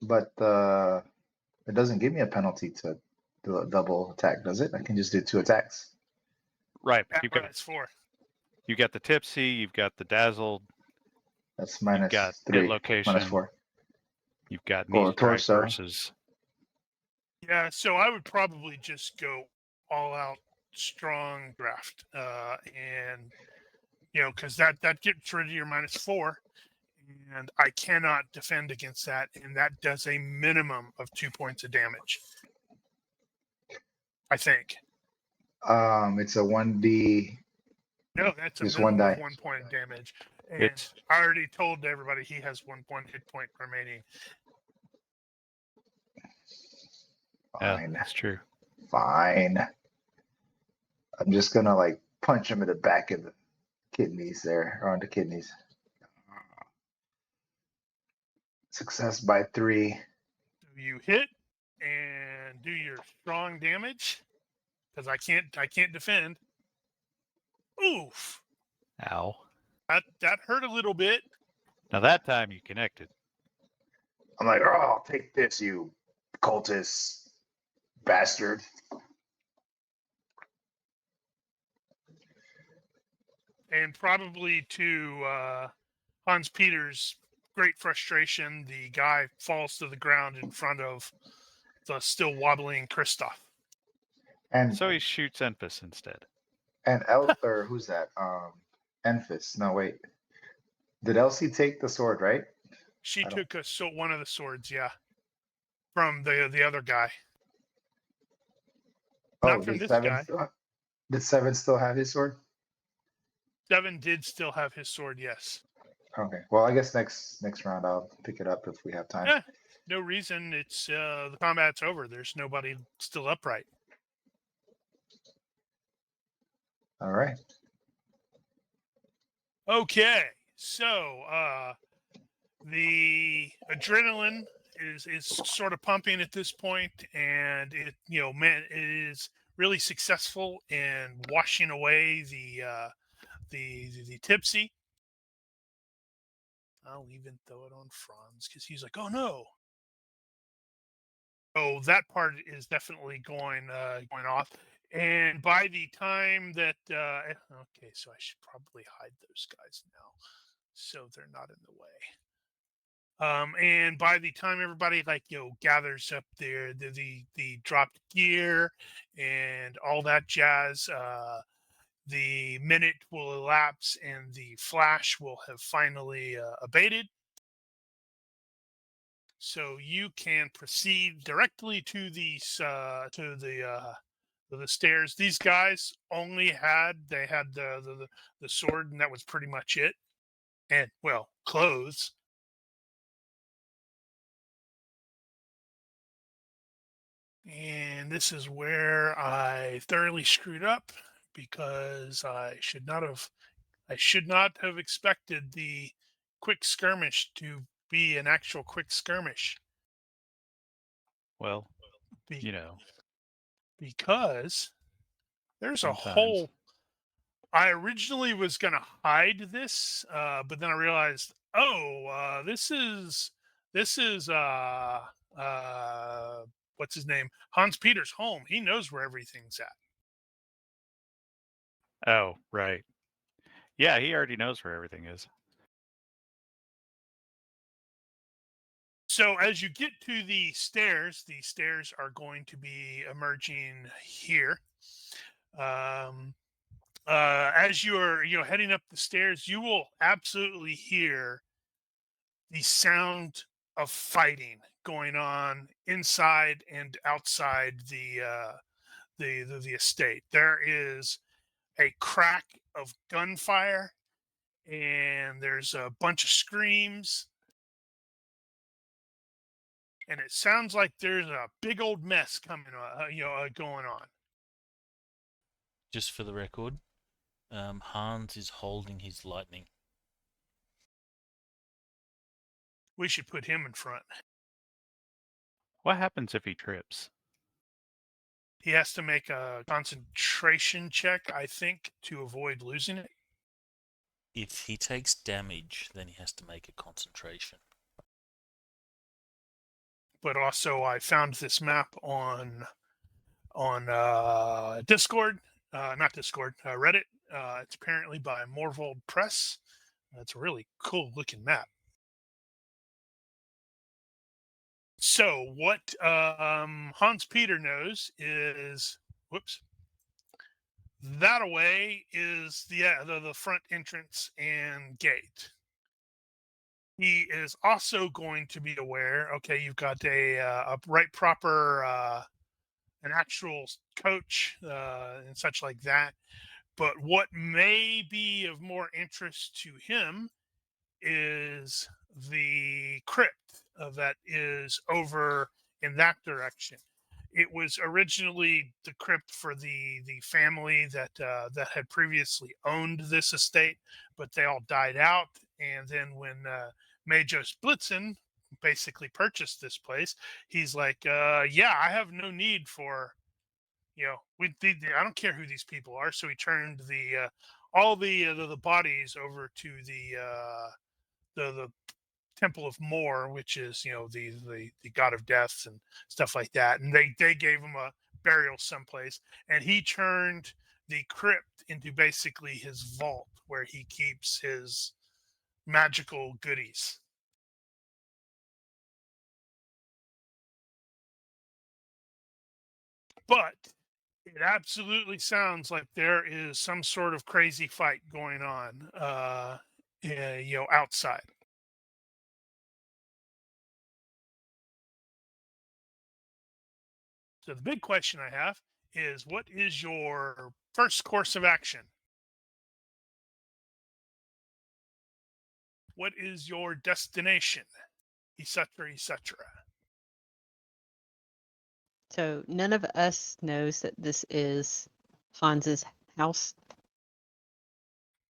But it doesn't give me a penalty to do a double attack, does it? I can just do 2 attacks. Right. But At -4. you got the tipsy, you've got the dazzled, That's you've got -3, hit location, -4. you've got Or knee strike torso. versus. Yeah, so I would probably just go all-out strong draft, and because that gets rid of your -4, and I cannot defend against that, and that does a minimum of 2 points of damage. I think. It's a 1d. No, that's a Just minimum one of die. 1 point of damage. And It's I already told everybody he has 1 hit point remaining. Fine. that's true. Fine. I'm just gonna like punch him in the back of the kidneys there, or on the kidneys. Success by 3. You hit and do your strong damage because I can't defend. Oof! Ow. That hurt a little bit. Now that time you connected. I'm like, oh, take this, you cultist bastard. And probably to Hans Peter's great frustration, the guy falls to the ground in front of the still wobbling Kristoff. And So he shoots Enfys instead. or who's that? Enfys. No, wait. Did Elsie take the sword, right? She I don't- took one of the swords, yeah, from the other guy. Not from this guy. Did 7 still have his sword? 7 did still have his sword, yes. Okay. Well, I guess next round I'll pick it up if we have time. Yeah, no reason. It's the combat's over. There's nobody still upright. All right. Okay, so the adrenaline is sort of pumping at this point, and it is really successful in washing away the tipsy. I'll even throw it on Franz because he's like, "Oh no!" Oh, that part is definitely going off. And by the time that okay, so I should probably hide those guys now, so they're not in the way. And by the time everybody gathers up there, the dropped gear and all that jazz, the minute will elapse and the flash will have finally abated. So you can proceed directly to the stairs. These guys only had the sword, and that was pretty much it. And well, clothes. And this is where I thoroughly screwed up because I should not have expected the quick skirmish to be an actual quick skirmish. Well, Be- know. because there's Sometimes. a whole. I originally was going to hide this, but then I realized, this is what's his name? Hans Peter's home. He knows where everything's at. Oh, right. Yeah, he already knows where everything is. So as you get to the stairs are going to be emerging here. As you're heading up the stairs, you will absolutely hear the sound of fighting going on inside and outside the estate. There is a crack of gunfire, and there's a bunch of screams, and it sounds like there's a big old mess coming, going on. Just for the record, Hans is holding his lightning. We should put him in front. What happens if he trips? He has to make a concentration check, I think, to avoid losing it. If he takes damage, then he has to make a concentration. But also, I found this map on Discord, not Discord, Reddit. It's apparently by Morvold Press. It's a really cool looking map. So what Hans Peter knows is, that away is the front entrance and gate. He is also going to be aware. Okay, you've got a right proper an actual coach and such like that. But what may be of more interest to him is the crypt that is over in that direction. It was originally the crypt for the family that had previously owned this estate, but they all died out. And then when Major Blitzen basically purchased this place. He's like, yeah, I have no need for, I don't care who these people are. So he turned all the bodies over to the Temple of Mor, which is the god of death and stuff like that, and they gave him a burial someplace, and he turned the crypt into basically his vault where he keeps his magical goodies. But it absolutely sounds like there is some sort of crazy fight going on, outside. So the big question I have is, what is your first course of action? What is your destination? Etc., etc. So none of us knows that this is Hans's house.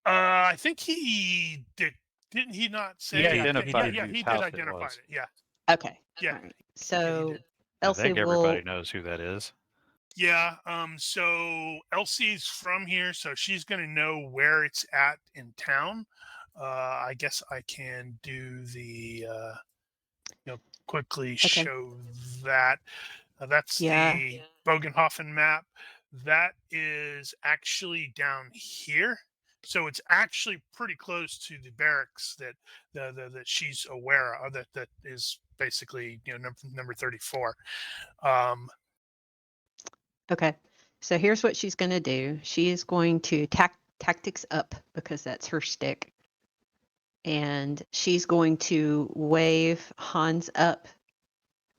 I think he did. Didn't he not say? He Yeah, identified Yeah, whose he house did it identify was. it. Yeah. Okay. Yeah. All right. So did. I Elsie think will. everybody knows who that is. Yeah. So Elsie's from here, so she's going to know where it's at in town. I guess I can do the quickly Okay. show that. That's Yeah. the Bögenhafen map. That is actually down here. So it's actually pretty close to the barracks that that she's aware of. That is basically number 34. Okay. So here's what she's going to do. She is going to tactics up because that's her stick. And she's going to wave Hans up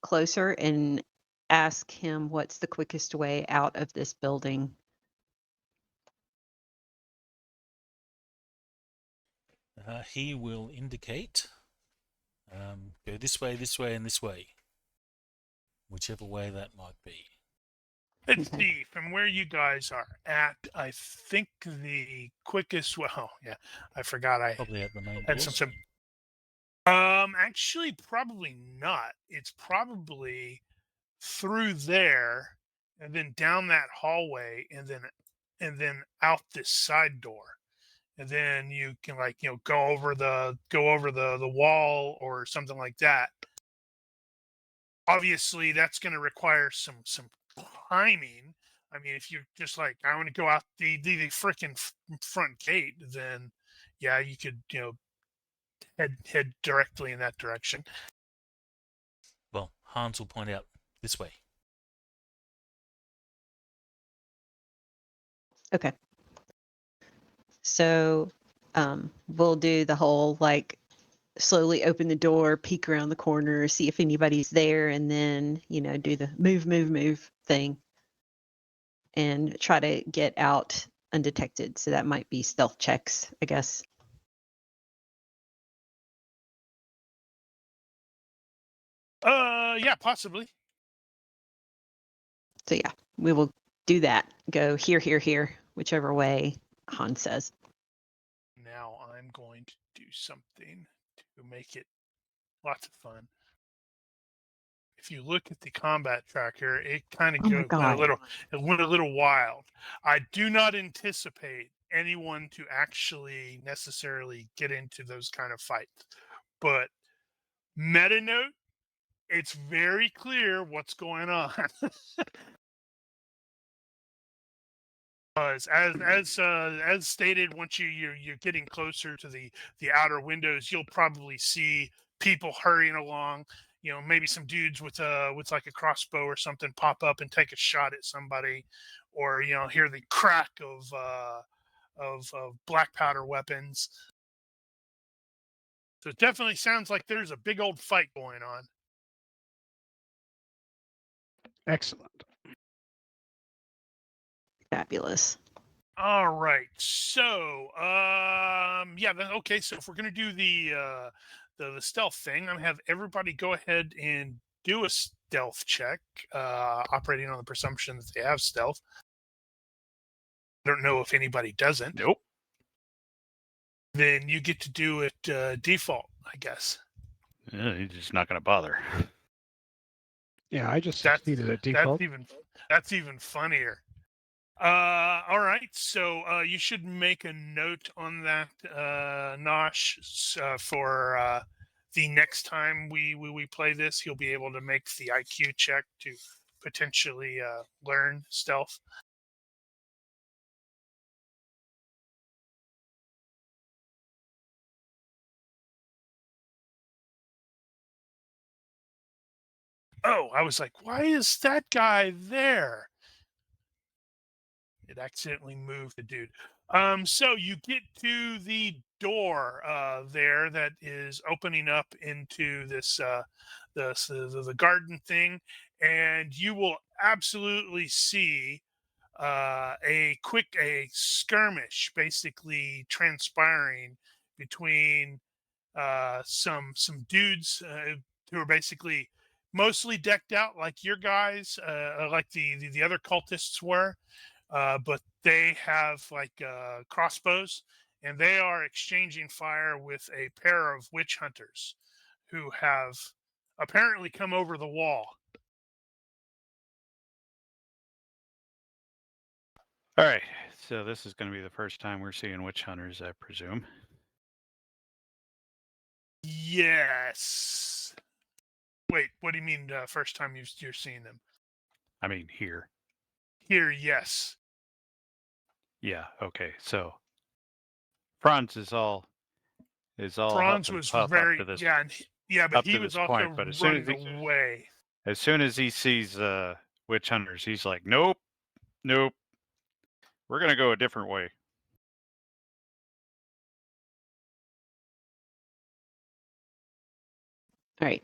closer and ask him what's the quickest way out of this building. He will indicate, go this way, and this way, whichever way that might be. Let's Okay. see, from where you guys are at, I think the quickest. Well, yeah, I forgot. I Probably at the main had doors. some. Actually, probably not. It's probably through there, and then down that hallway, and then out this side door, and then you can go over the wall or something like that. Obviously, that's going to require some timing. I mean, if you're just like, I want to go out the freaking front gate, then yeah, you could head directly in that direction. Well, Hans will point out this way. Okay. So we'll do the whole slowly open the door, peek around the corner, see if anybody's there, and then, do the move thing and try to get out undetected. So that might be stealth checks, I guess. Yeah, possibly. So yeah, we will do that. Go here, whichever way Hans says. Now I'm going to do something to make it lots of fun. If you look at the combat tracker, it kind of went a little wild. I do not anticipate anyone to actually necessarily get into those kind of fights. But meta note, it's very clear what's going on. As stated, once you're getting closer to the outer windows, you'll probably see people hurrying along. Maybe some dudes with like a crossbow or something pop up and take a shot at somebody, or hear the crack of black powder weapons. So it definitely sounds like there's a big old fight going on. Excellent. Fabulous. All right. So, okay. So if we're gonna do the stealth thing, I'm gonna have everybody go ahead and do a stealth check, operating on the presumption that they have stealth. I don't know if anybody doesn't. Nope. Then you get to do it default, I guess. He's just not going to bother. Yeah, I just That's succeeded at default. that's even funnier. All right, so you should make a note on that, Nosh, for the next time we play this. He'll be able to make the IQ check to potentially learn stealth. Oh, I was like, why is that guy there? It accidentally moved the dude. So you get to the door there that is opening up into this the garden thing, and you will absolutely see a skirmish basically transpiring between some dudes who are basically mostly decked out like your guys, like the other cultists were, but they have like crossbows, and they are exchanging fire with a pair of witch hunters who have apparently come over the wall. All right. So this is going to be the first time we're seeing witch hunters, I presume. Yes. Wait, what do you mean? First time you're seeing them I mean, here. here? Yes. Yeah. Okay. So Franz is all Franz huff and was puff very but up he to was this also point. But running away. as soon as he sees witch hunters, he's like, nope, nope, we're gonna go a different way. All right.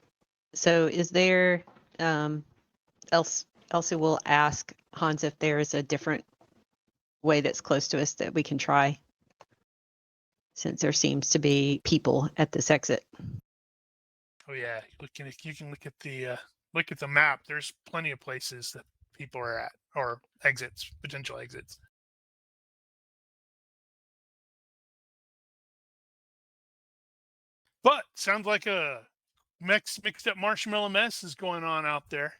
So is there Elsie will ask Hans if there is a different way that's close to us that we can try, since there seems to be people at this exit. Oh yeah, you can look at the map. There's plenty of places that people are at, or exits, potential exits. But sounds like a mixed up marshmallow mess is going on out there.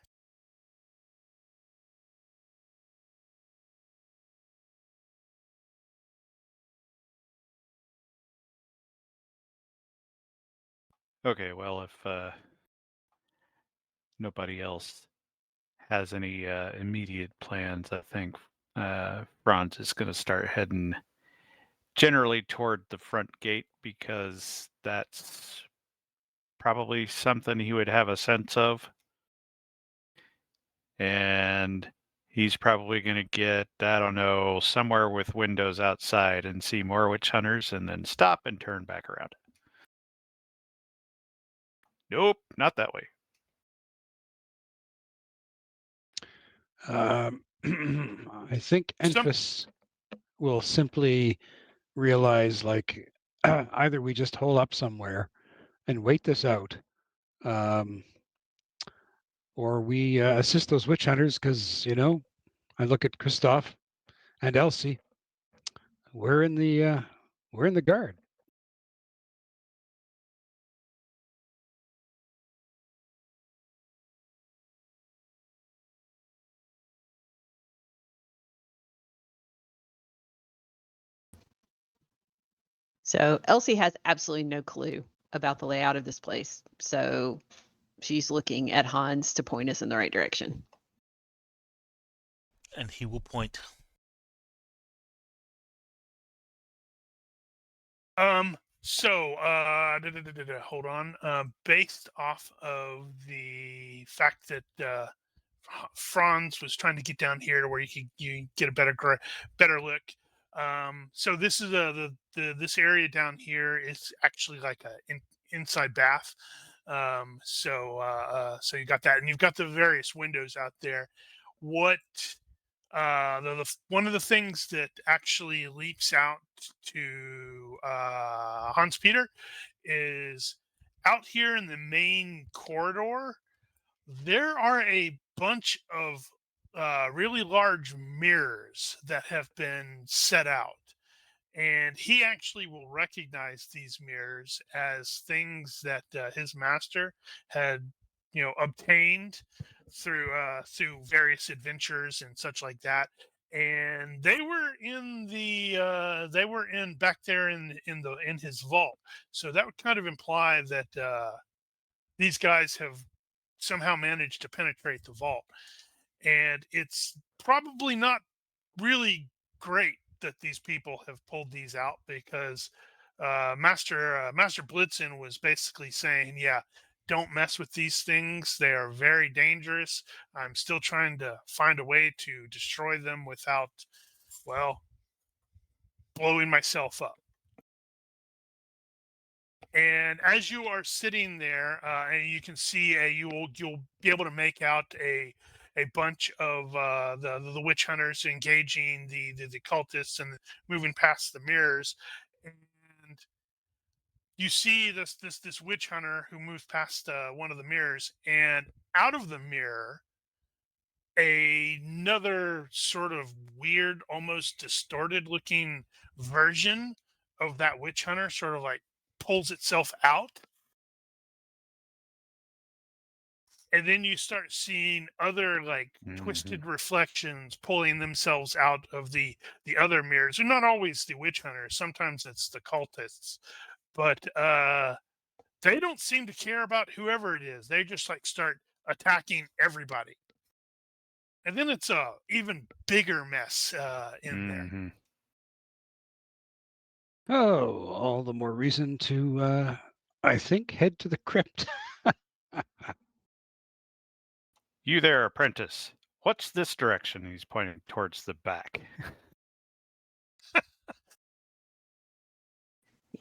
Okay. Well, if nobody else has any immediate plans, I think Franz is going to start heading generally toward the front gate, because that's probably something he would have a sense of. And he's probably going to get, I don't know, somewhere with windows outside and see more witch hunters and then stop and turn back around. Nope, not that way. I think Enfys will simply realize, like, either we just hole up somewhere and wait this out, or we assist those witch hunters, because, I look at Christoph and Elsie. We're in the guard. So Elsie has absolutely no clue about the layout of this place. So she's looking at Hans to point us in the right direction. And he will point. So hold on. Based off of the fact that Franz was trying to get down here to where you get a better look. So this is this area down here is actually like a inside bath. So you got that, and you've got the various windows out there. What one of the things that actually leaps out to Hans Peter is out here in the main corridor. There are a bunch of really large mirrors that have been set out, and he actually will recognize these mirrors as things that his master had, obtained through various adventures and such like that. And they were in they were in back there in his vault. So that would kind of imply that these guys have somehow managed to penetrate the vault. And it's probably not really great that these people have pulled these out, because Master Blitzen was basically saying, "Yeah, don't mess with these things. They are very dangerous. I'm still trying to find a way to destroy them without, well, blowing myself up." And as you are sitting there, and you can see you'll be able to make out a bunch of the witch hunters engaging the cultists and moving past the mirrors, and you see this witch hunter who moves past one of the mirrors, and out of the mirror, another sort of weird, almost distorted looking version of that witch hunter sort of like pulls itself out. And then you start seeing other like twisted reflections pulling themselves out of the other mirrors. They're not always the witch hunters. Sometimes it's the cultists, but they don't seem to care about whoever it is. They just like start attacking everybody. And then it's a even bigger mess in there. Oh, all the more reason to, I think, head to the crypt. You there, apprentice. What's this direction? He's pointing towards the back.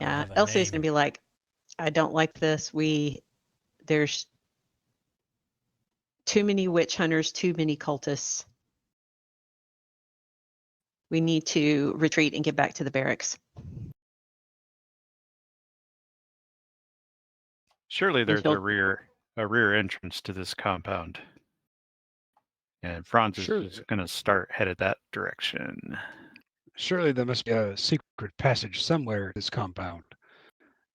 Yeah, have a Elsie's name. gonna be like, I don't like this. There's too many witch hunters, too many cultists. We need to retreat and get back to the barracks. Surely there's he'll- a rear entrance to this compound. And Franz is Surely. just going to start headed that direction. Surely there must be a secret passage somewhere in this compound.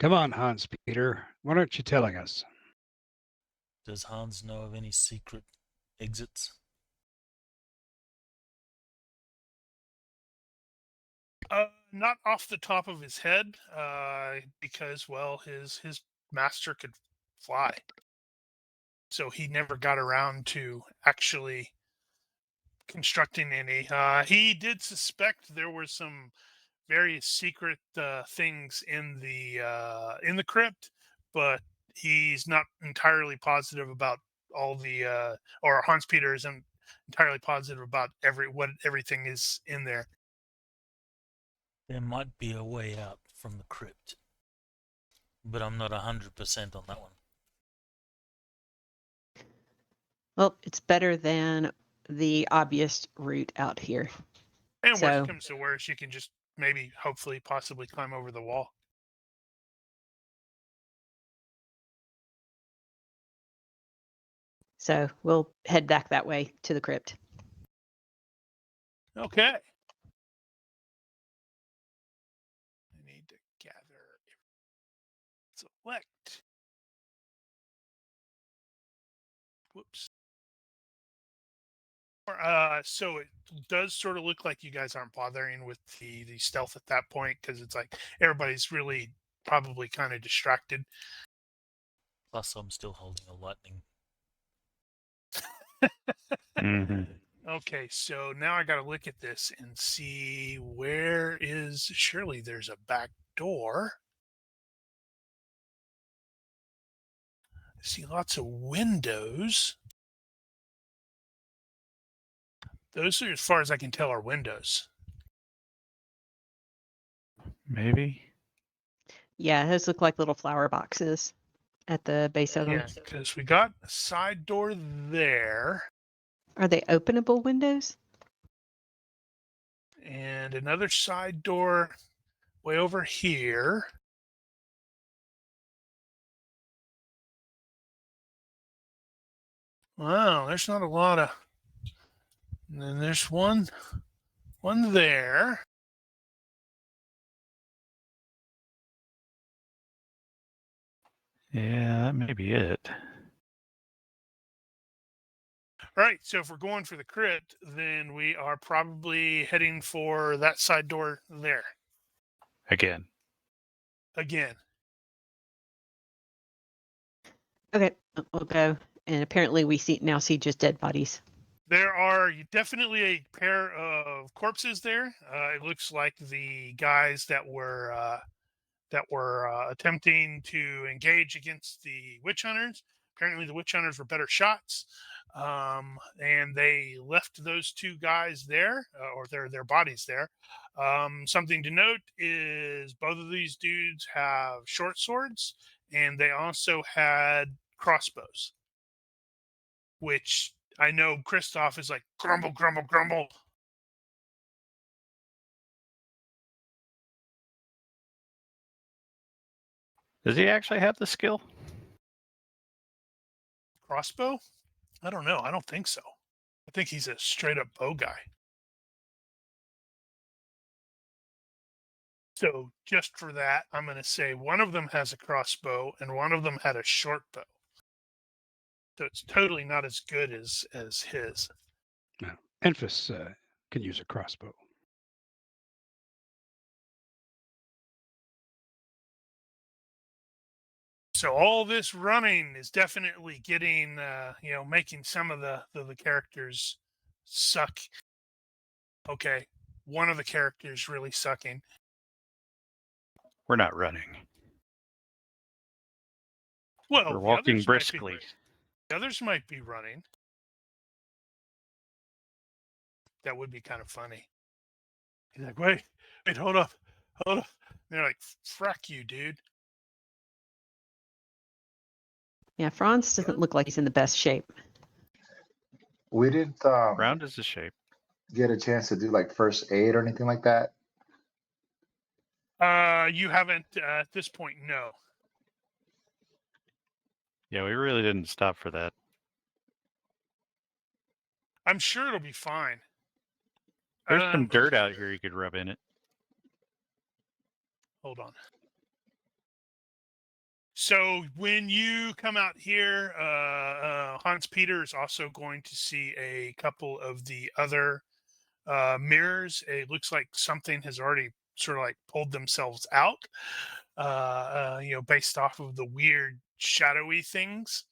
Come on, Hans Peter. What aren't you telling us? Does Hans know of any secret exits? Not off the top of his head, because well, his master could fly, so he never got around to actually constructing any. He did suspect there were some very secret things in the crypt, but he's not entirely positive about all the or Hans Peter isn't entirely positive about everything is in there. There might be a way out from the crypt, but I'm not 100% on that one. Well, it's better than the obvious route out here. And So- worst comes to worst, you can just maybe, hopefully, possibly climb over the wall. So we'll head back that way to the crypt. Okay. I need to gather. Select. Whoops. So it does sort of look like you guys aren't bothering with the stealth at that point, because it's like everybody's really probably kind of distracted. Plus, I'm still holding a lightning. Okay, so now I got to look at this and see where is. Surely there's a back door. I see lots of windows. Those are, as far as I can tell, are windows. Maybe. Yeah, those look like little flower boxes at the base of them. Yeah, because we got a side door there Are they openable windows? and another side door way over here. Wow, there's not a lot of. And then there's one there. Yeah, that may be it. All right, so if we're going for the crypt, then we are probably heading for that side door there Again. again. Okay, we'll go. And apparently we now see just dead bodies. There are definitely a pair of corpses there. It looks like the guys that were attempting to engage against the witch hunters. Apparently, the witch hunters were better shots, and they left those two guys there, or their bodies there. Something to note is both of these dudes have short swords, and they also had crossbows, which I know Kristoff is like grumble, grumble, grumble. Does he actually have the skill? Crossbow? I don't know. I don't think so. I think he's a straight up bow guy. So just for that, I'm going to say one of them has a crossbow and one of them had a short bow. So it's totally not as good as his. No. Enfys can use a crossbow. So all this running is definitely getting, making some of the characters suck. Okay, one of the characters really sucking. We're not running. Well, We're the walking others briskly. The others might be running. That would be kind of funny. He's like, wait, hold up. And they're like, frack you, dude. Yeah, Franz doesn't look like he's in the best shape. We didn't Round is the shape. get a chance to do like first aid or anything like that. You haven't at this point, no. Yeah, we really didn't stop for that. I'm sure it'll be fine. There's some dirt out here you could rub in it. Hold on. So when you come out here, Hans Peter is also going to see a couple of the other mirrors. It looks like something has already sort of like pulled themselves out, based off of the weird shadowy things.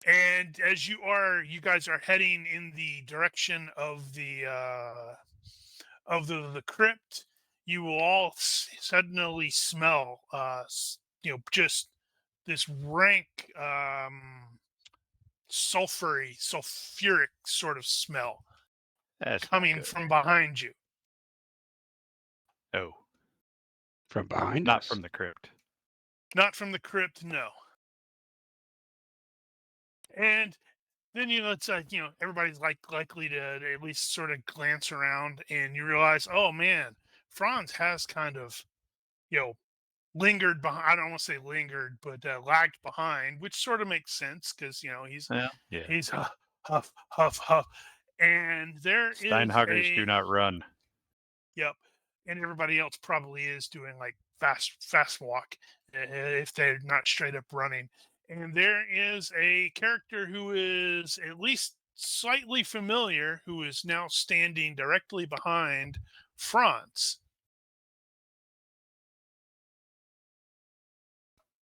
And as you guys are heading in the direction of the crypt, you will all suddenly smell, just this rank, sulfuric sort of smell That's coming from behind you. Oh, From behind not us. from the crypt. Not from the crypt, no. And then it's like everybody's likely to at least sort of glance around, and you realize, oh man, Franz has kind of lingered behind. I don't want to say lingered, but lagged behind, which sort of makes sense because he's huff, huff, and there is Steinhoggers do not run. Yep, and everybody else probably is doing like fast walk if they're not straight up running. And there is a character who is at least slightly familiar, who is now standing directly behind Franz.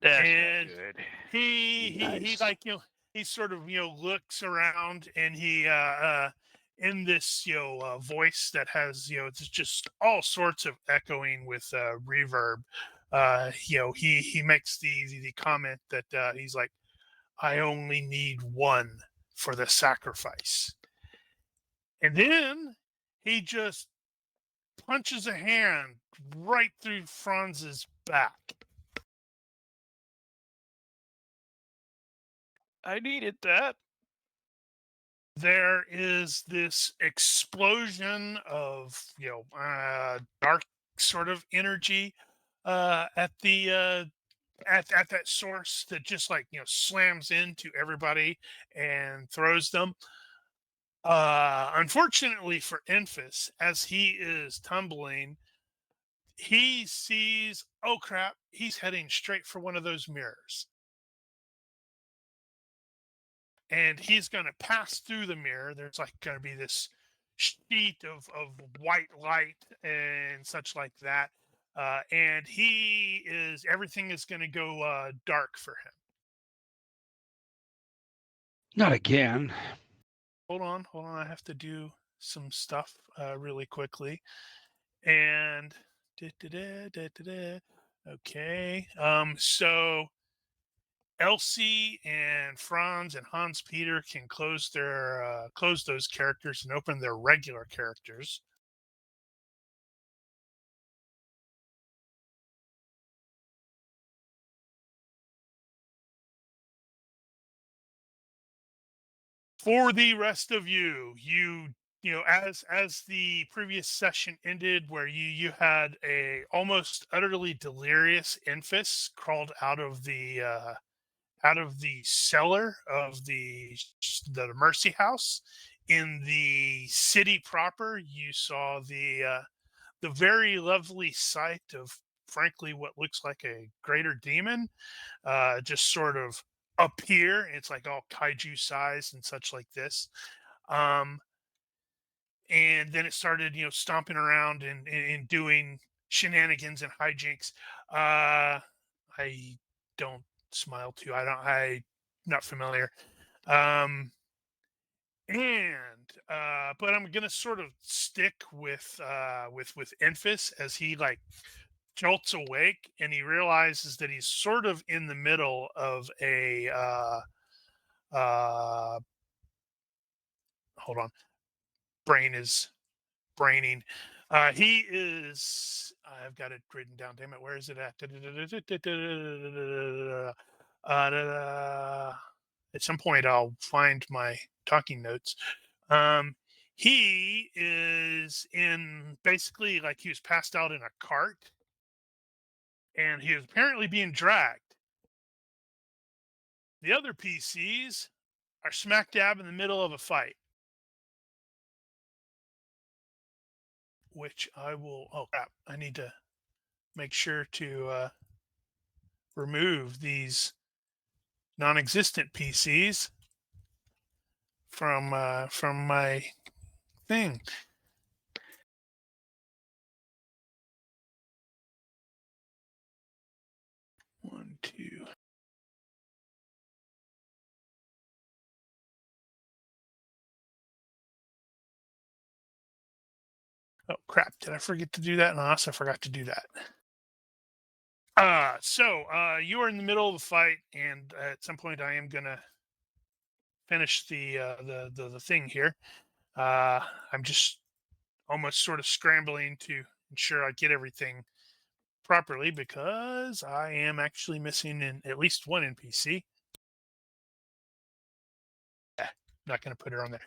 That's and not good. he like he sort of looks around, and he in this voice that has it's just all sorts of echoing with reverb. He makes the comment that he's like, I only need one for the sacrifice. And then he just punches a hand right through Franz's back. I needed that. There is this explosion of dark sort of energy at the at that source that just like slams into everybody and throws them. Unfortunately for Enfys, as he is tumbling, he sees, oh crap, he's heading straight for one of those mirrors. And he's going to pass through the mirror. There's like going to be this sheet of white light and such like that. And everything is going to go dark for him. Not again. Hold on. I have to do some stuff really quickly. And okay. So Elsie and Franz and Hans Peter can close those characters and open their regular characters. For the rest of you, as the previous session ended, where you had a almost utterly delirious Enfys crawled out of the cellar of the Mercy House in the city proper. You saw the very lovely sight of, frankly, what looks like a Greater Daemon just sort of appear. It's like all kaiju sized and such like this. And then it started, stomping around and doing shenanigans and hijinks. I don't smile too. I'm not familiar. But I'm gonna sort of stick with Enfys as he like jolts awake and he realizes that he's sort of in the middle of a hold on, brain is braining. He is. I've got it written down. Damn it, where is it at? At some point, I'll find my talking notes. He is in basically like he was passed out in a cart, and he is apparently being dragged. The other PCs are smack dab in the middle of a fight. Which I will. Oh crap! I need to make sure to remove these non-existent PCs from my thing. One, two. Oh crap! Did I forget to do that? No, I also forgot to do that. So you are in the middle of the fight, and at some point, I am gonna finish the thing here. I'm just almost sort of scrambling to ensure I get everything properly because I am actually missing at least one NPC. Not going to put it on there.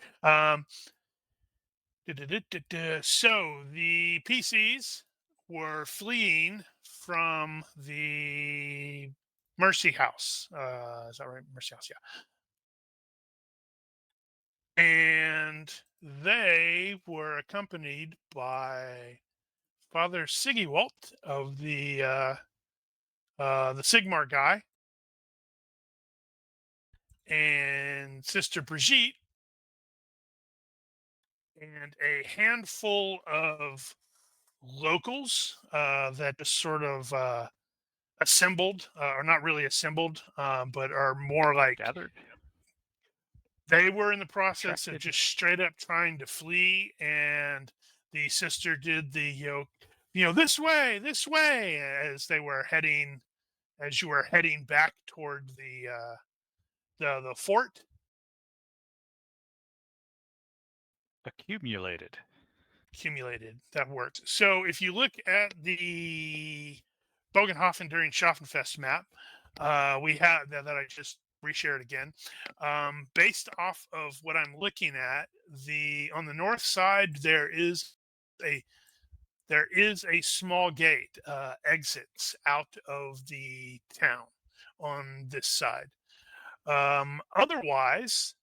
So the PCs were fleeing from the Mercy House. Is that right? Mercy House, yeah. And they were accompanied by Father Sigewalt of the Sigmar guy and Sister Brigitte and a handful of locals that just sort of assembled, or not really assembled, but are more like Gathered. They were in the process of Attracted. just straight up trying to flee, and the sister did the this way, as they were heading, as you were heading back toward the fort. Accumulated. That works. So if you look at the Bögenhafen during Schaffenfest map, we have that I just reshared again. Based off of what I'm looking at, on the north side there is a small gate exits out of the town on this side. Otherwise,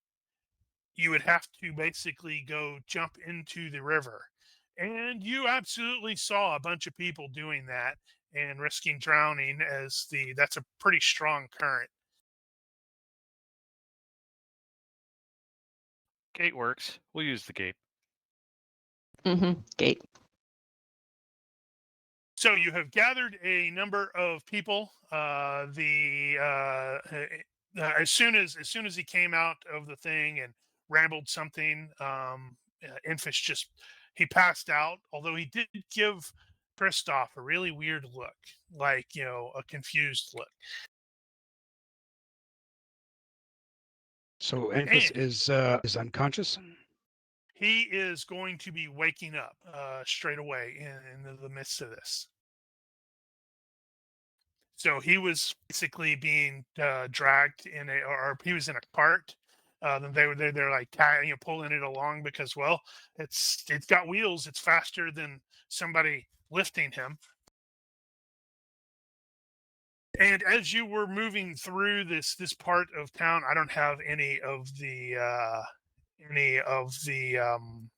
you would have to basically go jump into the river. And you absolutely saw a bunch of people doing that and risking drowning, as that's a pretty strong current. Gate works. We'll use the gate. Gate. So you have gathered a number of people. As soon as he came out of the thing and rambled something, Infish he passed out. Although he did give Kristoff a really weird look, like a confused look. So Anthus And is unconscious. he is going to be waking up straight away in the midst of this. So he was basically being dragged or he was in a cart. Then they're like pulling it along because, well, it's got wheels. It's faster than somebody lifting him. And as you were moving through this part of town, I don't have any of the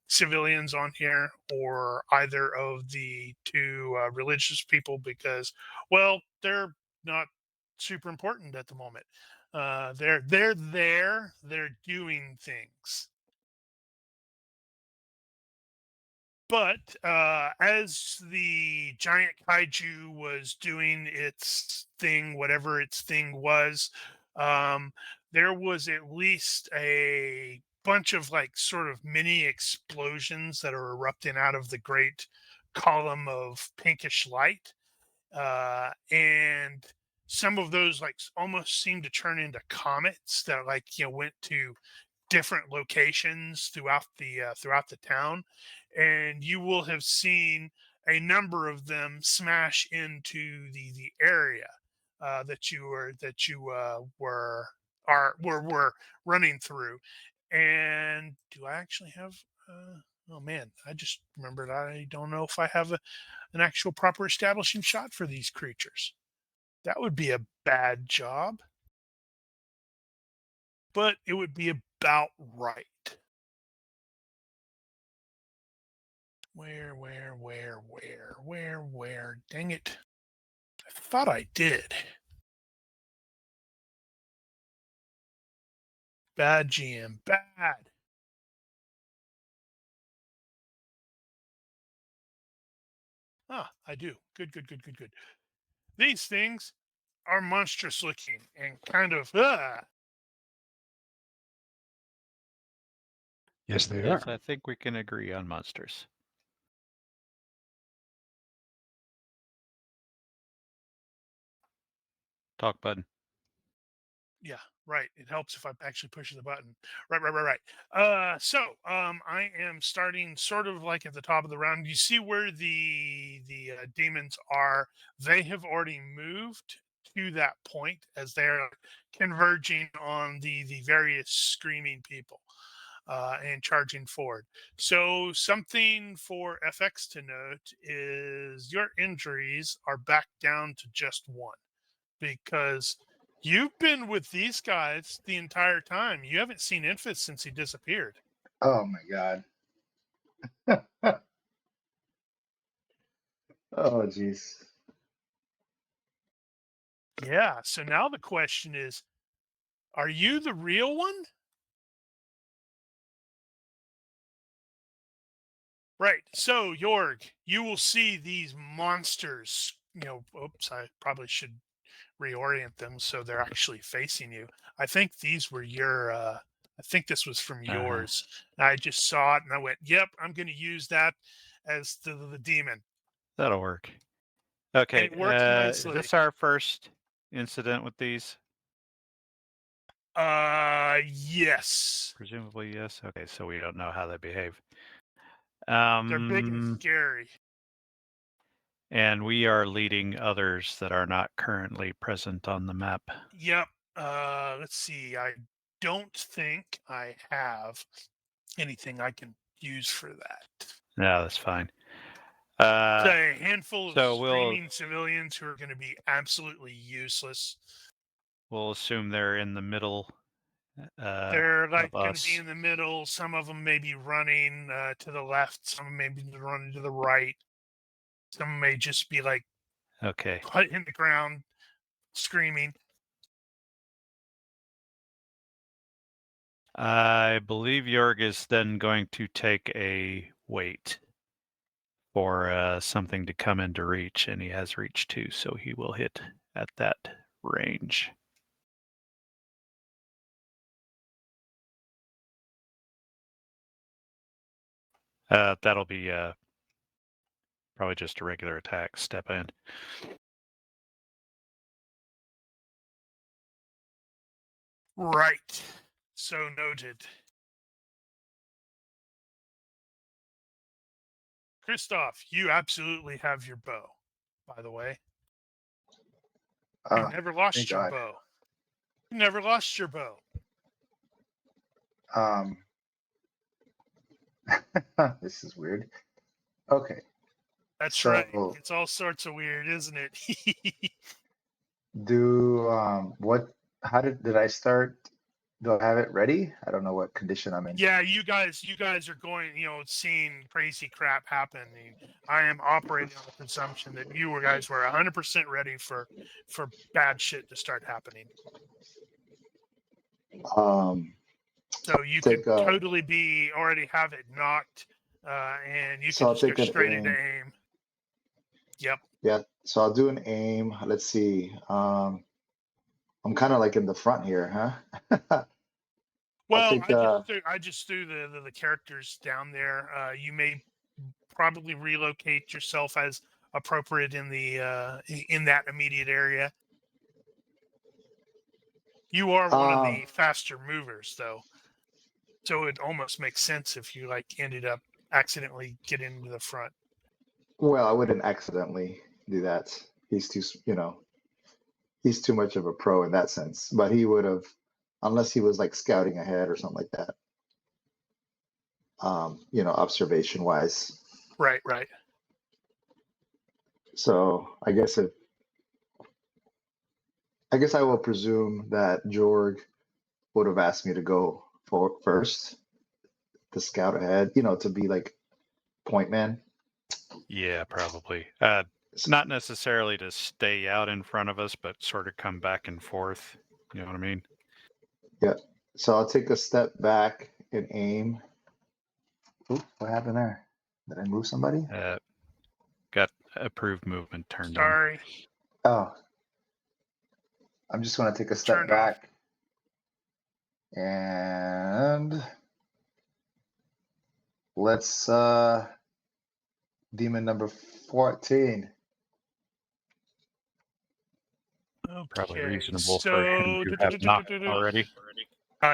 civilians on here, or either of the two religious people, because, well, they're not super important at the moment. They're there. They're doing things. But as the giant kaiju was doing its thing, whatever its thing was, there was at least a bunch of like sort of mini explosions that are erupting out of the great column of pinkish light. And some of those like almost seemed to turn into comets that went to different locations throughout the town, and you will have seen a number of them smash into the area that you were running through. And do I actually have? Oh man, I just remembered. I don't know if I have an actual proper establishing shot for these creatures. That would be a bad job, but it would be about right. Where? Dang it. I thought I did. Bad GM. Bad. Ah, I do. Good. These things are monstrous looking and kind of Yes, they Yes, are. I think we can agree on monsters. Talk button. Yeah, right. It helps if I actually push the button. Right. So I am starting sort of like at the top of the round. You see where the demons are? They have already moved to that point as they're converging on the various screaming people and charging forward. So something for FX to note is your injuries are back down to just one, because you've been with these guys the entire time. You haven't seen Infant since he disappeared. Oh my god. Oh jeez. Yeah. So now the question is, are you the real one? Right. So, Jorg, you will see these monsters. Oops, I probably should reorient them so they're actually facing you. I think these were your. I think this was from yours. I just saw it and I went, "Yep, I'm going to use that as the demon." That'll work. Okay. It worked Is nicely. this our first incident with these? Yes. Presumably, yes. Okay, so we don't know how they behave. They're big and scary. And we are leading others that are not currently present on the map. Yep. Let's see. I don't think I have anything I can use for that. No, that's fine. It's a handful of so screaming civilians who are going to be absolutely useless. We'll assume they're in the middle They're like of going to be us. in the middle. Some of them may be running to the left. Some may be running to the right. Some may just be like Okay. put in the ground, screaming. I believe Jorg is then going to take a wait for something to come into reach, and he has reach 2, so he will hit at that range. That'll be probably just a regular attack. Step in. Right. So noted. Christoph, you absolutely have your bow, by the way. You never lost thank your God. bow. You never lost your bow. This is weird. Okay. That's So right. It's all sorts of weird, isn't it? what? How did I start? Do I have it ready? I don't know what condition I'm in. Yeah, you guys are going, seeing crazy crap happening. I am operating on the presumption that you guys were 100% ready for bad shit to start happening. Um, So you could totally already have it knocked, and you So could I'll just go take an straight into aim. aim. Yep. Yeah. So I'll do an aim. Let's see. I'm kind of like in the front here, huh? Well, take, I just threw the characters down there. You may probably relocate yourself as appropriate in the in that immediate area. You are one of the faster movers, though, so it almost makes sense if you ended up accidentally getting into the front. Well, I wouldn't accidentally do that. He's he's too much of a pro in that sense. But he would have, unless he was like scouting ahead or something like that. Observation wise. Right. So I guess I will presume that Jorg would have asked me to go first to scout ahead, to be like point man. Yeah, probably. Not necessarily to stay out in front of us, but sort of come back and forth. You know what I mean? Yeah. So I'll take a step back and aim. Oop, what happened there? Did I move somebody? Got approved movement turned on. Sorry. Oh. I'm just going to take a step Turned off. back. And let's demon number 14. Probably Okay, reasonable for him to have not already.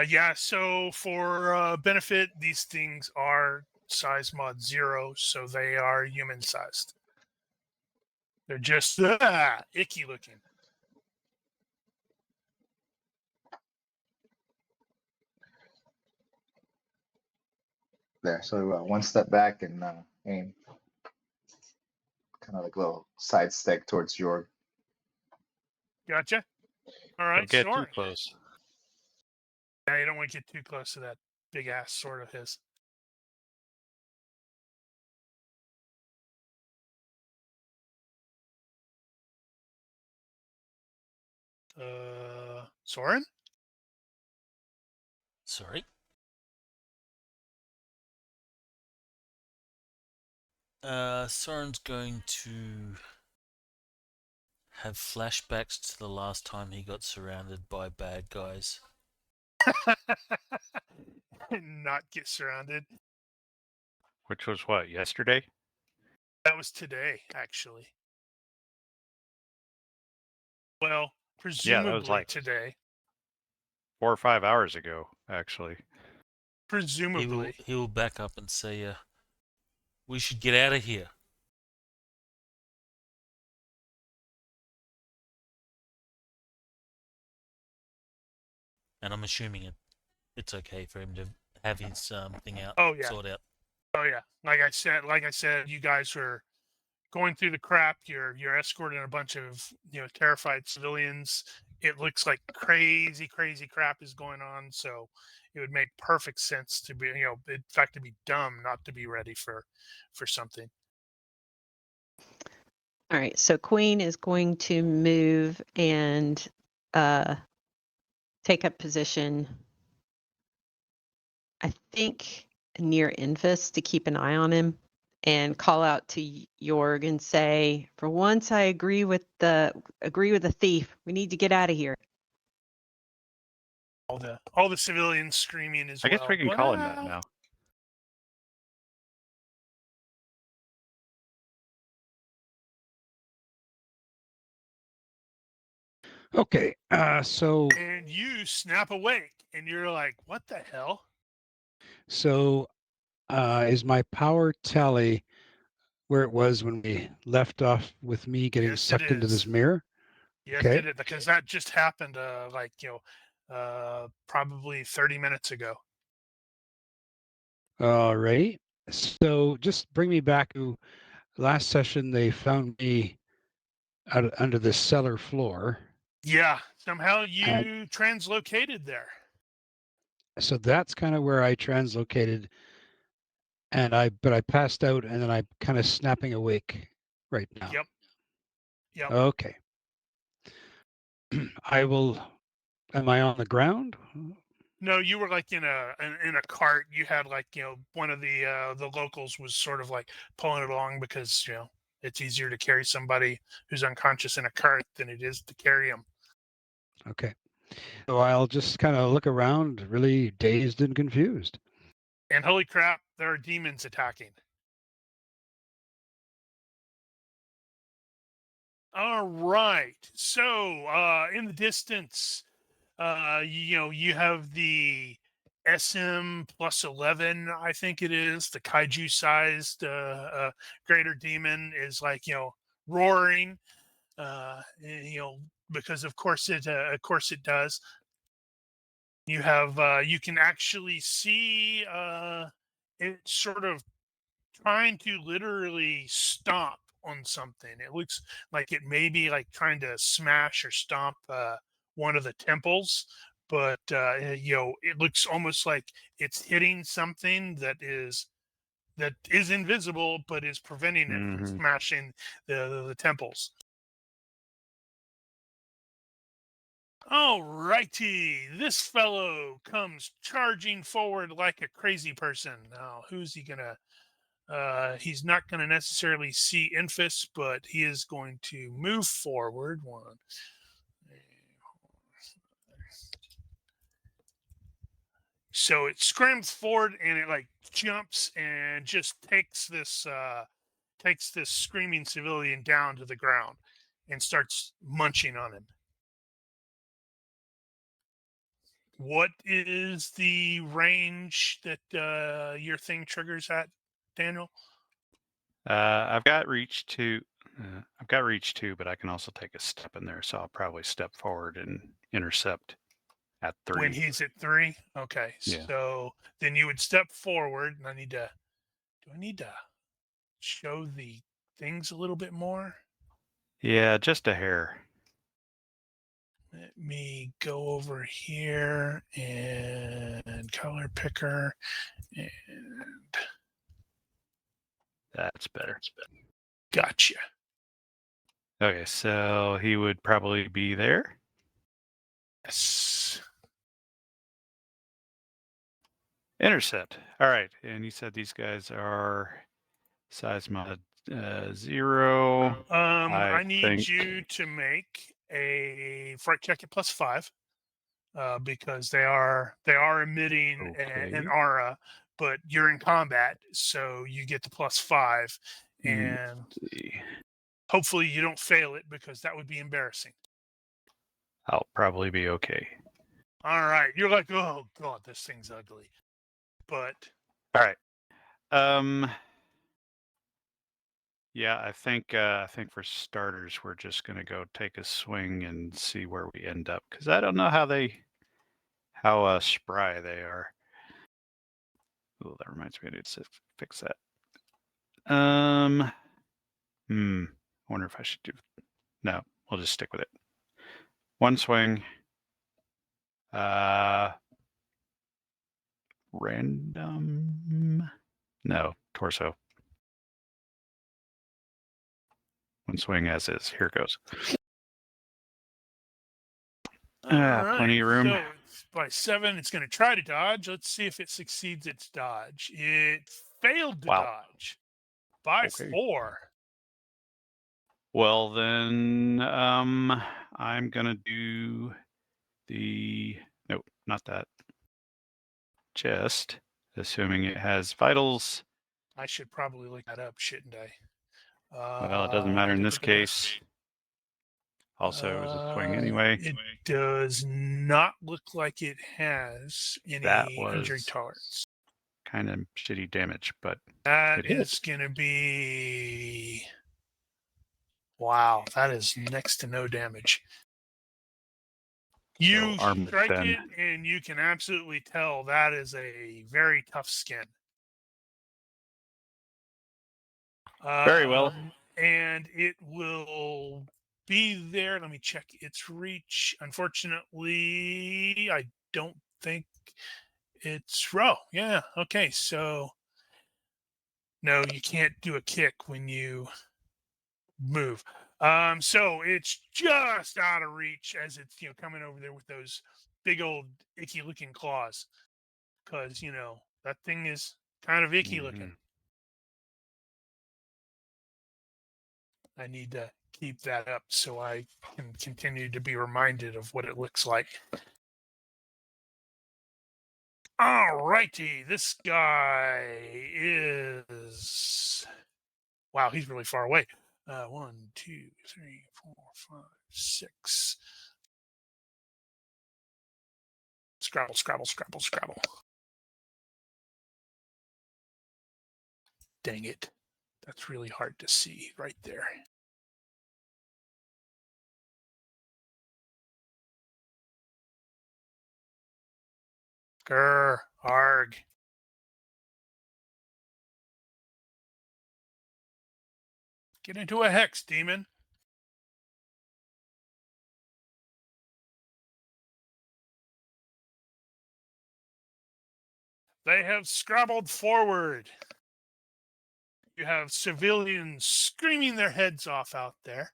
Yeah, so for benefit, these things are size mod 0, so they are human sized. They're just icky looking. There. So one step back and aim. Kind of like a little side step towards Jorg. Gotcha. All right, Don't get Soren. too close. Yeah, you don't want to get too close to that big ass sword of his. Soren? Sorry. Soren's going to have flashbacks to the last time he got surrounded by bad guys. Not get surrounded. Which was what, yesterday? That was today, actually. Well, presumably that was like today. 4 or 5 hours ago, actually. Presumably. He will back up and say, we should get out of here. And I'm assuming it's okay for him to have his thing out. Oh yeah. Sort out. Oh yeah. Like I said, you guys were going through the crap. You're escorting a bunch of terrified civilians, it looks like crazy crap is going on. So it would make perfect sense to be, in fact, to be dumb not to be ready for something. All right, so Queen is going to move and take up position, I think, near Infus to keep an eye on him, and call out to Jorg and say, "For once, I agree with the thief. We need to get out of here." All the civilians screaming as I well. guess we can call him that now. Okay, so And you snap awake, and you're like, "What the hell?" so is my power tally where it was when we left off with me getting Yes, it sucked into this is. mirror? Yes, Okay. it is, because that just happened, probably 30 minutes ago. All right. So just bring me back to last session. They found me under the cellar floor. Yeah, somehow And you translocated there. so that's kind of where I translocated, and but I passed out, and then I'm kind of snapping awake right now. Yep. Okay. I will. Am I on the ground? No, you were like in a cart. You had like, one of the locals was sort of like pulling it along because, it's easier to carry somebody who's unconscious in a cart than it is to carry them. Okay. So I'll just kind of look around, really dazed and confused. And holy crap, there are demons attacking. All right. So, in the distance, you have the SM plus 11, I think it is, the kaiju sized Greater Daemon is like, roaring, because of course it does. You have, you can actually see it sort of trying to literally stomp on something. It looks like it may be like trying to smash or stomp one of the temples, but it looks almost like it's hitting something that is invisible, but is preventing it from Mhm. smashing the temples. All righty, this fellow comes charging forward like a crazy person. Now, who's he gonna? He's not going to necessarily see Infus, but he is going to move forward. So it scrams forward and it like jumps and just takes this screaming civilian down to the ground and starts munching on him. What is the range that your thing triggers at, Daniel? I've got reach 2. I've got reach 2, but I can also take a step in there, so I'll probably step forward and intercept at 3. When he's at 3? Okay. Yeah. So then you would step forward, and do I need to show the things a little bit more? Yeah, just a hair. Let me go over here and color picker, and That's better. gotcha. Okay, so he would probably be there. Yes. Intercept. All right, and you said these guys are size mod 0. I need think you to make a fright check at +5, because they are emitting an Okay. aura, but you're in combat, so you get the +5, and Let's see. hopefully you don't fail it because that would be embarrassing. I'll probably be okay. All right, you're like, oh god, this thing's ugly, but All right. Yeah, I think for starters, we're just gonna go take a swing and see where we end up, because I don't know how spry they are. Oh, that reminds me, I need to fix that. I wonder if I should do. No, we'll just stick with it. One swing. Random. No, torso. One swing as is. Here goes. Plenty of room. So it's by 7. It's going to try to dodge. Let's see if it succeeds its dodge. It failed to Wow. dodge by Okay. 4. Well, then I'm going to do the... Nope, not that. Just assuming it has vitals. I should probably look that up, shouldn't I? Well, it doesn't matter in this case. Also, it was a swing anyway. It does not look like it has That any was injury tolerance. kind of shitty damage, but That it hit. is going to be... Wow, that is next to no damage. You armed strike then. it, and you can absolutely tell that is a very tough skin. Very well. And it will be there. Let me check its reach. Unfortunately, I don't think it's row. Yeah. Okay. So, no, you can't do a kick when you move. So it's just out of reach as it's coming over there with those big old icky looking claws, because that thing is kind of icky looking. I need to keep that up so I can continue to be reminded of what it looks like. All righty, this guy is... Wow, he's really far away. 1, 2, 3, 4, 5, 6. Scrabble, scrabble, scrabble, scrabble. Dang it. That's really hard to see right there. Grr, arg. Get into a hex, demon. They have scrabbled forward. You have civilians screaming their heads off out there.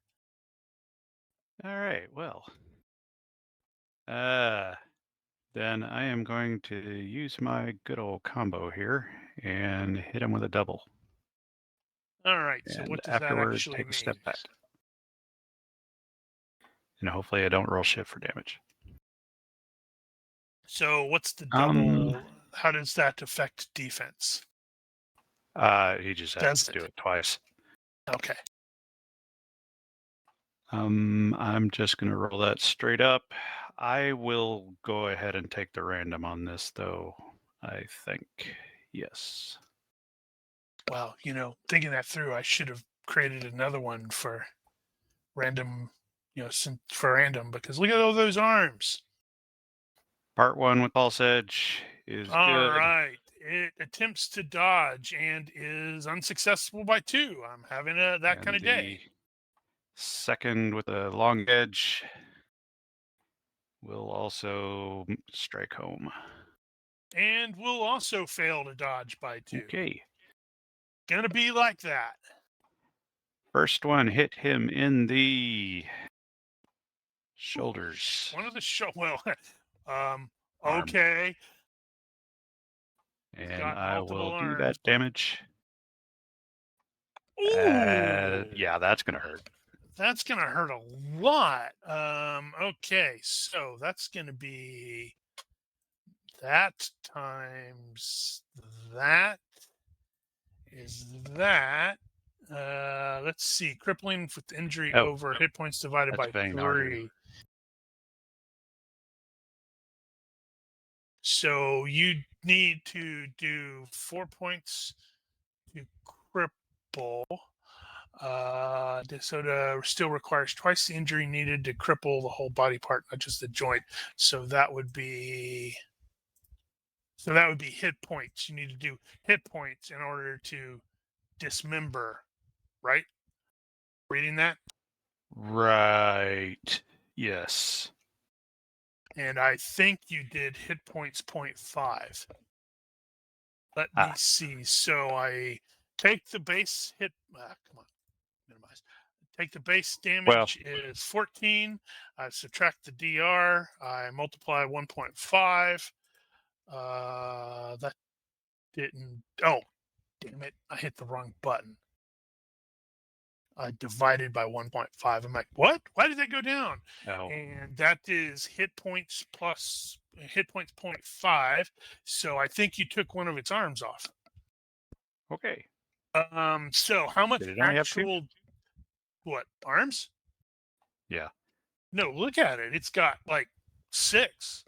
All right, well. Then I am going to use my good old combo here and hit him with a double. All right, so And what does that afterward, actually take mean? a step back. And hopefully I don't roll shit for damage. So what's the double? How does that affect defense? He just has to do it twice. Okay. I'm just going to roll that straight up. I will go ahead and take the random on this, though, I think. Yes. Well, thinking that through, I should have created another one for random, for random, because look at all those arms. Part 1 with Pulse Edge is All good. right. It attempts to dodge and is unsuccessful by 2. I'm having that kind of day. Second with a long edge will also strike home. And will also fail to dodge by 2. Okay. Gonna be like that. First one hit him in the shoulders. One of the well, Arm. okay. And I will do arms. that damage. Ooh. Yeah, that's gonna hurt. That's gonna hurt a lot. Okay, so that's gonna be that times that is that. Let's see. Crippling with injury over hit points divided by 3. So you need to do 4 points to cripple. So still requires twice the injury needed to cripple the whole body part, not just the joint. So that would be hit points. You need to do hit points in order to dismember, right? Reading that? Right. Yes. And I think you did hit points 0.5. Let me see. So I take the base hit. Come on, minimize. Take the base damage is 14. I subtract the DR. I multiply 1.5. That didn't. Oh, damn it! I hit the wrong button. Divided by 1.5. I'm like, what? Why did that go down? Oh. And that is hit points plus hit points 0.5. So I think you took one of its arms off. Okay. So how much Did it only have two? actual what arms? Yeah. No, look at it. It's got like 6.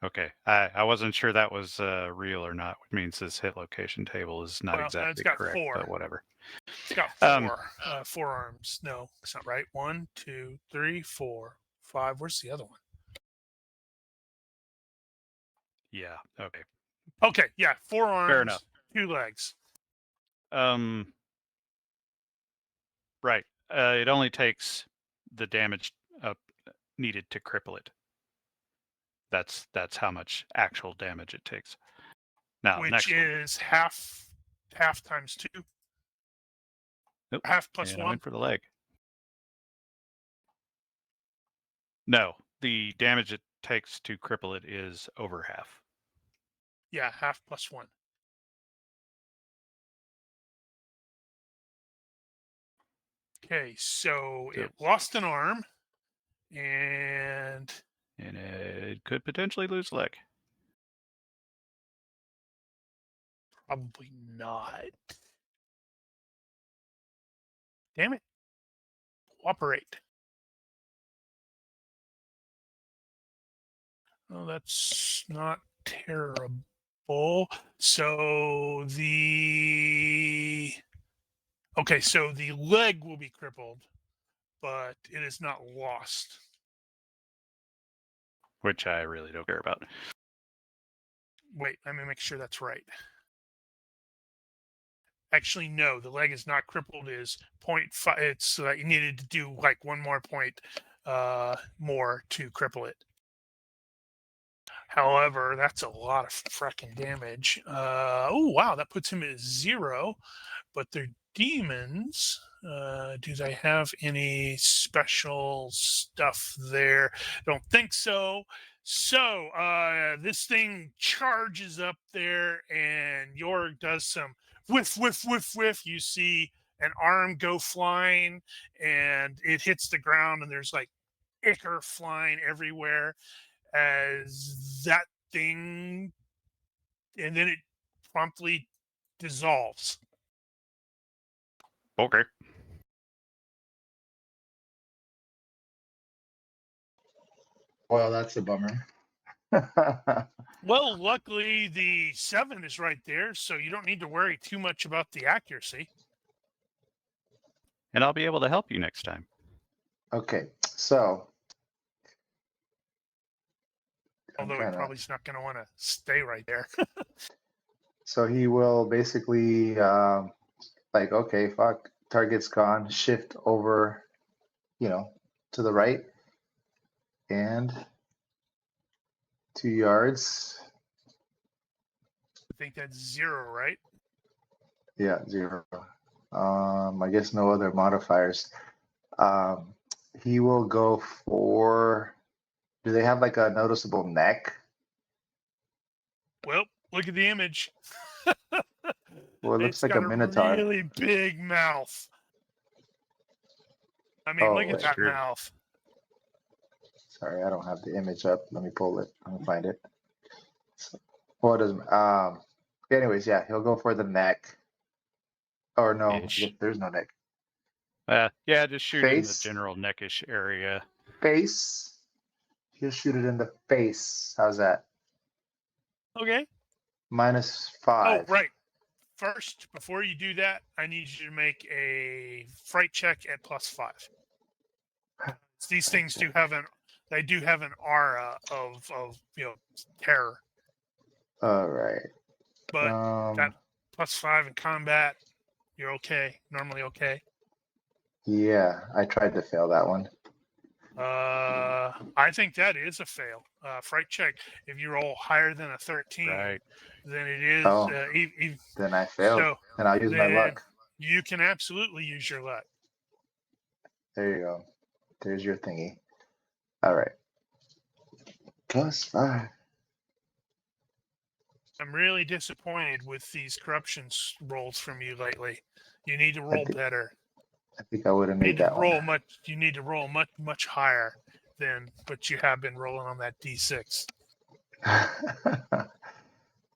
Okay. I wasn't sure that was real or not, which means this hit location table is not Well, it's exactly got correct, 4. but whatever. It's got 4. 4 arms. No, it's not right. 1, 2, 3, 4, 5. Where's the other one? Yeah. Okay. Okay, yeah, 4 arms, Fair enough. 2 legs. Right. It only takes the damage needed to cripple it. That's how much actual damage it takes. Now, which is half times 2. Nope. Half plus and 1. I went for the leg. No, the damage it takes to cripple it is over half. Yeah, half plus 1. Okay, so it lost an arm, and it could potentially lose a leg. probably not. Damn it. Cooperate. Oh, that's not terrible. So okay, so the leg will be crippled, but it is not lost. Which I really don't care about. Wait, let me make sure that's right. Actually, no, the leg is not crippled. Is 0.5. It's you needed to do like 1 more point more to cripple it. However, that's a lot of frickin' damage. Oh wow, that puts him at 0. But they're demons. Do they have any special stuff there? Don't think so. So this thing charges up there, and York does some whiff, whiff, whiff, whiff. You see an arm go flying, and it hits the ground, and there's like ichor flying everywhere as that thing, and then it promptly dissolves. Okay. Well, that's a bummer. Well, luckily the 7 is right there, so you don't need to worry too much about the accuracy. And I'll be able to help you next time. Okay, so. Although he probably is not going to want to stay right there. So he will basically, like, okay, fuck, target's gone, shift over, to the right, and 2 yards. I think that's 0, right? Yeah, 0. I guess no other modifiers. He will go for. Do they have like a noticeable neck? Well, look at the image. Well, it looks like a minotaur. Really big mouth. I mean, look at that mouth. Sorry, I don't have the image up. Let me pull it. Let me find it. Well, it doesn't. Anyways, yeah, he'll go for the neck. Or no, there's no neck. Yeah, just shoot in the general neckish area. Face. He'll shoot it in the face. How's that? Okay. -5. Oh, right. First, before you do that, I need you to make a fright check at +5. These things do have an aura of terror. All right. But that +5 in combat, you're okay. Normally okay. Yeah, I tried to fail that one. I think that is a fail. Fright check. If you roll higher than a 13, Right. then it is. Oh. Then I failed. So and I'll use my then luck. you can absolutely use your luck. There you go. There's your thingy. All right. +5. I'm really disappointed with these corruption rolls from you lately. You need to roll better. I think I would have You need made to that roll one. much. You need to roll much higher than what you have been rolling on that D6.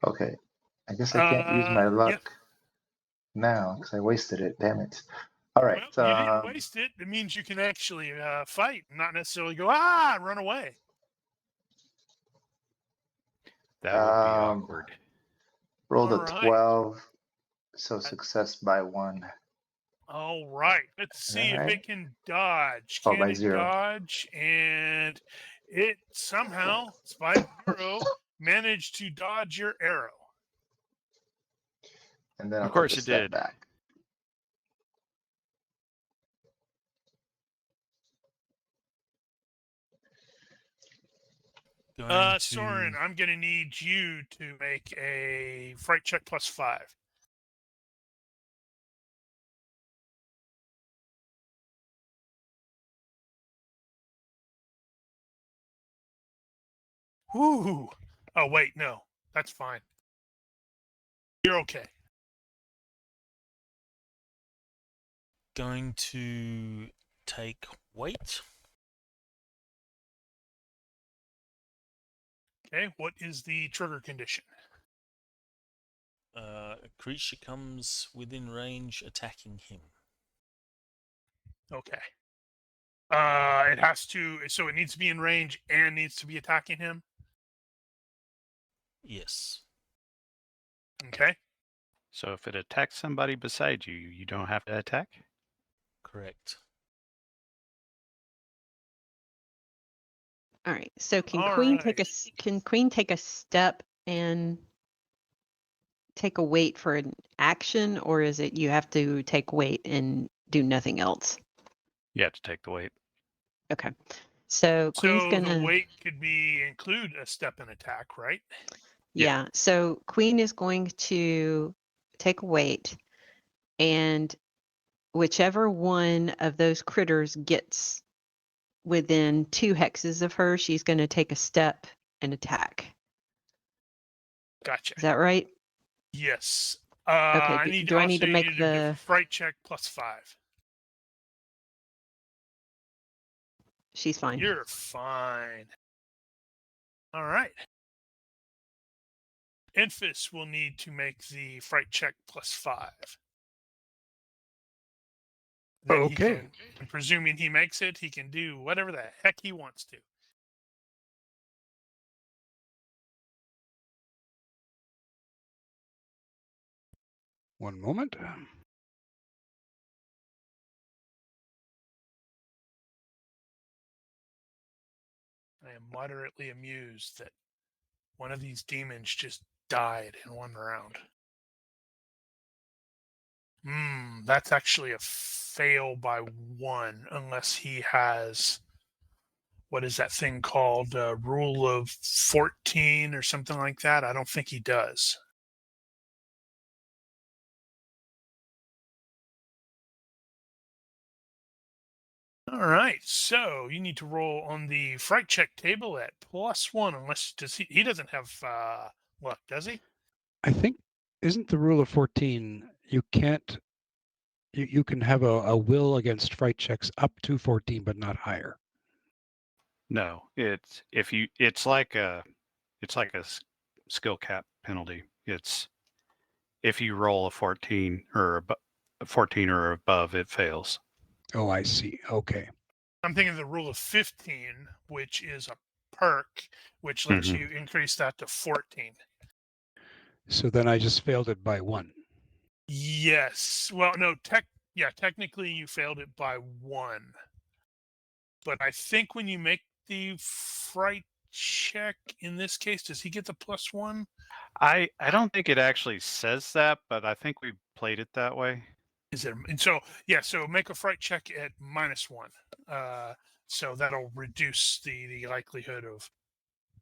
Okay. I guess I can't use my luck Yeah. now because I wasted it. Damn it. All right. Well, you didn't waste it. It means you can actually fight, not necessarily go run away. That would be awkward. Rolled a All right. 12, so success by 1. All right. Let's see if it can dodge. Oh, Can by it 0. dodge? And it somehow, by 0, managed to dodge your arrow. And then I'll Of course take a it step did. back. Soren, I'm going to need you to make a fright check +5. Ooh. Oh, wait, no. That's fine. You're okay. Going to take weight. Okay, what is the trigger condition? A creature comes within range attacking him. Okay. It has to, so it needs to be in range and needs to be attacking him? Yes. Okay. So if it attacks somebody beside you, you don't have to attack? Correct. All right. So can All Queen right. can Queen take a step and take a weight for an action, or is it you have to take weight and do nothing else? You have to take the weight. Okay. So Queen's So gonna the weight could include a step and attack, right? yeah. So Queen is going to take a weight, and whichever one of those critters gets within 2 hexes of her, she's going to take a step and attack. Gotcha. Is that right? Yes. Okay. I need Do I also need to you make to do the? fright check +5. She's fine. You're fine. All right. Enfys will need to make the fright check +5. Then Okay. and presuming he makes it, he can do whatever the heck he wants to. One moment. I am moderately amused that one of these demons just died in one round. That's actually a fail by 1, unless he has, what is that thing called? Rule of 14 or something like that. I don't think he does. All right, so you need to roll on the fright check table at +1, unless he doesn't have luck, does he? I think, isn't the rule of 14, you can't, you can have a will against fright checks up to 14, but not higher. No, it's like a skill cap penalty. It's if you roll a 14 or 14 or above, it fails. Oh, I see. Okay. I'm thinking of the rule of 15, which is a perk, which lets you increase that to 14. So then I just failed it by 1. Yes. Well, no, technically you failed it by 1. But I think when you make the fright check in this case, does he get the +1? I don't think it actually says that, but I think we played it that way. Is it? And so make a fright check at -1. So that'll reduce the likelihood of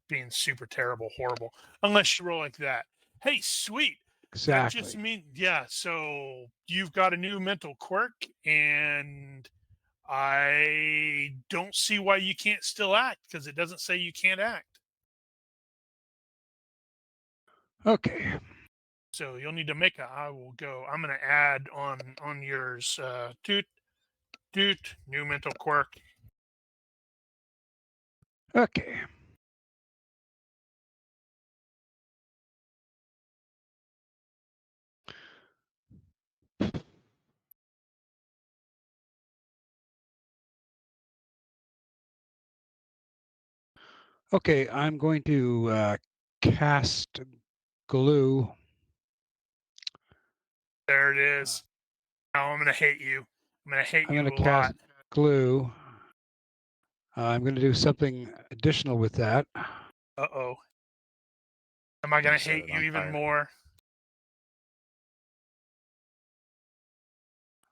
being super terrible, horrible, unless you roll like that. Hey, sweet. That just Exactly. means, yeah, so you've got a new mental quirk, and I don't see why you can't still act, because it doesn't say you can't act. Okay. So you'll need to make I will go. I'm going to add on yours. Doot, new mental quirk. Okay. Okay, I'm going to cast glue. There it is. Now I'm going to hate you. I'm going to hate I'm you going a to cast lot. glue. I'm going to do something additional with that. Uh-oh. Am I going to Set hate it you on even fire. more?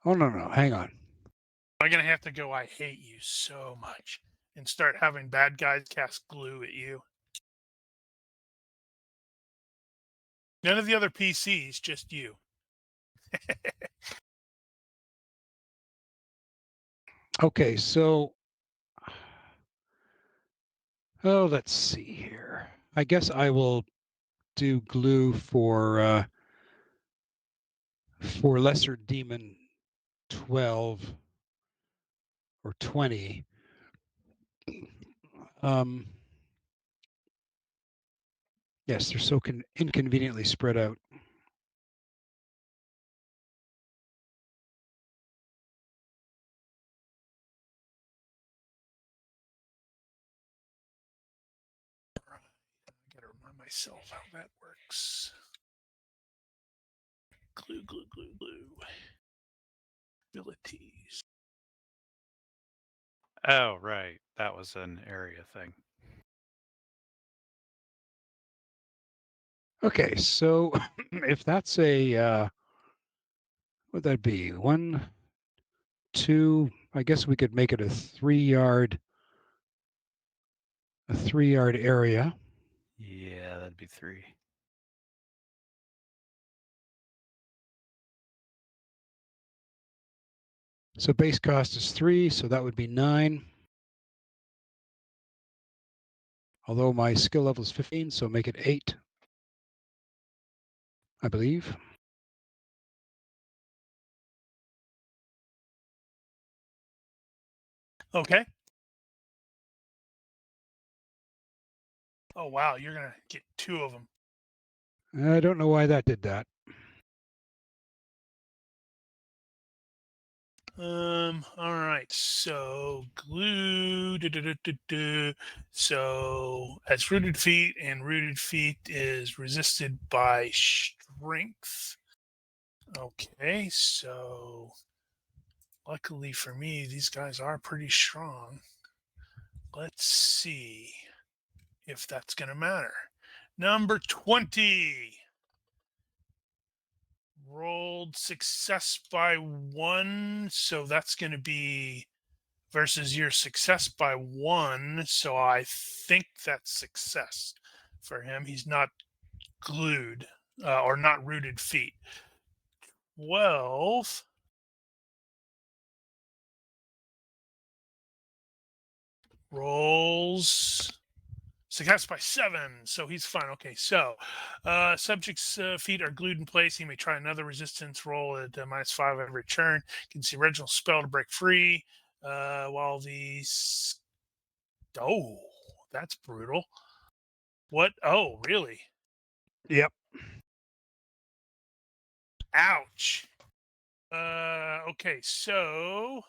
Oh, no. Hang on. Am I going to have to go, I hate you so much, and start having bad guys cast glue at you? None of the other PCs, just you. Okay, so let's see here. I guess I will do glue for Lesser Demon 12 or 20. Yes, they're so inconveniently spread out. I got to remind myself how that works. Glue. Abilities. Oh, right. That was an area thing. Okay, so if that's a what'd that be? 1, 2. I guess we could make it a 3-yard area. Yeah, that'd be 3. So base cost is 3, so that would be 9. Although my skill level is 15, so make it 8, I believe. Okay. Oh, wow. You're going to get 2 of them. I don't know why that did that. All right. So glue. So as rooted feet, and rooted feet is resisted by strength. Okay. So luckily for me, these guys are pretty strong. Let's see if that's going to matter. Number 20. Rolled success by 1. So that's going to be versus your success by 1. So I think that's success for him. He's not glued or not rooted feet. 12. Rolls success by 7, so he's fine. Okay, so subject's feet are glued in place. He may try another resistance roll at -5 every turn. You can see original spell to break free. While these, oh, that's brutal. What? Oh, really? Yep. Ouch. Okay, so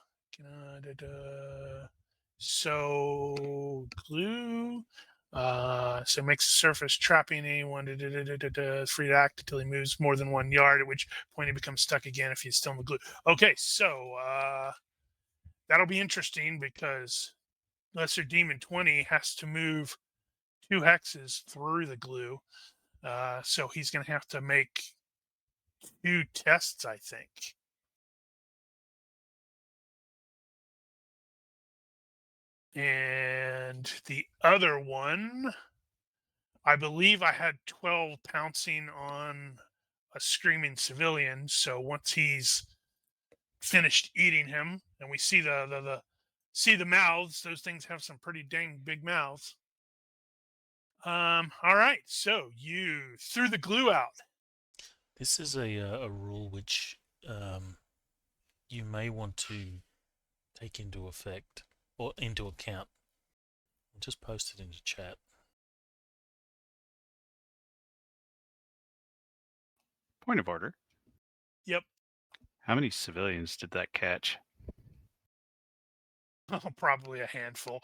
so glue. So it makes the surface trapping anyone free to act until he moves more than 1 yard, at which point he becomes stuck again if he's still in the glue. Okay, so that'll be interesting because Lesser Demon 20 has to move 2 hexes through the glue. So he's going to have to make 2 tests, I think. And the other one, I believe I had 12 pouncing on a screaming civilian. So once he's finished eating him, and we see the mouths, those things have some pretty dang big mouths. All right, so you threw the glue out. This is a rule which you may want to take into effect or into account. I'll just post it into chat. Point of order. Yep. How many civilians did that catch? Probably a handful.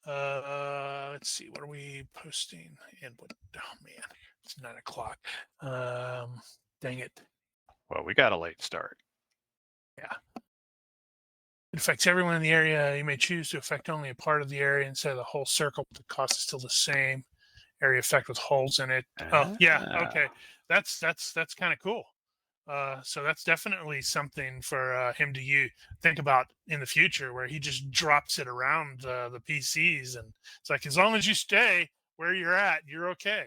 Let's see. What are we posting? And what? Oh man, it's 9 o'clock. Dang it. Well, we got a late start. Yeah. It affects everyone in the area. You may choose to affect only a part of the area instead of the whole circle, but the cost is still the same. Area effect with holes in it. Oh yeah. Okay. That's kind of cool. So that's definitely something for him to think about in the future, where he just drops it around the PCs, and it's like, as long as you stay where you're at, you're okay.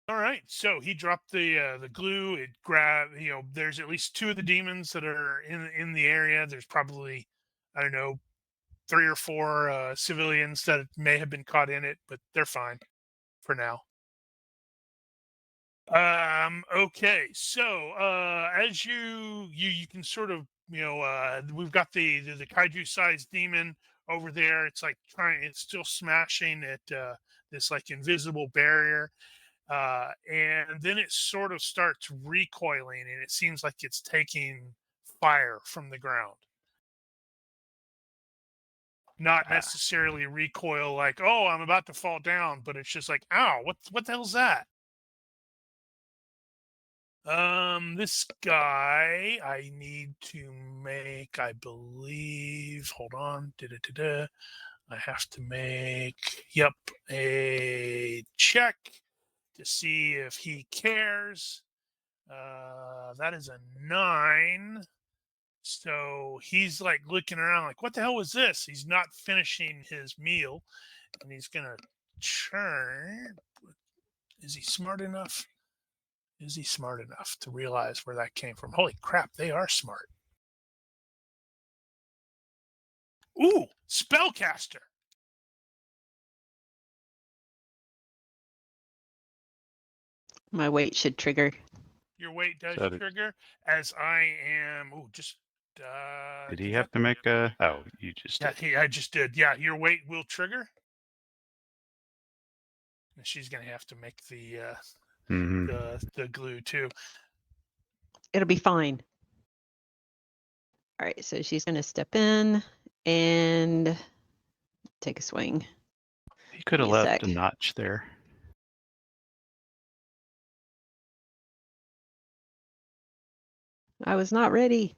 All right, so he dropped the glue. It grabbed. There's at least 2 of the demons that are in the area. There's probably, I don't know, 3 or 4 civilians that may have been caught in it, but they're fine for now. Okay, so as you can sort of, we've got the kaiju sized demon over there. It's like it's still smashing at this like invisible barrier, and then it sort of starts recoiling, and it seems like it's taking fire from the ground. Not necessarily recoil like, oh, I'm about to fall down, but it's just like, ow, what the hell's that? This guy I need to make, I believe, hold on, I have to make, yep, a check to see if he cares. That is a 9. So he's like looking around like, what the hell was this? He's not finishing his meal, and he's gonna churn. Is he smart enough? Is he smart enough to realize where that came from? Holy crap, they are smart. Ooh, spellcaster. My weight should trigger. Your weight does So trigger, as I am. Ooh, just. Did he have to make a? Oh, you just Yeah, did. I just did. Yeah, your weight will trigger. And she's gonna have to make the glue too. It'll be fine. All right, so she's going to step in and take a swing. He could have Give me a left a sec. notch there. I was not ready.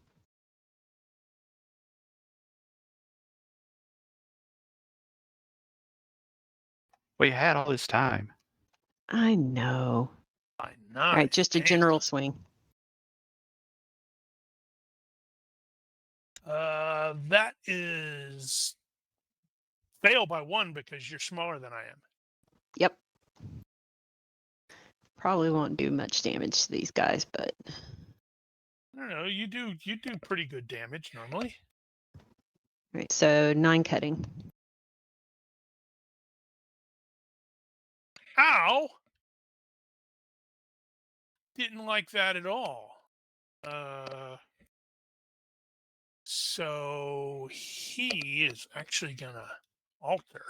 Well, you had all this time. I know. All right, just a general swing. That is fail by 1 because you're smaller than I am. Yep. Probably won't do much damage to these guys, but I don't know. You do pretty good damage normally. all right, so 9 cutting. Ow! Didn't like that at all. So he is actually gonna alter.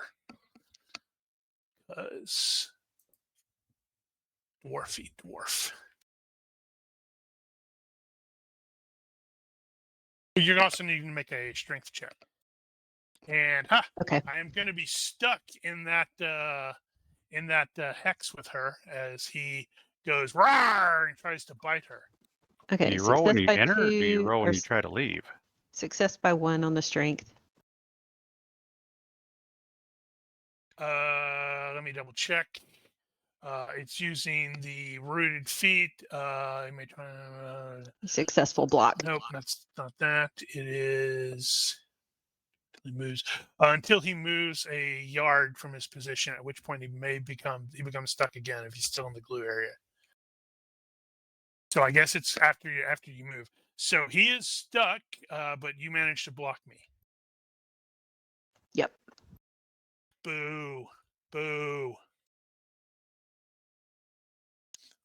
Because dwarf. You're also needing to make a strength check. And okay, I am going to be stuck in that hex with her as he goes rawr and tries to bite her. Okay. Do you roll when you by enter, or do you 2, roll when or you try to leave? success by 1 on the strength. Let me double check. It's using the rooted feet. You may try. Successful block. Nope, that's not that. It is. He moves until he moves a yard from his position, at which point he becomes stuck again if he's still in the glue area. So I guess it's after you move. So he is stuck, but you managed to block me. Yep. Boo. Boo.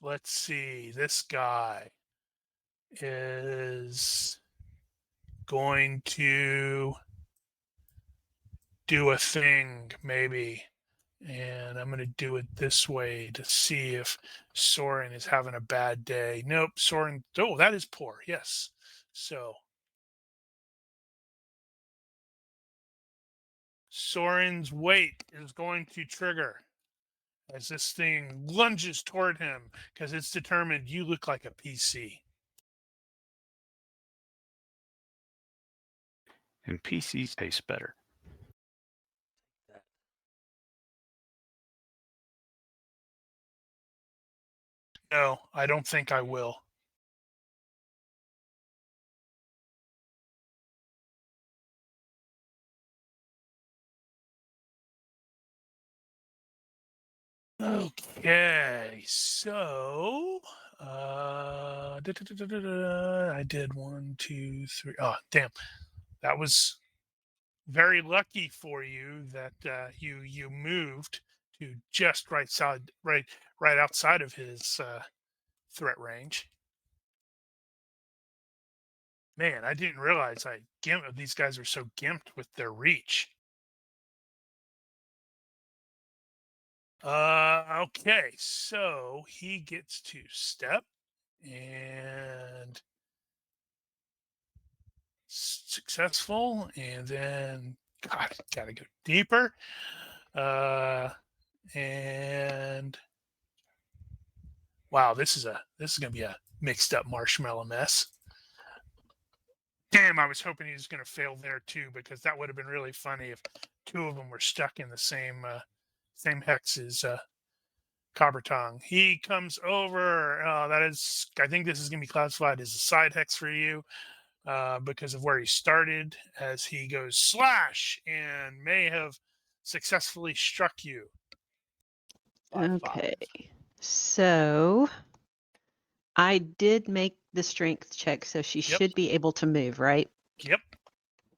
Let's see. This guy is going to do a thing, maybe. And I'm going to do it this way to see if Soren is having a bad day. Nope, Soren. Oh, that is poor. Yes. So Soren's weight is going to trigger as this thing lunges toward him because it's determined you look like a PC. And PCs taste better. No, I don't think I will. Okay, so I did 1, 2, 3. Oh, damn! That was very lucky for you that you moved to just right outside of his threat range. Man, I didn't realize these guys are so gimped with their reach. Okay, so he gets to step and successful, and then God, gotta go deeper. And wow, this is gonna be a mixed up marshmallow mess. Damn, I was hoping he was gonna fail there too, because that would have been really funny if two of them were stuck in the same hex as Coppertongue. He comes over. I think this is going to be classified as a side hex for you because of where he started, as he goes slash and may have successfully struck you. 5-5. Okay. So I did make the strength check, so she should be able to move, right? Yep.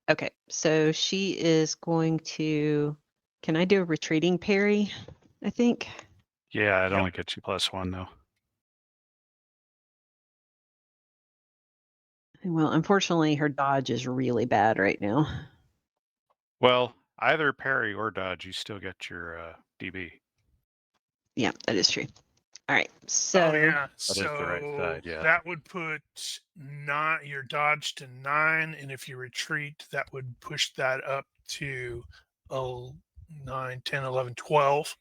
Okay. So she is going to. Can I do a retreating parry? I think. Yeah, it only gets you +1 though. Well, unfortunately, her dodge is really bad right now. Well, either parry or dodge, you still get your DB. Yeah, that is true. All right. So. Oh yeah. That is the right side, yeah. That would put your dodge to 9, and if you retreat, that would push that up to 9, 10, 11, 12.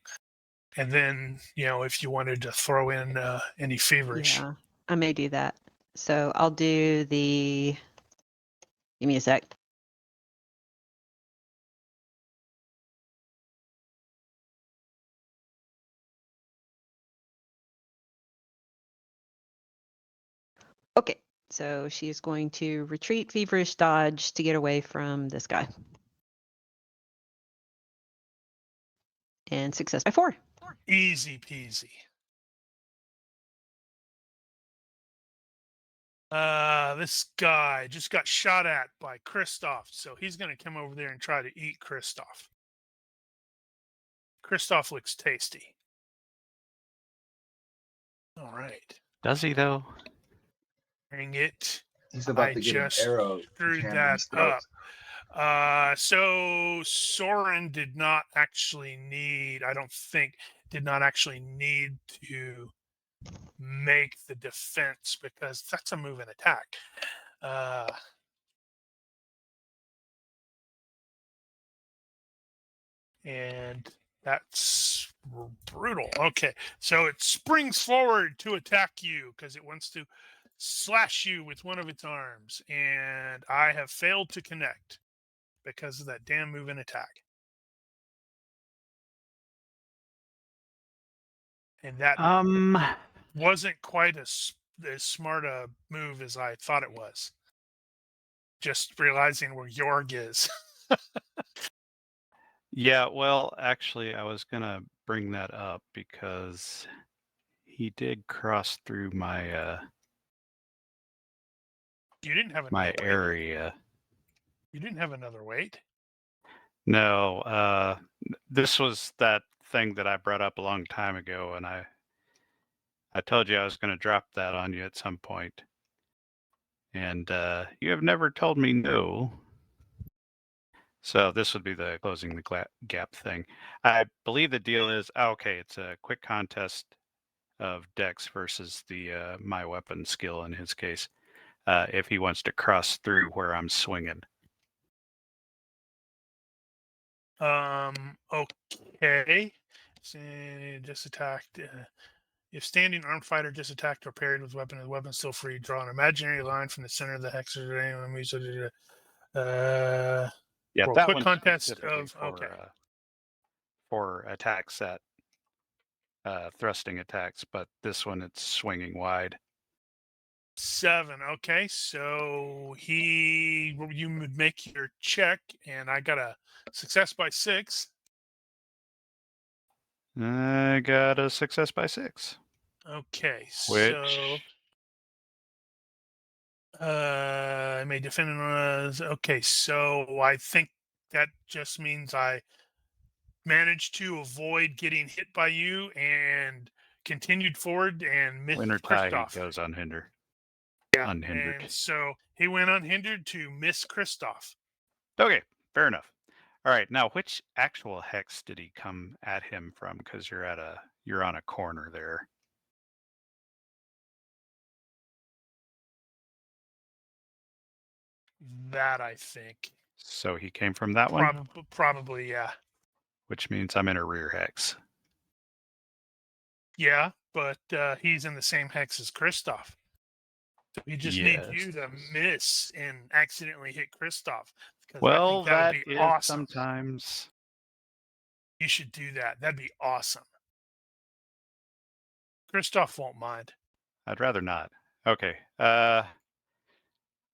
And then, if you wanted to throw in any feverish. Yeah, I may do that. So I'll do the. Give me a sec. Okay, so she's going to retreat, feverish, dodge to get away from this guy. And success by 4. Easy peasy. This guy just got shot at by Kristoff, so he's going to come over there and try to eat Kristoff. Kristoff looks tasty. All right. Does he though? Dang it. He's about to get an arrow screwed jammed in that his throat. up. So Soren did not actually need to make the defense because that's a move and attack. And that's brutal. Okay, so it springs forward to attack you because it wants to slash you with one of its arms, and I have failed to connect because of that damn move and attack. and that Um, wasn't quite as smart a move as I thought it was. Just realizing where Jorg is. yeah, well, actually, I was gonna bring that up because he did cross through my You didn't have another my weight. area. You didn't have another weight. No, this was that thing that I brought up a long time ago, and I told you I was going to drop that on you at some point. And you have never told me no. So this would be the closing the gap thing. I believe the deal is, okay, it's a quick contest of Dex versus the my weapon skill in his case, if he wants to cross through where I'm swinging. Okay. Just attacked. If standing armed fighter just attacked or parried with weapon, the weapon is still free. Draw an imaginary line from the center of the hex or enemy. Yeah, for a that quick one's contest specifically of okay. For attacks at thrusting attacks, but this one it's swinging wide. 7. Okay, so you would make your check, and I got a success by 6. I got a success by 6. Okay, Which so I may defend on. Okay, so I think that just means I managed to avoid getting hit by you and continued forward and missed winter tie Kristoff. goes unhindered. Yeah, Unhindered. and so he went unhindered to miss Kristoff. Okay, fair enough. All right, now which actual hex did he come at him from? Because you're on a corner there. That I think. So he came from that one, Probably, yeah. which means I'm in a rear hex. Yeah, but he's in the same hex as Kristoff. So he just needs you to miss and accidentally hit Kristoff. Because Well, I think that that would be is awesome. sometimes. You should do that. That'd be awesome. Kristoff won't mind. I'd rather not. Okay.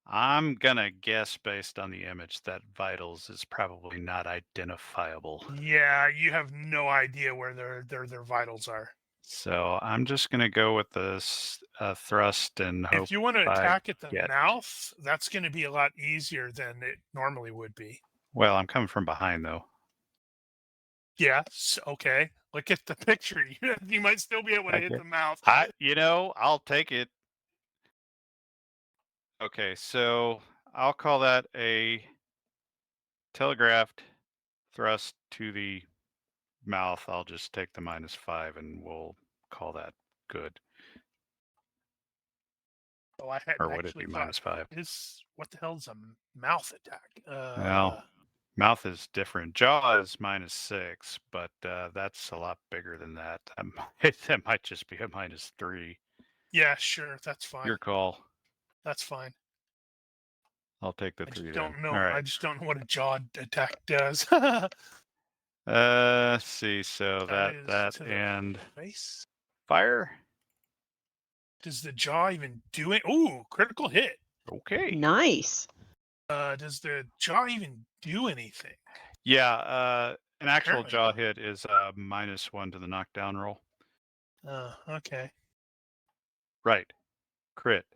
I'm gonna guess based on the image that vitals is probably not identifiable. Yeah, you have no idea where their vitals are. So I'm just gonna go with this thrust and hope. If you want to I attack at the get- mouth, that's going to be a lot easier than it normally would be. Well, I'm coming from behind though. Yes. Okay. Look at the picture. You might still be able to hit the mouth. I'll take it. Okay, so I'll call that a telegraphed thrust to the mouth. I'll just take the -5 and we'll call that good. Oh, I hadn't Or would it be actually thought, -5? what the hell is a mouth attack? Well, mouth is different. Jaw is -6, but that's a lot bigger than that. That might just be a -3. Yeah, sure, that's fine. Your call. That's fine. I'll take the I 3 just then. don't know. All right. I just don't know what a jaw attack does. Let's see. So that to the and face. fire. Does the jaw even do it? Ooh, critical hit. Okay. Nice. Does the jaw even do anything? Yeah. An actual Apparently jaw not. hit is -1 to the knockdown roll. Okay. Right. Crit.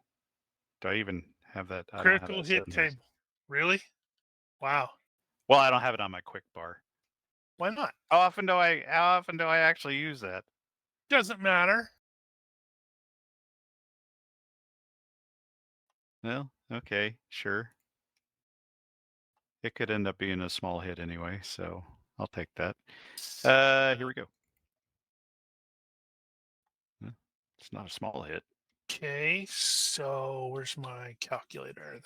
Do I even have that? I don't have Critical that set hit in here. table. Really? Wow. Well, I don't have it on my quick bar. Why not? How often do I actually use that? Doesn't matter. Well, okay, sure. It could end up being a small hit anyway, so I'll take that. Here we go. It's not a small hit. Okay, so where's my calculator?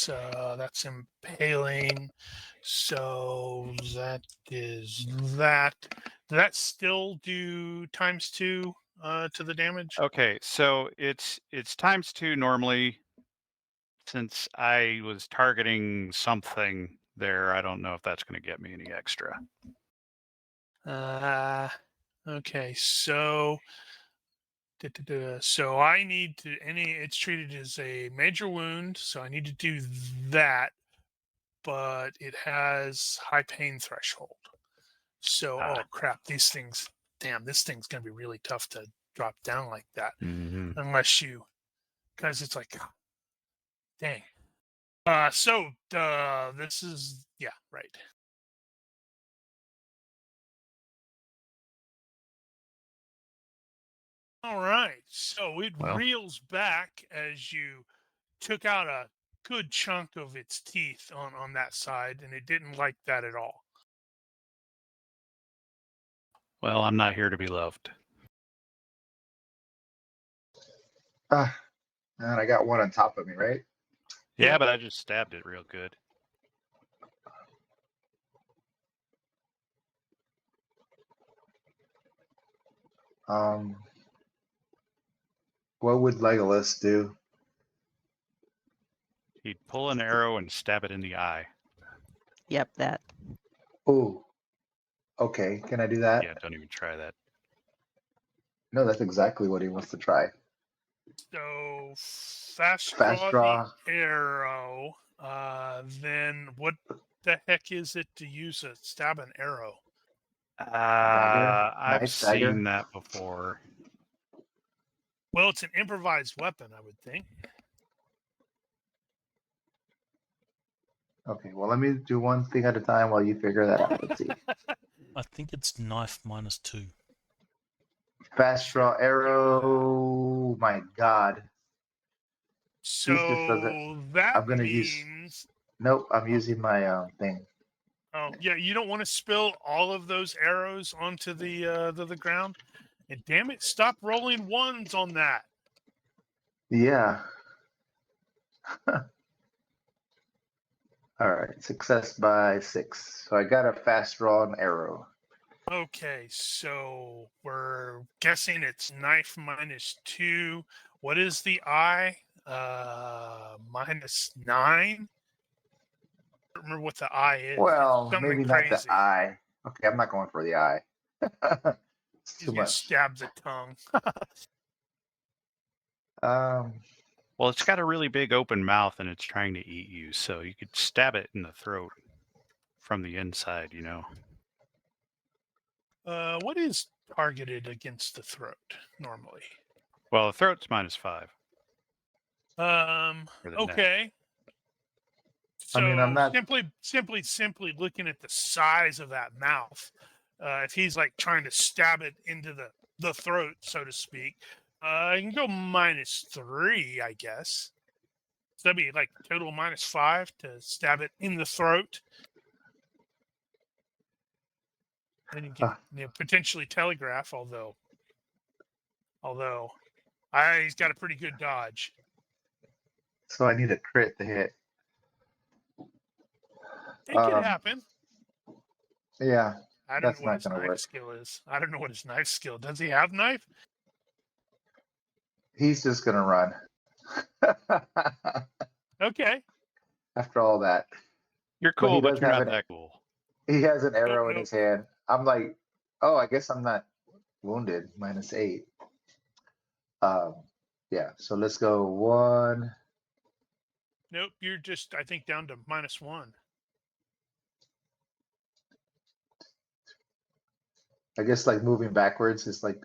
That's impaling. So that is that. Does that still do ×2 to the damage? Okay, so it's ×2 normally. Since I was targeting something there, I don't know if that's going to get me any extra. Okay, so so I need to it's treated as a major wound, so I need to do that, but it has high pain threshold. So oh crap, these things, damn, this thing's gonna be really tough to drop down like that. Mm-hmm. Unless you, because it's like, dang. So this is, yeah, right. All right, so it Well. reels back as you took out a good chunk of its teeth on that side, and it didn't like that at all. Well, I'm not here to be loved. Ah, and I got one on top of me, right? Yeah, Yeah. but I just stabbed it real good. What would Legolas do? He'd pull an arrow and stab it in the eye. Yep, that. Ooh. Okay, can I do that? Yeah, don't even try that. No, that's exactly what he wants to try. So fast Fast draw draw. the arrow. Then what the heck is it to use a stab an arrow? Dagger? I've Nice dagger? seen that before. Well, it's an improvised weapon, I would think. Okay, well, let me do one thing at a time while you figure that out. Let's see. I think it's knife -2. Fast draw arrow. My God. So just that I'm gonna use- means, Nope, I'm using my thing. oh yeah, you don't want to spill all of those arrows onto the ground. And damn it, stop rolling ones on that. Yeah. All right, success by 6. So I got a fast draw and arrow. Okay, so we're guessing it's knife -2. What is the eye? -9. I don't remember what the eye is. Well, It's something maybe not crazy. the eye. Okay, I'm not going for the eye. It's He's too gonna much. stab the tongue. Well, it's got a really big open mouth and it's trying to eat you, so you could stab it in the throat from the inside, you know. What is targeted against the throat normally? Well, the throat's -5. For the neck. Okay. So I mean, I'm not- simply looking at the size of that mouth, if he's like trying to stab it into the throat, so to speak, I can go -3, I guess. So that'd be like total -5 to stab it in the throat. Then you can potentially telegraph, although he's got a pretty good dodge. So I need a crit to hit. It could happen. Yeah, I don't that's know what not his gonna knife work. skill is. I don't know what his knife skill. Does he have knife? He's just gonna run. Okay. After all that, You're But cool, he but does you're have not an- that cool. he has an arrow in nope. his hand. I'm like, oh, I guess I'm not wounded. -8. Yeah. So let's go 1. Nope, you're just, I think, down to -1. I guess like moving backwards is like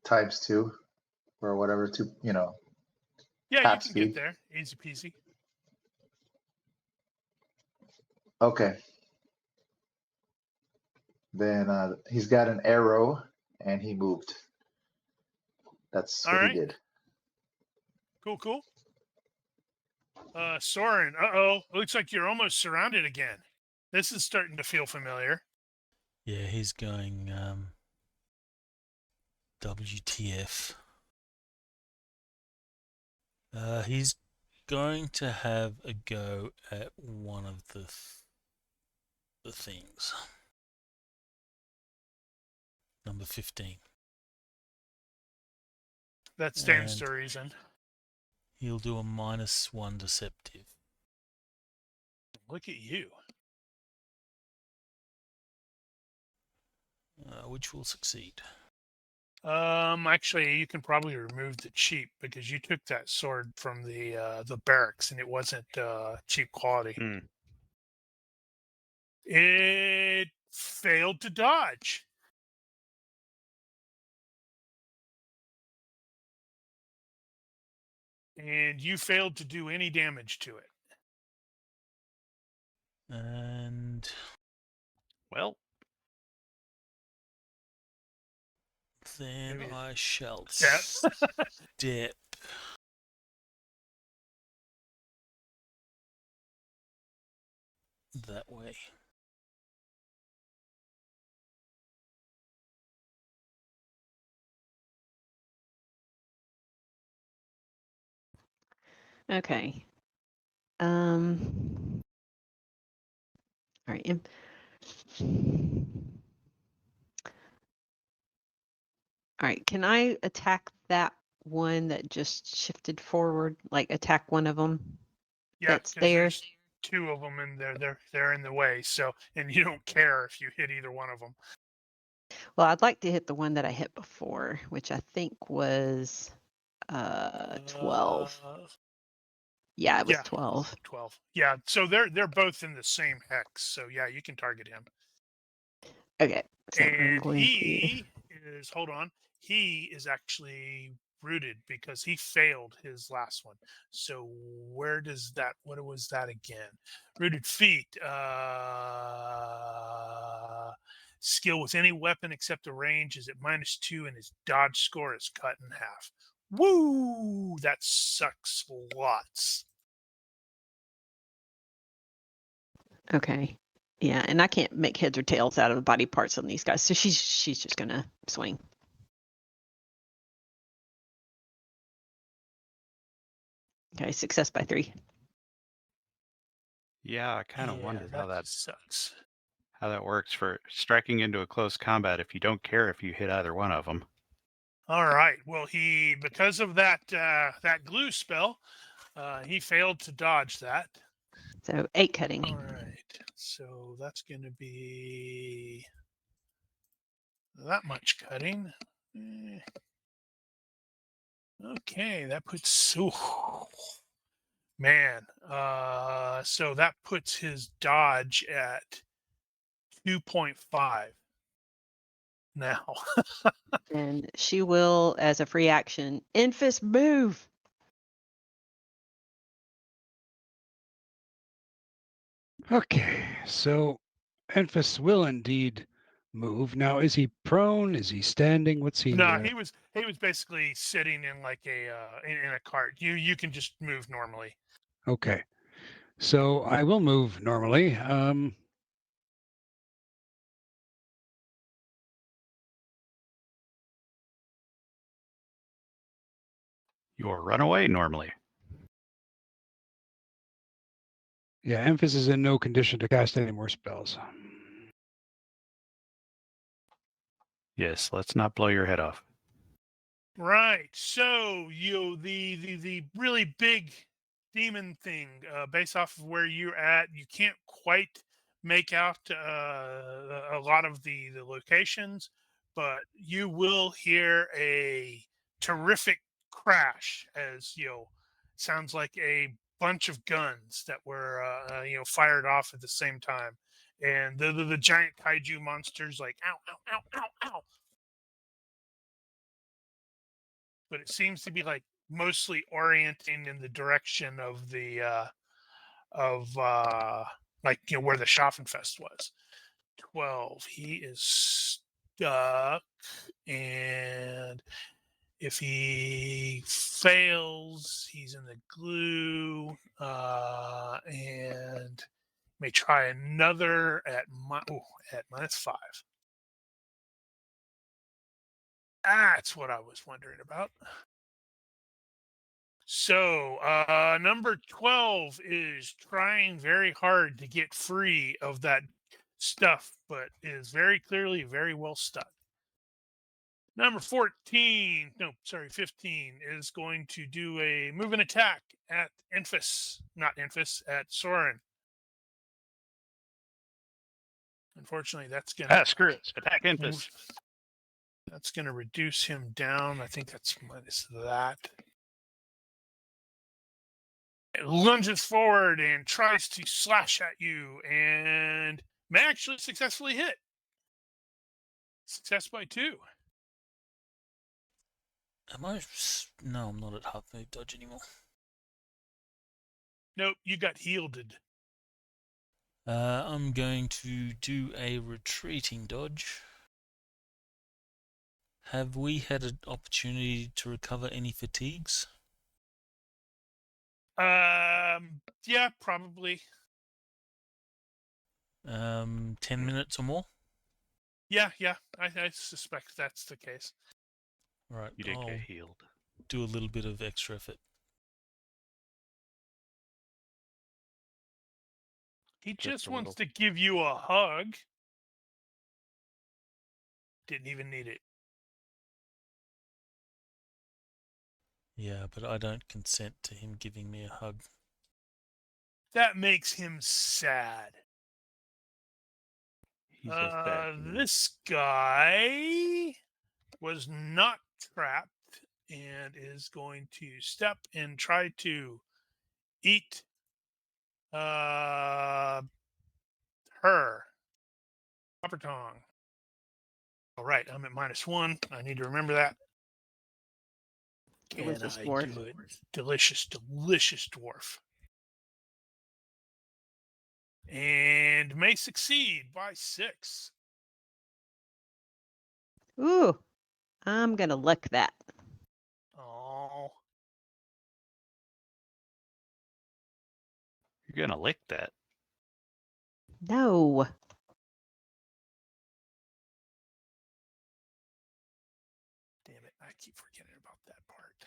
×2 or whatever. Yeah, you Half can speed. get there. Easy peasy. Okay. Then he's got an arrow and he moved. That's All what right. he did. Cool. Soren, uh-oh. Looks like you're almost surrounded again. This is starting to feel familiar. Yeah, he's going WTF. He's going to have a go at one of the things. Number 15. That stands And to reason. he'll do a -1 deceptive. Look at you. which will succeed. Actually, you can probably remove the cheap because you took that sword from the barracks and it wasn't cheap quality. Hmm. It failed to dodge. And you failed to do any damage to it. And Well, then Maybe- I shall Step. step that way. Okay. All right. All right. Can I attack that one that just shifted forward? Like attack one of them Yeah, that's 'cause there? there's two of them and they're in the way. So, and you don't care if you hit either one of them. Well, I'd like to hit the one that I hit before, which I think was 12. Yeah, it was yeah. 12. 12. Yeah, so they're both in the same hex. So yeah, you can target him. Okay. So I'm And going he is, hold on, he is actually rooted because he failed his last one. So where does that, what was that again? Rooted feet, skill with any weapon except the range is at -2 and his dodge score is cut in half. Woo! That sucks lots. to. Okay. Yeah, and I can't make heads or tails out of the body parts on these guys, so she's just gonna swing. Okay, success by 3. yeah, I kind of Yeah, wondered that sucks. how that works for striking into a close combat if you don't care if you hit either one of them. All right. Well, he, because of that that glue spell, he failed to dodge that. So 8 cutting. All right. So that's going to be that much cutting. Okay, that puts. Ooh, man. So that puts his dodge at 2.5 now. And she will, as a free action, Enfys move. Okay, so Enfys will indeed move. Now, is he prone? Is he standing? What's he? No, he was basically sitting in like a in a cart. You can just move normally. Okay, so I will move normally. You'll run away normally. Yeah, Enfys is in no condition to cast any more spells. Yes, let's not blow your head off. Right. So the really big demon thing, based off of where you're at, you can't quite make out a lot of the locations, but you will hear a terrific crash as sounds like a bunch of guns that were fired off at the same time, and the giant kaiju monsters like ow ow ow ow ow. But it seems to be like mostly orienting in the direction of the like where the Schaffenfest was. 12. He is stuck, and if he fails, he's in the glue, and may try another at at -5. That's what I was wondering about. So, number 12 is trying very hard to get free of that stuff, but is very clearly very well stuck. Number 14, no, sorry, 15 is going to do a move and attack at Enfys, not Enfys, at Soren. Unfortunately, that's gonna Screw it. Attack Infus. that's gonna reduce him down. I think that's minus that. It lunges forward and tries to slash at you, and may actually successfully hit. Success by 2. Am I? No, I'm not at half move dodge anymore. Nope, you got healed. I'm going to do a retreating dodge. Have we had an opportunity to recover any fatigues? Yeah, probably. 10 minutes or more? Yeah, I suspect that's the case. Right, You did I'll get healed. do a little bit of extra effort. He Just just a wants little. to give you a hug. Didn't even need it. Yeah, but I don't consent to him giving me a hug. That makes him sad. He's a sad man. This guy was not trapped and is going to step and try to eat her. Copper tongue. All right, I'm at -1. I need to remember that. It was Can a I dwarf. do it? Delicious, delicious dwarf. And may succeed by 6. Ooh, I'm gonna lick that. Oh, You're gonna lick that. No. damn it. I keep forgetting about that part.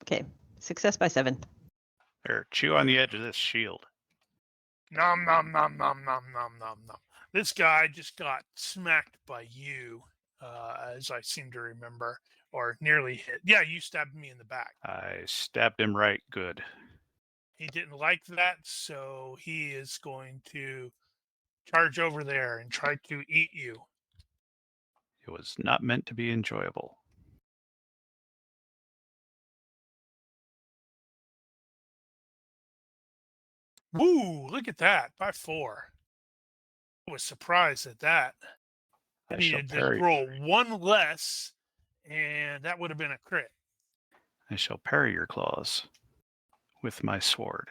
Okay, success by 7. There, chew on the edge of this shield. Nom, nom, nom, nom, nom, nom, nom, nom. This guy just got smacked by you, as I seem to remember, or nearly hit. Yeah, you stabbed me in the back. I stabbed him right good. He didn't like that, so he is going to charge over there and try to eat you. It was not meant to be enjoyable. Woo, look at that, by 4. I was surprised at that. I I shall needed to parry. roll 1 less, and that would have been a crit. I shall parry your claws with my sword.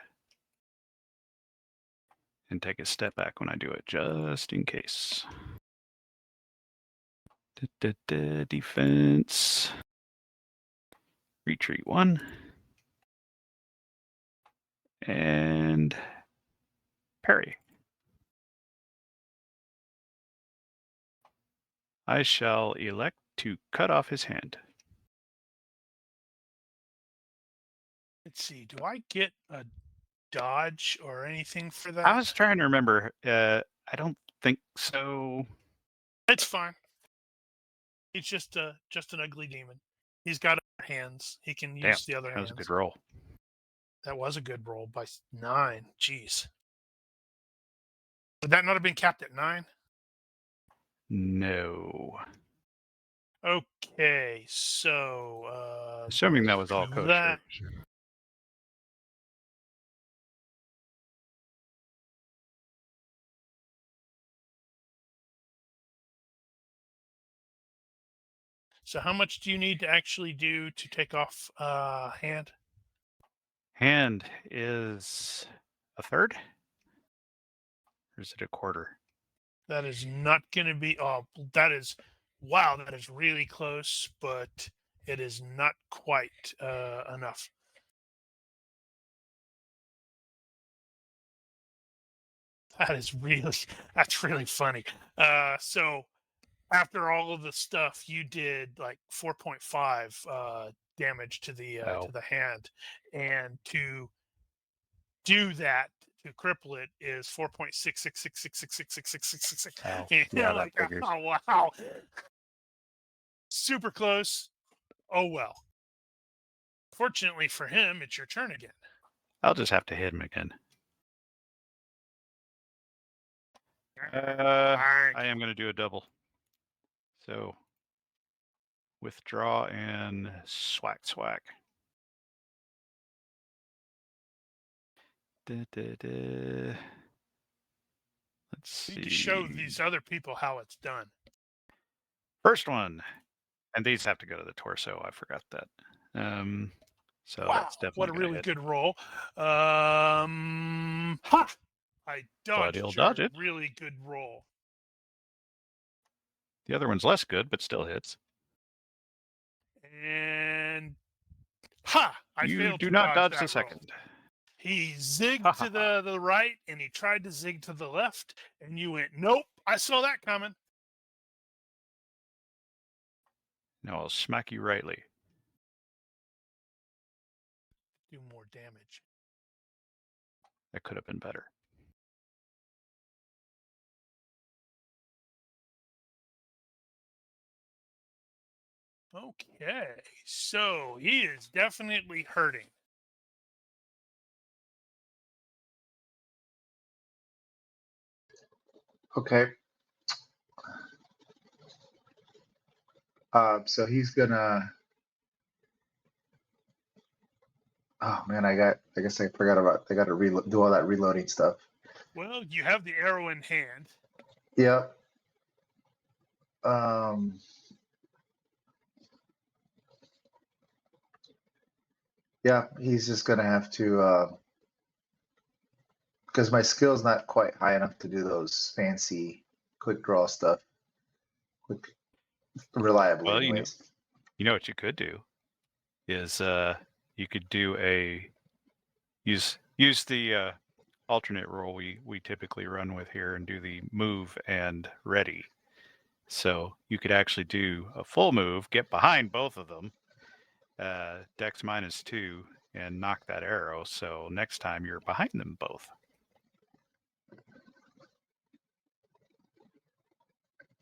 And take a step back when I do it, just in case. Defense. Retreat 1. And parry. I shall elect to cut off his hand. Let's see, do I get a dodge or anything for that? I was trying to remember. I don't think so. It's fine. He's just an ugly demon. He's got other hands. He can Damn, use the other that hands. was a good roll. That was a good roll by 9. Jeez. Would that not have been capped at 9? No. Okay, so Assuming that was all kosher. that So how much do you need to actually do to take off hand? Hand is a third? Or is it a quarter? That is not going to be. Oh, that is. Wow, that is really close, but it is not quite enough. That's really funny. So after all of the stuff, you did like 4.5 damage to the hand, and to do that to cripple it is 4.6666666666. Oh, And yeah, you're that figures. oh wow, super close. Oh well. Fortunately for him, it's your turn again. I'll just have to hit him again. I am going to do a double. So withdraw and swack swack. Let's see. Need to show these other people how it's done. First one, and these have to go to the torso. I forgot that. So Wow, that's definitely what a gonna really hit. good roll. Ha! I dodged he'll your dodge it. really good roll. The other one's less good, but still hits. And ha! I You failed do to not dodge dodge that the roll. second. He zigged to the right, and he tried to zig to the left, and you went, nope, I saw that coming. Now I'll smack you rightly. Do more damage. That could have been better. Okay, so he is definitely hurting. Okay. So he's gonna. Oh man, I guess I forgot about. I got to do all that reloading stuff. Well, you have the arrow in hand. Yep. Yeah, he's just gonna have to, because my skill's not quite high enough to do those fancy quick draw stuff, reliably, Well, anyways. you know what you could do is you could do a use the alternate roll we typically run with here and do the move and ready. So you could actually do a full move, get behind both of them, dex -2, and knock that arrow. So next time you're behind them both.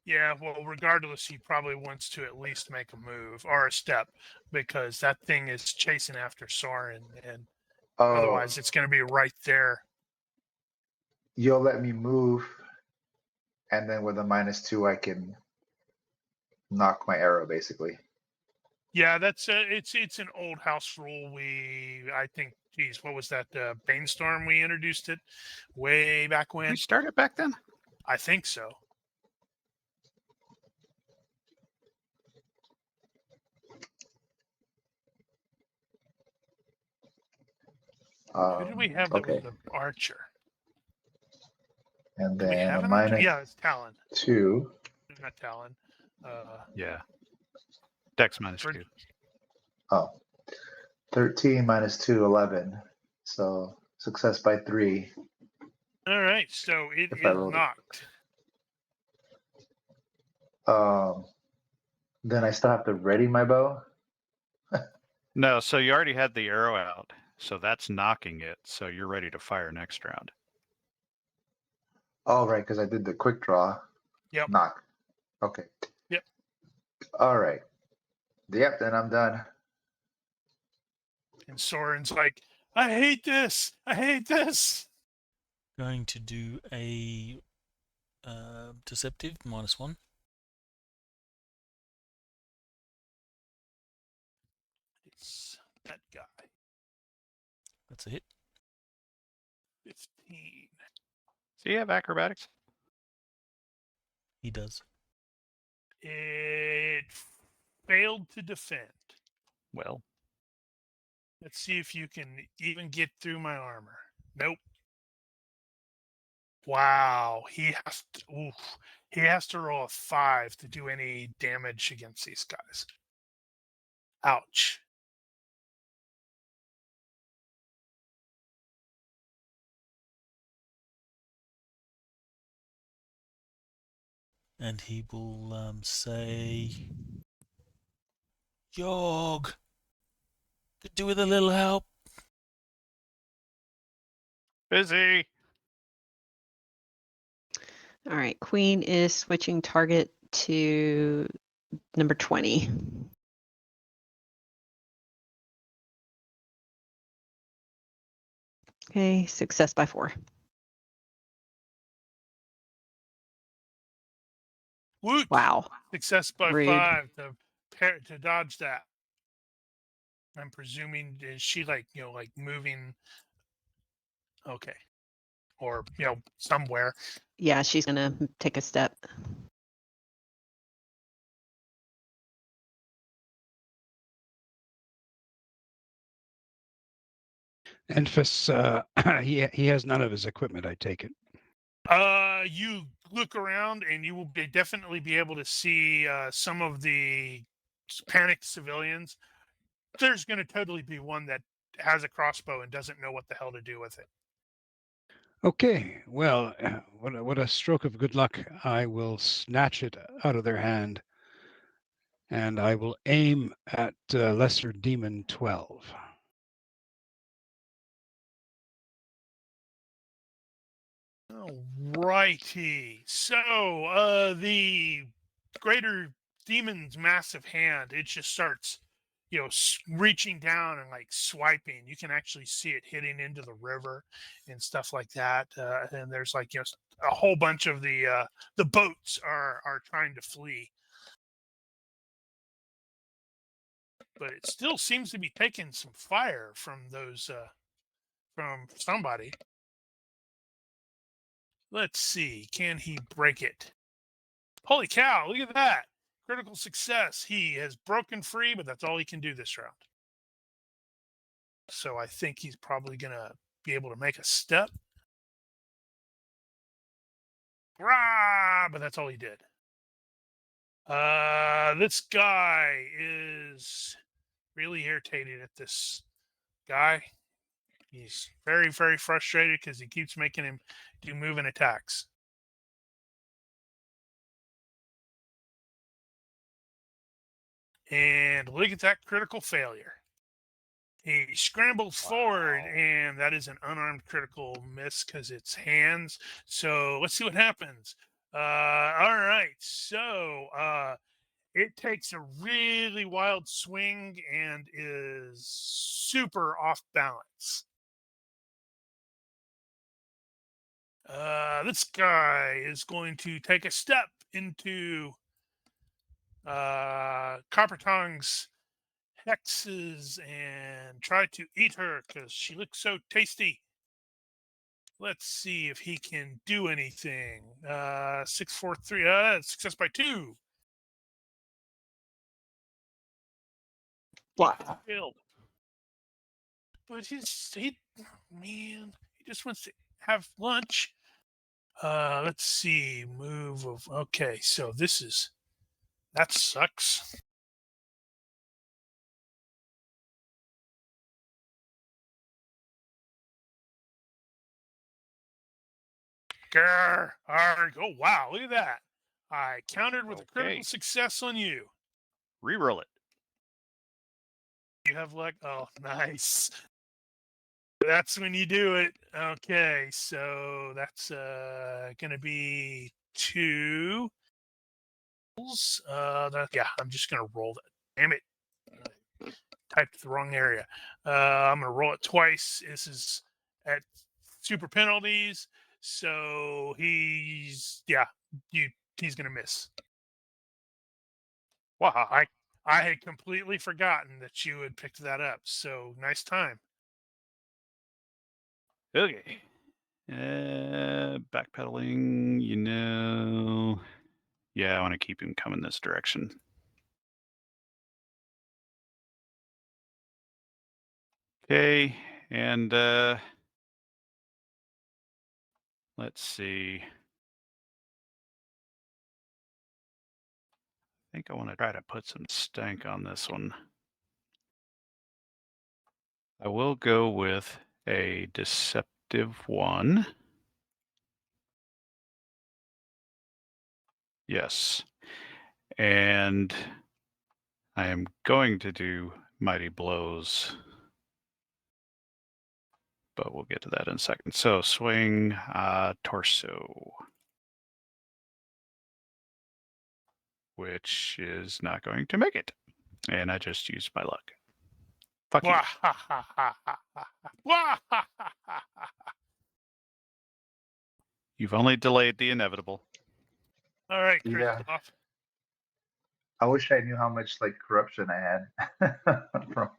Yeah, well, regardless, he probably wants to at least make a move or a step because that thing is chasing after Soren, and Oh, otherwise it's going to be right there. you'll let me move, and then with a -2, I can knock my arrow, basically. Yeah, that's it's an old house rule. I think, geez, what was that? Bainstorm. We introduced it way back when. We started back then. I think so. Who did we have that Okay. was the archer? And Did we then have a an archer? Yeah, it's Talon. -2. Not Talon. Yeah. Dex -2. Oh, 13 -2, 11. So success by 3. All right, so it If I is rolled it. knocked. Then I still have to ready my bow. No, so you already had the arrow out. So that's knocking it. So you're ready to fire next round. Oh, right, because I did the quick draw. Yep. Knock. Okay. Yep. All right. Yep, then I'm done. And Soren's like, I hate this. I hate this. Going to do a deceptive -1. It's that guy. That's a hit. 15. So you have acrobatics? He does. It failed to defend. Well, Let's see if you can even get through my armor. Nope. Wow, he has to roll a 5 to do any damage against these guys. Ouch. And he will say, Yog, could do with a little help. busy. All right, Queen is switching target to number 20. Okay, success by 4. Woot! Wow. Success by Rude. 5 to dodge that. I'm presuming, is she like moving? Okay. Or, somewhere. Yeah, she's going to take a step. Enfys, he has none of his equipment, I take it. You look around and you will definitely be able to see some of the panicked civilians. There's going to totally be one that has a crossbow and doesn't know what the hell to do with it. Okay, well, what a stroke of good luck. I will snatch it out of their hand, and I will aim at Lesser Demon 12. Righty. So, the Greater Demon's massive hand, it just starts, reaching down and like swiping. You can actually see it hitting into the river and stuff like that. And there's like, a whole bunch of the boats are trying to flee. But it still seems to be taking some fire from those, from somebody. Let's see. Can he break it? Holy cow, look at that. Critical success. He has broken free, but that's all he can do this round. So I think he's probably going to be able to make a step. Rah! But that's all he did. This guy is really irritated at this guy. He's very, very frustrated because he keeps making him do moving attacks. And look at that critical failure. He scrambles forward, and that is an unarmed critical miss because it's hands. So let's see what happens. All right. So it takes a really wild swing and is super off balance. This guy is going to take a step into Copper Tongue's hexes and try to eat her because she looks so tasty. Let's see if he can do anything. 6, 4, 3. Success by 2. Wow. Failed. But he just wants to have lunch. Let's see. Move of. Okay, so that sucks. Grr, arg. Oh, wow. Look at that. I countered with a critical success on you. Reroll it. You have luck. Oh, nice. That's when you do it. Okay, so that's going to be 2. I'm just going to roll that. Damn it. I typed the wrong area. I'm going to roll it twice. This is at super penalties. So he's going to miss. Wow. I had completely forgotten that you had picked that up. So nice time. Okay. Backpedaling, Yeah, I want to keep him coming this direction. Okay, and let's see. I think I want to try to put some stank on this one. I will go with a deceptive 1. Yes. And I am going to do Mighty Blows. But we'll get to that in a second. So swing, torso. Which is not going to make it. And I just used my luck. Fuck you. You've only delayed the inevitable. All right, Yeah. Christoph. I wish I knew how much like corruption I had from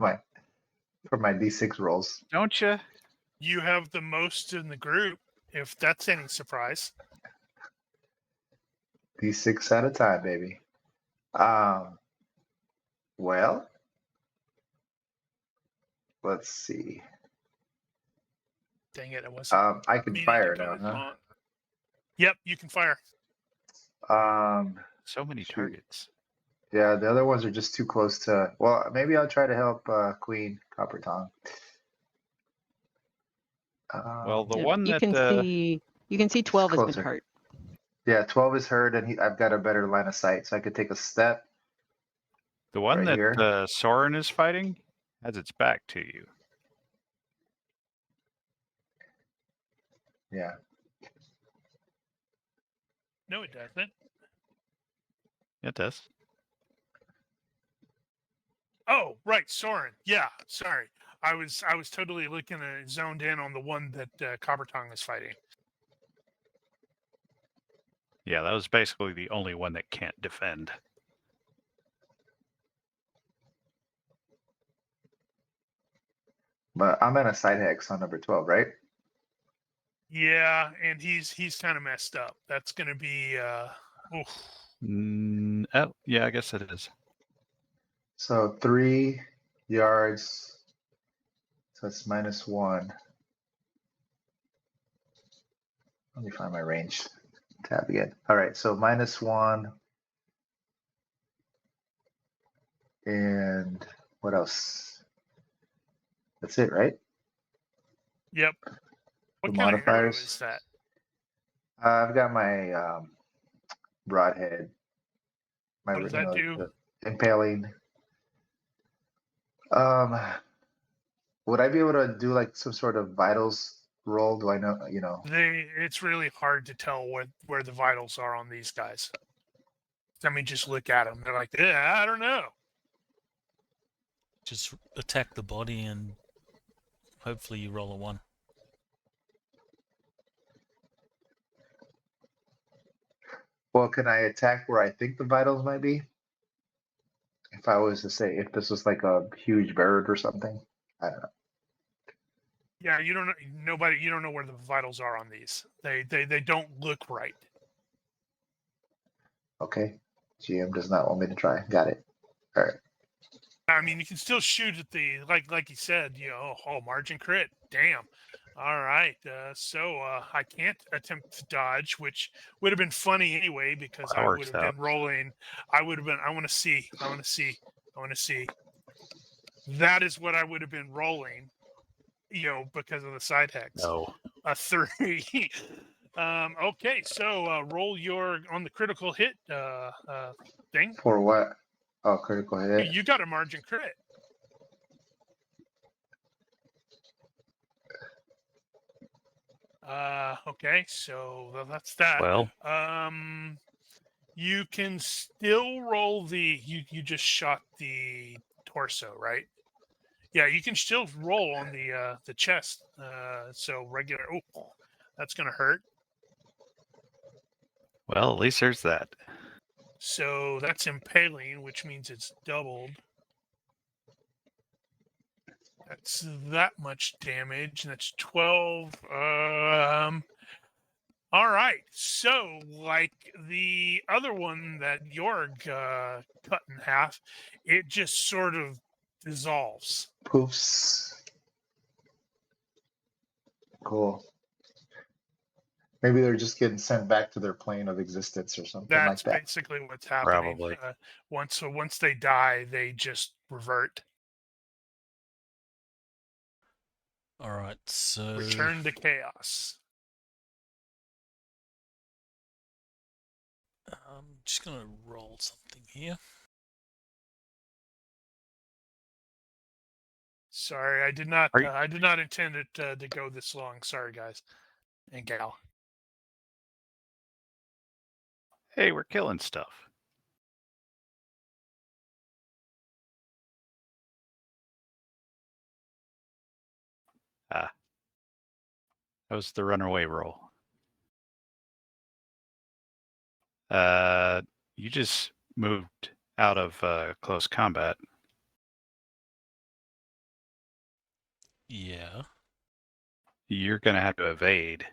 my D6 rolls. Don't you? You have the most in the group, if that's any surprise. D6 at a time, baby. Well, let's see. Dang it, I wasn't I can meaning fire to go now, this huh? long. Yep, you can fire. So many Shoot. targets. Yeah, the other ones are just too close to. Well, maybe I'll try to help Queen Copper Tongue. Well, the Yep, one you that can see 12 has been closer. hurt. Yeah, 12 is hurt, and I've got a better line of sight, so I could take a step. the one right that here. Soren is fighting has its back to you. Yeah. No, it doesn't. It does. Oh, right, Soren. Yeah, sorry. I was totally looking at zoned in on the one that Copper Tongue is fighting. Yeah, that was basically the only one that can't defend. But I'm at a side hex on number 12, right? Yeah, and he's kind of messed up. That's gonna be oof. Oh, yeah, I guess it is. So 3 yards. So it's -1. Let me find my range tab again. All right, so -1. And what else? That's it, right? Yep. What The kind of arrow modifiers. is that? I've got my broadhead. My What does that do? the impaling. Would I be able to do like some sort of vitals roll? Do I know? It's really hard to tell where the vitals are on these guys. I mean, just look at them. They're like, yeah, I don't know. Just attack the body and hopefully you roll a 1. Well, can I attack where I think the vitals might be? If I was to say, if this was like a huge bird or something, I don't know. Yeah, you don't know. You don't know where the vitals are on these. They don't look right. Okay, GM does not want me to try. Got it. All right. I mean, you can still shoot at the like you said. Margin crit. Damn. All right. So I can't attempt to dodge, which would have been funny anyway because That I would works have out. been rolling. I would have been. I want to see. I want to see. I want to see. That is what I would have been rolling. Because of the side hex. No. A 3. Okay, so roll your on the critical hit thing. For what? Oh, critical hit. You got a margin crit. Okay, so that's that. Well, You can still roll the. You just shot the torso, right? Yeah, you can still roll on the chest. So regular. Oh, that's gonna hurt. well, at least there's that. So that's impaling, which means it's doubled. That's that much damage, and that's 12. All right. So, like the other one that Jorg cut in half, it just sort of dissolves. Poofs. Cool. Maybe they're just getting sent back to their plane of existence or something That's like that. basically what's happening. Probably. Once they die, they just revert, All right, so return to chaos. I'm just gonna roll something here. Sorry, I did not. Are you- I did not intend it to go this long. Sorry, guys and gal. Hey, we're killing stuff. Ah. That was the runaway roll. You just moved out of close combat. Yeah. You're going to have to evade.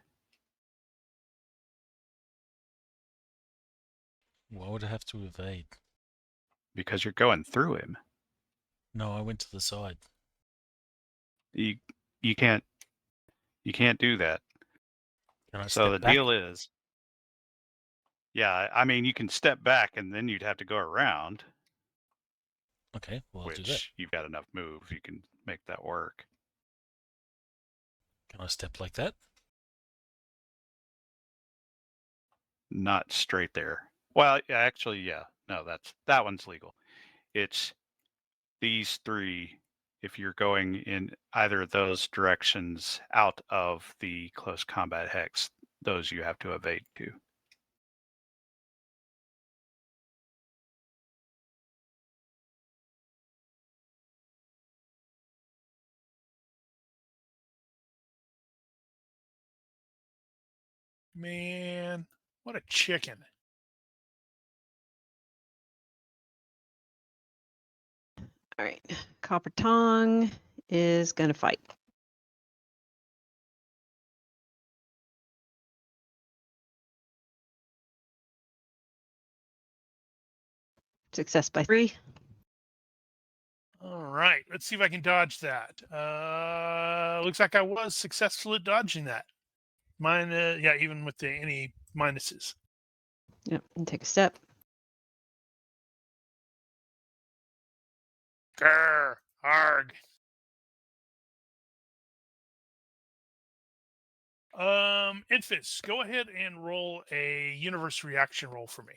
Why would I have to evade? Because you're going through him. No, I went to the side. You can't do that. Can I So step the back? deal is, yeah, I mean, you can step back and then you'd have to go around, Okay, well, I'll do that. which you've got enough move. You can make that work. Can I step like that? Not straight there. Well, yeah, actually, yeah. No, that one's legal. It's these three. If you're going in either of those directions out of the close combat hex, those you have to evade to. Man, what a chicken. All right. Copper Tongue is going to fight. Success by 3. All right, let's see if I can dodge that. Looks like I was successful at dodging that. Mine, yeah, even with any minuses. Yep. And take a step. Grr, arg. Infus, go ahead and roll a universe reaction roll for me.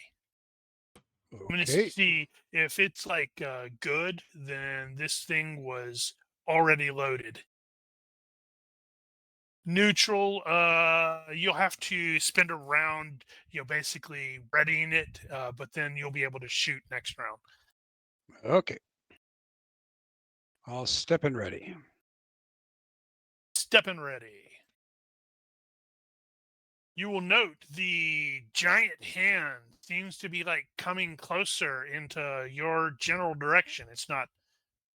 I'm going to Okay. see if it's like good, then this thing was already loaded. Neutral, you'll have to spend a round, basically readying it, but then you'll be able to shoot next round. Okay. I'll step in ready. Stepping ready. You will note the giant hand seems to be like coming closer into your general direction. It's not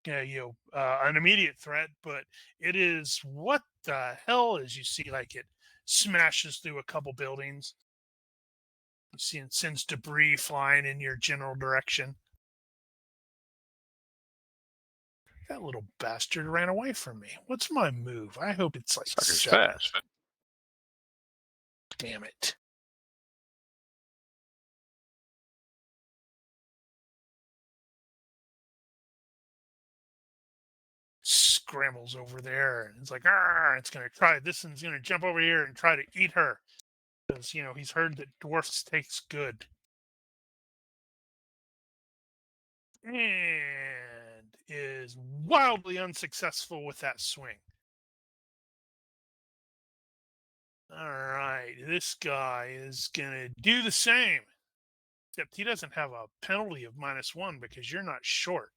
an immediate threat, but it is what the hell as you see like it smashes through a couple buildings. You see it sends debris flying in your general direction. That little bastard ran away from me. What's my move? I hope it's like Sucker's 7. fast. Damn it. Scrambles over there and it's like, it's going to try. This one's going to jump over here and try to eat her. Because, he's heard that dwarfs taste good. And is wildly unsuccessful with that swing. All right, this guy is going to do the same. Except he doesn't have a penalty of -1 because you're not short.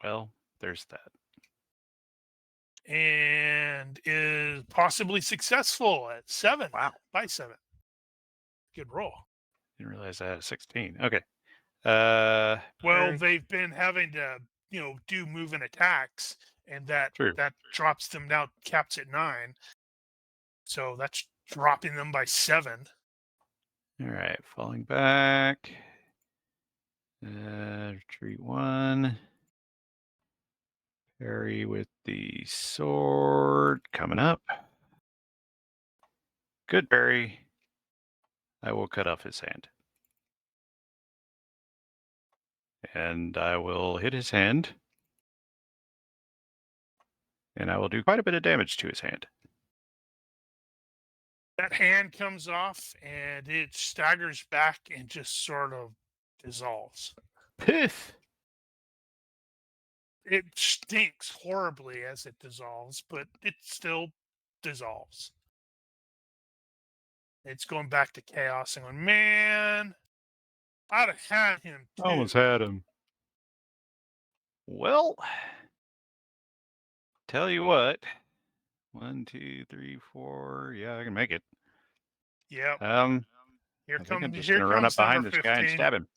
Well, there's that. And is possibly successful at 7. Wow. By 7. Good roll. Didn't realize I had a 16. Okay. Well, Barry? they've been having to, do moving attacks, and that True. drops them down, caps at 9. So that's dropping them by 7. All right, falling back. Retreat 1. Parry with the sword coming up. Good parry. I will cut off his hand. And I will hit his hand. And I will do quite a bit of damage to his hand. That hand comes off, and it staggers back and just sort of dissolves. Piff! It stinks horribly as it dissolves, but it still dissolves. It's going back to chaos and going, man, I'd have had him too. Almost had him. Well, tell you what. 1, 2, 3, 4. Yeah, I can make it. Yep. Here I think I'm comes just here gonna run up comes behind number this guy and 15. stab him.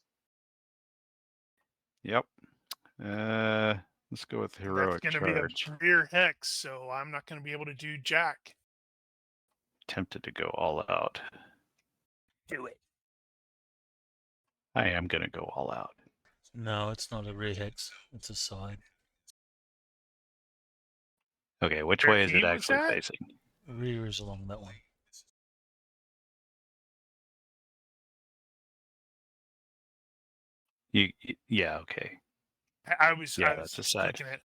Yep. Let's go with That's heroic going to be a charge. rear hex, so I'm not going to be able to do jack. Tempted to go all out. Do it. I am gonna go all out. No, it's not a rear hex. It's a side. Okay, which Where way is he it was actually at? facing? Rear is along that way. Yeah, okay. I was Yeah, that's a side. looking at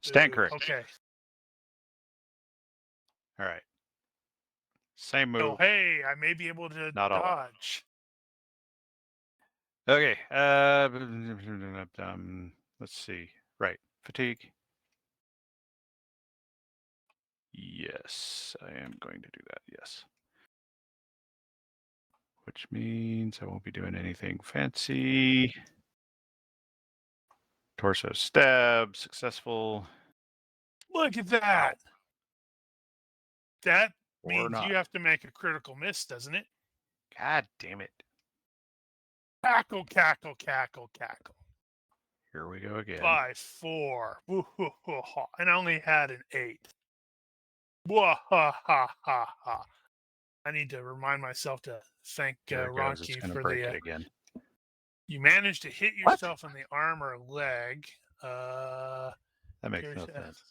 Stand correct. Okay. All right. Same move. Oh, hey, I may be able to Not all. dodge. Okay. Let's see. Right. Fatigue. Yes, I am going to do that. Yes. Which means I won't be doing anything fancy. Torso stab. Successful. Look at that. That Or means not. you have to make a critical miss, doesn't it? God damn it. Cackle, cackle, cackle, cackle. Here we go again. By 4. And I only had an 8. Wah-ha-ha-ha-ha. I need to remind myself to thank There it goes. It's Ronki going to for break the. it again. You managed to hit What? yourself in the arm or leg. That makes no here's, sense.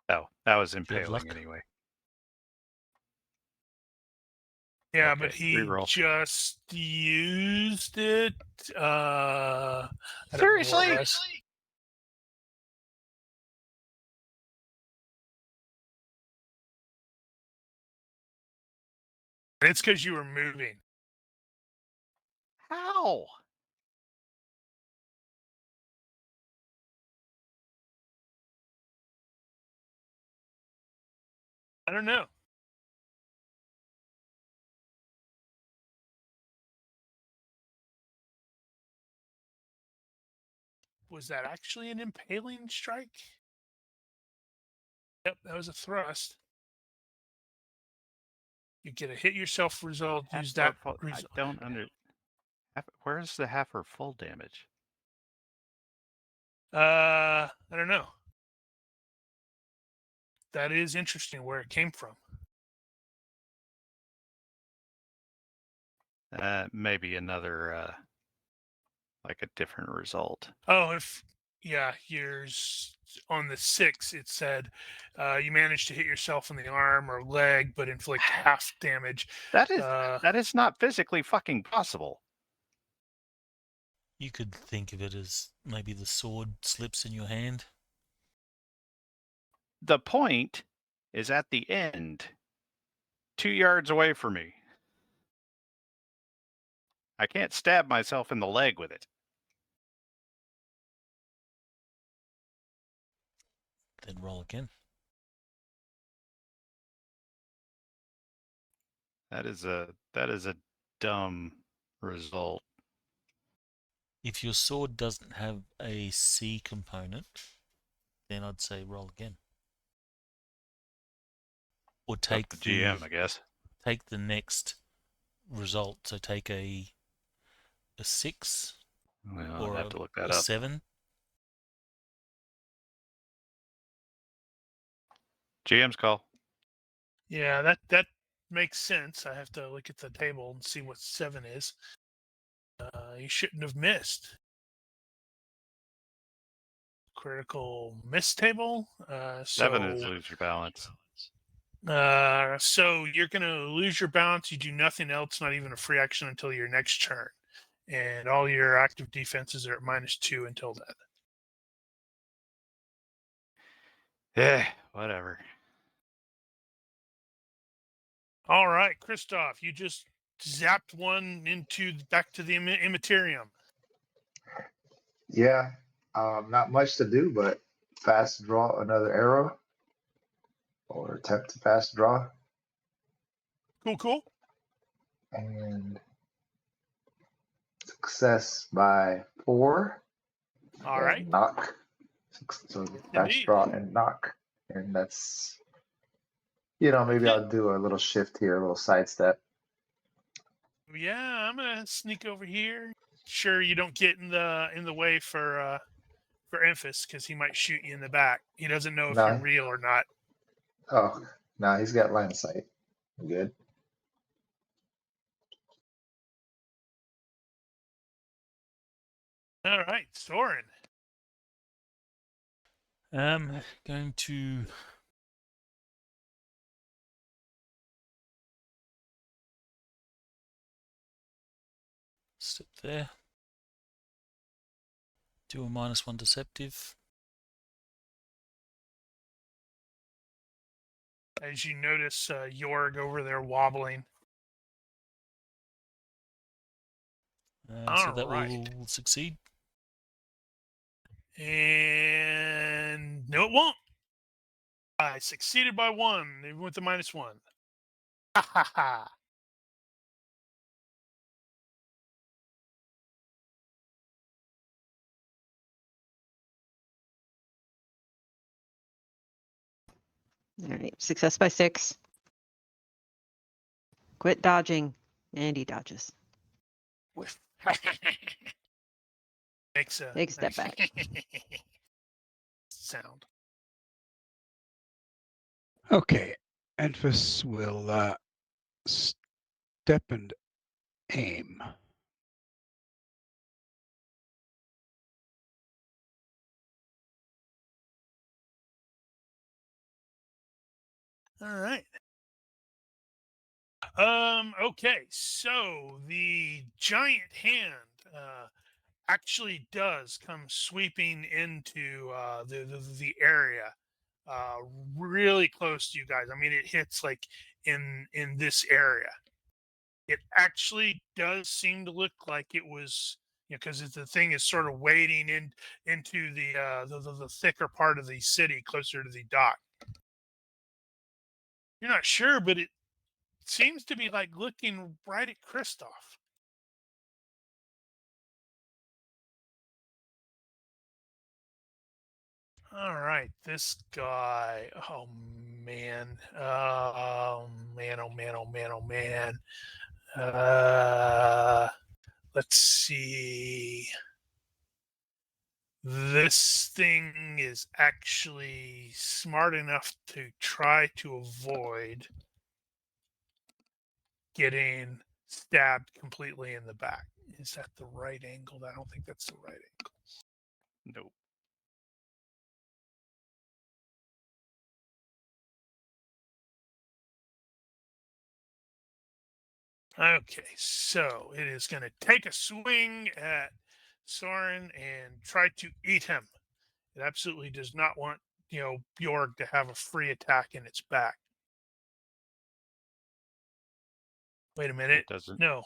Oh, that was luck. impaling anyway. Yeah, Okay, but he reroll. just used it. I don't know what it Seriously? was. It's because you were moving. How? I don't know. Was that actually an impaling strike? Yep, that was a thrust. You get a hit yourself result. Half Use that or full, I result. don't under. Where's the half or full damage? I don't know. That is interesting where it came from. Maybe another, like a different result. Oh, yours on the 6, it said you managed to hit yourself in the arm or leg, but inflict half damage. That is not physically fucking possible. You could think of it as maybe the sword slips in your hand. The point is at the end, 2 yards away from me. I can't stab myself in the leg with it. Then roll again. That is a dumb result. If your sword doesn't have a C component, then I'd say roll again. Or take Up the GM, I guess. Take the next result. So take a 6 Well, or I'd have to look that a up. 7. GM's call. Yeah, that makes sense. I have to look at the table and see what 7 is. You shouldn't have missed. Critical miss table. 7 is lose your balance. So you're going to lose your balance. You do nothing else, not even a free action until your next turn. And all your active defenses are at -2 until then. Yeah, whatever. All right, Christoph, you just zapped one back to the Immaterium. Yeah, not much to do, but fast draw another arrow or attempt to fast draw. Cool. And success by 4. All and right. Knock. So fast Indeed. draw and knock. And that's, maybe Okay. I'll do a little shift here, a little sidestep. Yeah, I'm gonna sneak over here. Sure, you don't get in the way for Emphas because he might shoot you in the back. He doesn't know if you're No. real or not. Oh, no, he's got line of sight. I'm good. All right, Soren. Going to step there. Do a -1 deceptive. As you notice Jorg over there wobbling. So that Alright. will succeed. And no, it won't. I succeeded by 1, even with the -1. Ha ha ha. All right, success by 6. Quit dodging. And he dodges. Makes a Take a step back. sound. Okay. Enfys will step and aim. All right. Okay, so the giant hand actually does come sweeping into the area, uh, really close to you guys. I mean, it hits like in this area. It actually does seem to look like it was, because the thing is sort of wading into the thicker part of the city, closer to the dock. You're not sure, but it seems to be like looking right at Kristoff. All right, this guy. Oh man. Oh man. Oh man. Oh man. Oh man. Let's see. This thing is actually smart enough to try to avoid getting stabbed completely in the back. Is that the right angle? I don't think that's the right angle. Nope. Okay, so it is going to take a swing at Soren and try to eat him. It absolutely does not want, Bjorg to have a free attack in its back. Wait a minute. It doesn't. No.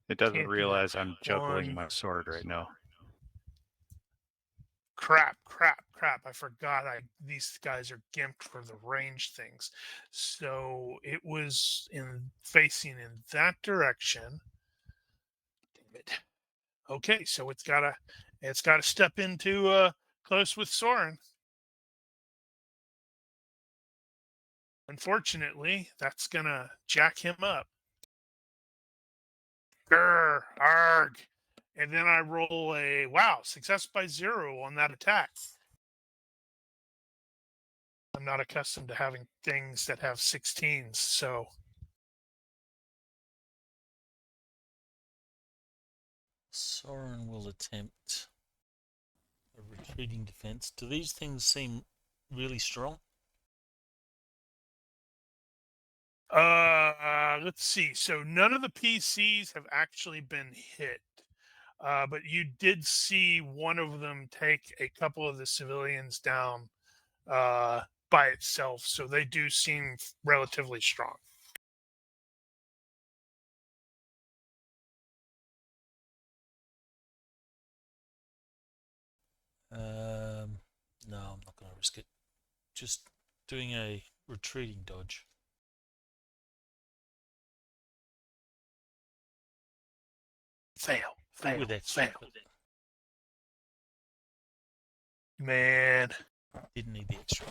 It doesn't Can't do that. realize I'm juggling One. my sword right now. Crap. I forgot these guys are gimped for the range things. So it was facing in that direction. Damn it. Okay, so it's gotta step into close with Soren. Unfortunately, that's gonna jack him up. Grr, arg. And then I roll a success by 0 on that attack. I'm not accustomed to having things that have 16s, so Soren will attempt a retreating defense. Do these things seem really strong? let's see. So none of the PCs have actually been hit. But you did see one of them take a couple of the civilians down by itself, so they do seem relatively strong. No, I'm not going to risk it. Just doing a retreating dodge. Fail. With extra. Fail. Man. Didn't need the extra.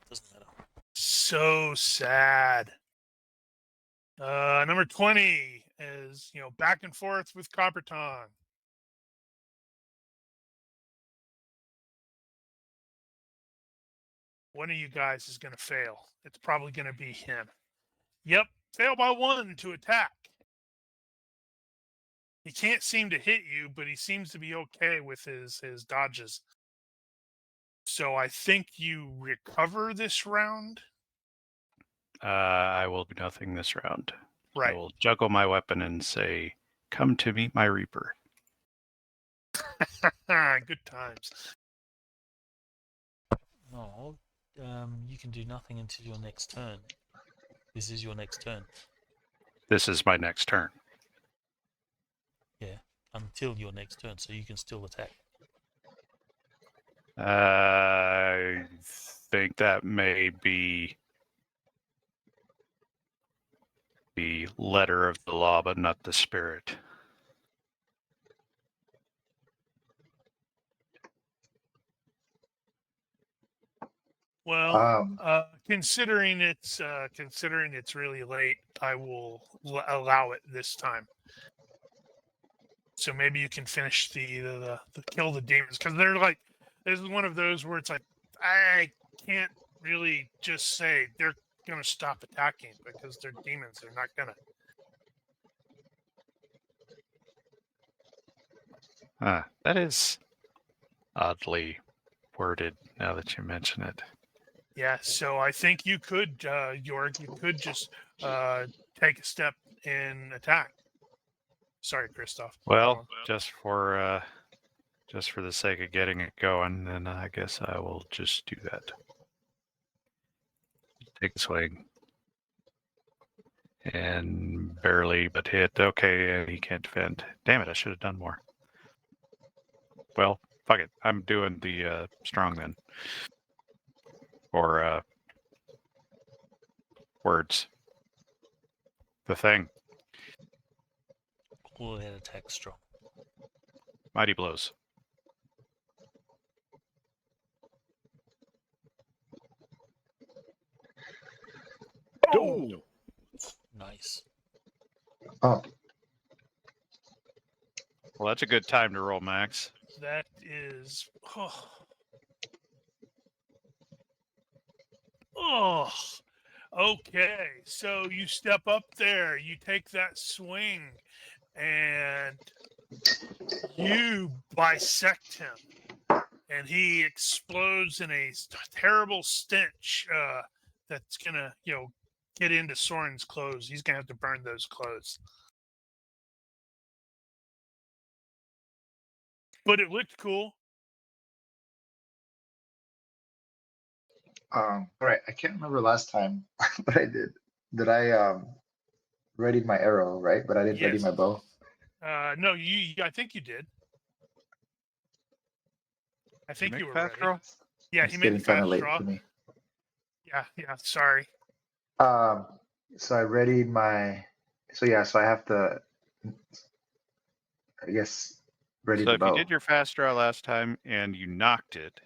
Doesn't matter. So sad. Number 20 is, back and forth with Copper Tongue. One of you guys is going to fail. It's probably going to be him. Yep, fail by 1 to attack. He can't seem to hit you, but he seems to be okay with his dodges. So I think you recover this round. I will do nothing this round. Right. I will juggle my weapon and say, "Come to meet my Reaper." Good times. No, you can do nothing until your next turn. This is your next turn. This is my next turn. Yeah, until your next turn, so you can still attack. I think that may be the letter of the law, but not the spirit. Well, considering it's really late, I will allow it this time. So maybe you can finish the kill the demons, because they're like, this is one of those where it's like, I can't really just say they're gonna stop attacking because they're demons. They're not gonna. That is oddly worded now that you mention it. Yeah, so I think you could, Jorg, you could just take a step and attack. Sorry, Christoph. Well, just for the sake of getting it going, then I guess I will just do that. Take a swing. And barely, but hit. Okay, he can't defend. Damn it, I should have done more. Well, fuck it. I'm doing the strong then. Or words. The thing. All that attack strong. Mighty blows. Oh! Nice. Oh, Well, that's a good time to roll, Max. That is. Oh. Okay. So you step up there, you take that swing, and you bisect him. And he explodes in a terrible stench that's going to, get into Soren's clothes. He's going to have to burn those clothes. But it looked cool. all right. I can't remember last time what I did. Did I ready my arrow, right? But I didn't ready Yes. my bow. No, I think you did. I think you were fast ready. roll? Yeah, It's he made the getting kind of fast late draw. for me. Yeah, sorry. So I readied my. So yeah, so I have to. I guess ready So the if you bow. did your fast draw last time and you knocked it,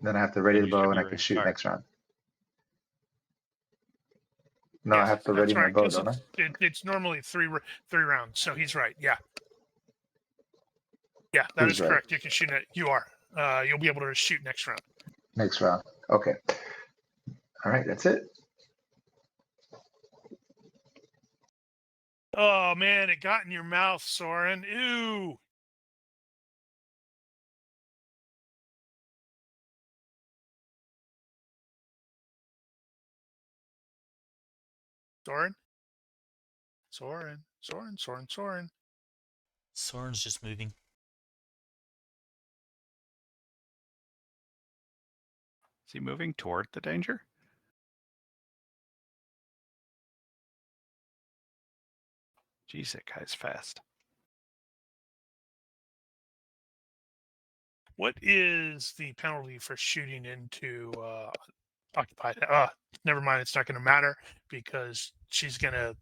Then I have to ready then the you bow should and be I ready can to shoot fire. next round. No, I Yes, have to that's ready my right, bow, 'cause don't I? it's normally three rounds, so he's right. Yeah, that Who's is right? correct. You can shoot it. You are. You'll be able to shoot next round. Next round. Okay. All right, that's it. Oh man, it got in your mouth, Soren. Ew. Soren. Soren's just moving. Is he moving toward the danger? Jeez, that guy's fast. What is the penalty for shooting into occupied? Never mind. It's not going to matter because she's going to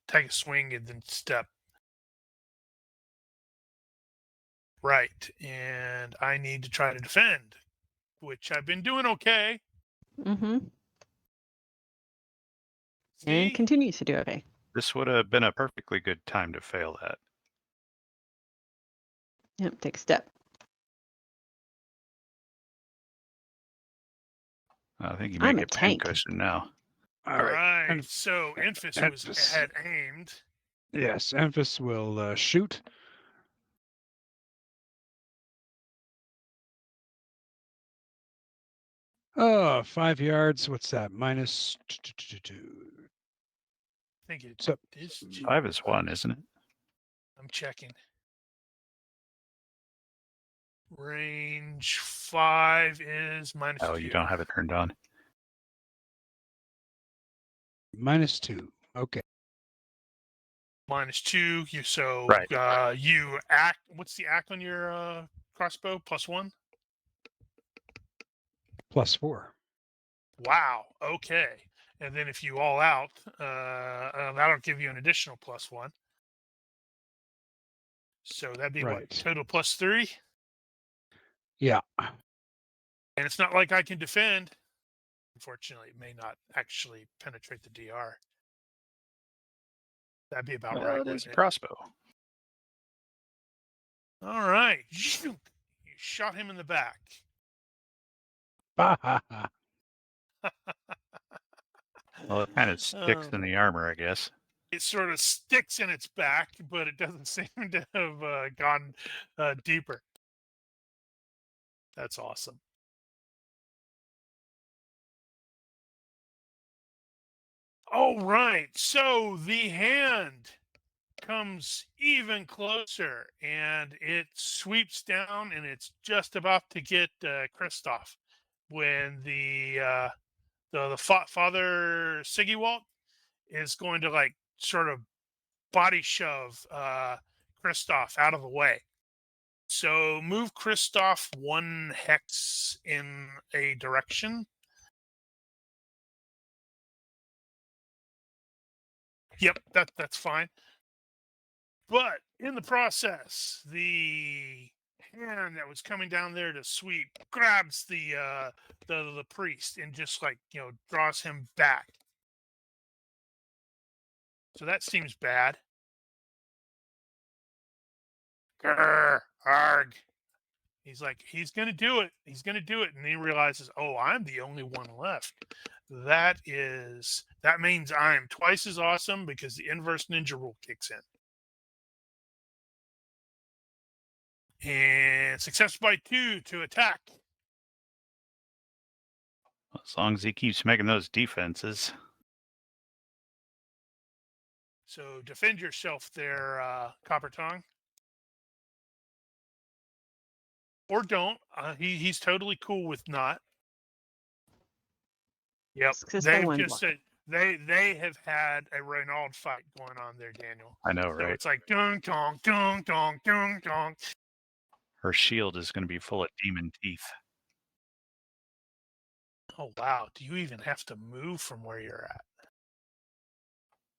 take a swing and then step. Right, and I need to try to defend, which I've been doing okay. Mm-hmm. See? And continues to do okay. This would have been a perfectly good time to fail that. Yep, take a step. I think you I'm may a get tank. pincushion now. All right. Right. So Enfys Enfys. had aimed. Yes, Enfys will shoot. Oh, 5 yards. What's that? Minus two. I think it So is 5 is 1, isn't it? I'm checking. Range 5 is minus Oh, 2. you don't have it turned on. -2. Okay. Minus 2. Right. You act. What's the act on your crossbow? +1. +4. Wow. Okay. And then if you all out, that'll give you an additional +1. So that'd be what? Right. Total +3. Yeah. And it's not like I can defend. Unfortunately, it may not actually penetrate the DR. That'd be about Well, right. it is a wouldn't it? crossbow. All right. You shot him in the back. Well, it kind of sticks in the armor, I guess. It sort of sticks in its back, but it doesn't seem to have gone deeper. That's awesome. All right. So the hand comes even closer and it sweeps down and it's just about to get Kristoff when the father Sigewalt is going to like sort of body shove Kristoff out of the way. So move Kristoff 1 hex in a direction. Yep, that's fine. But in the process, the hand that was coming down there to sweep grabs the priest and just like draws him back. So that seems bad. Grr, arg. He's like, he's gonna do it. He's gonna do it, and then he realizes, oh, I'm the only one left. That means I'm twice as awesome because the inverse ninja rule kicks in. And success by 2 to attack. As long as he keeps making those defenses. So defend yourself there, Copper Tongue. Or don't. He's totally cool with not. Yep. They've just said they have had a Renault fight going on there, Daniel. I know, So right? it's like dung dong dung dong dung dong. Her shield is going to be full of demon teeth. Oh wow! Do you even have to move from where you're at?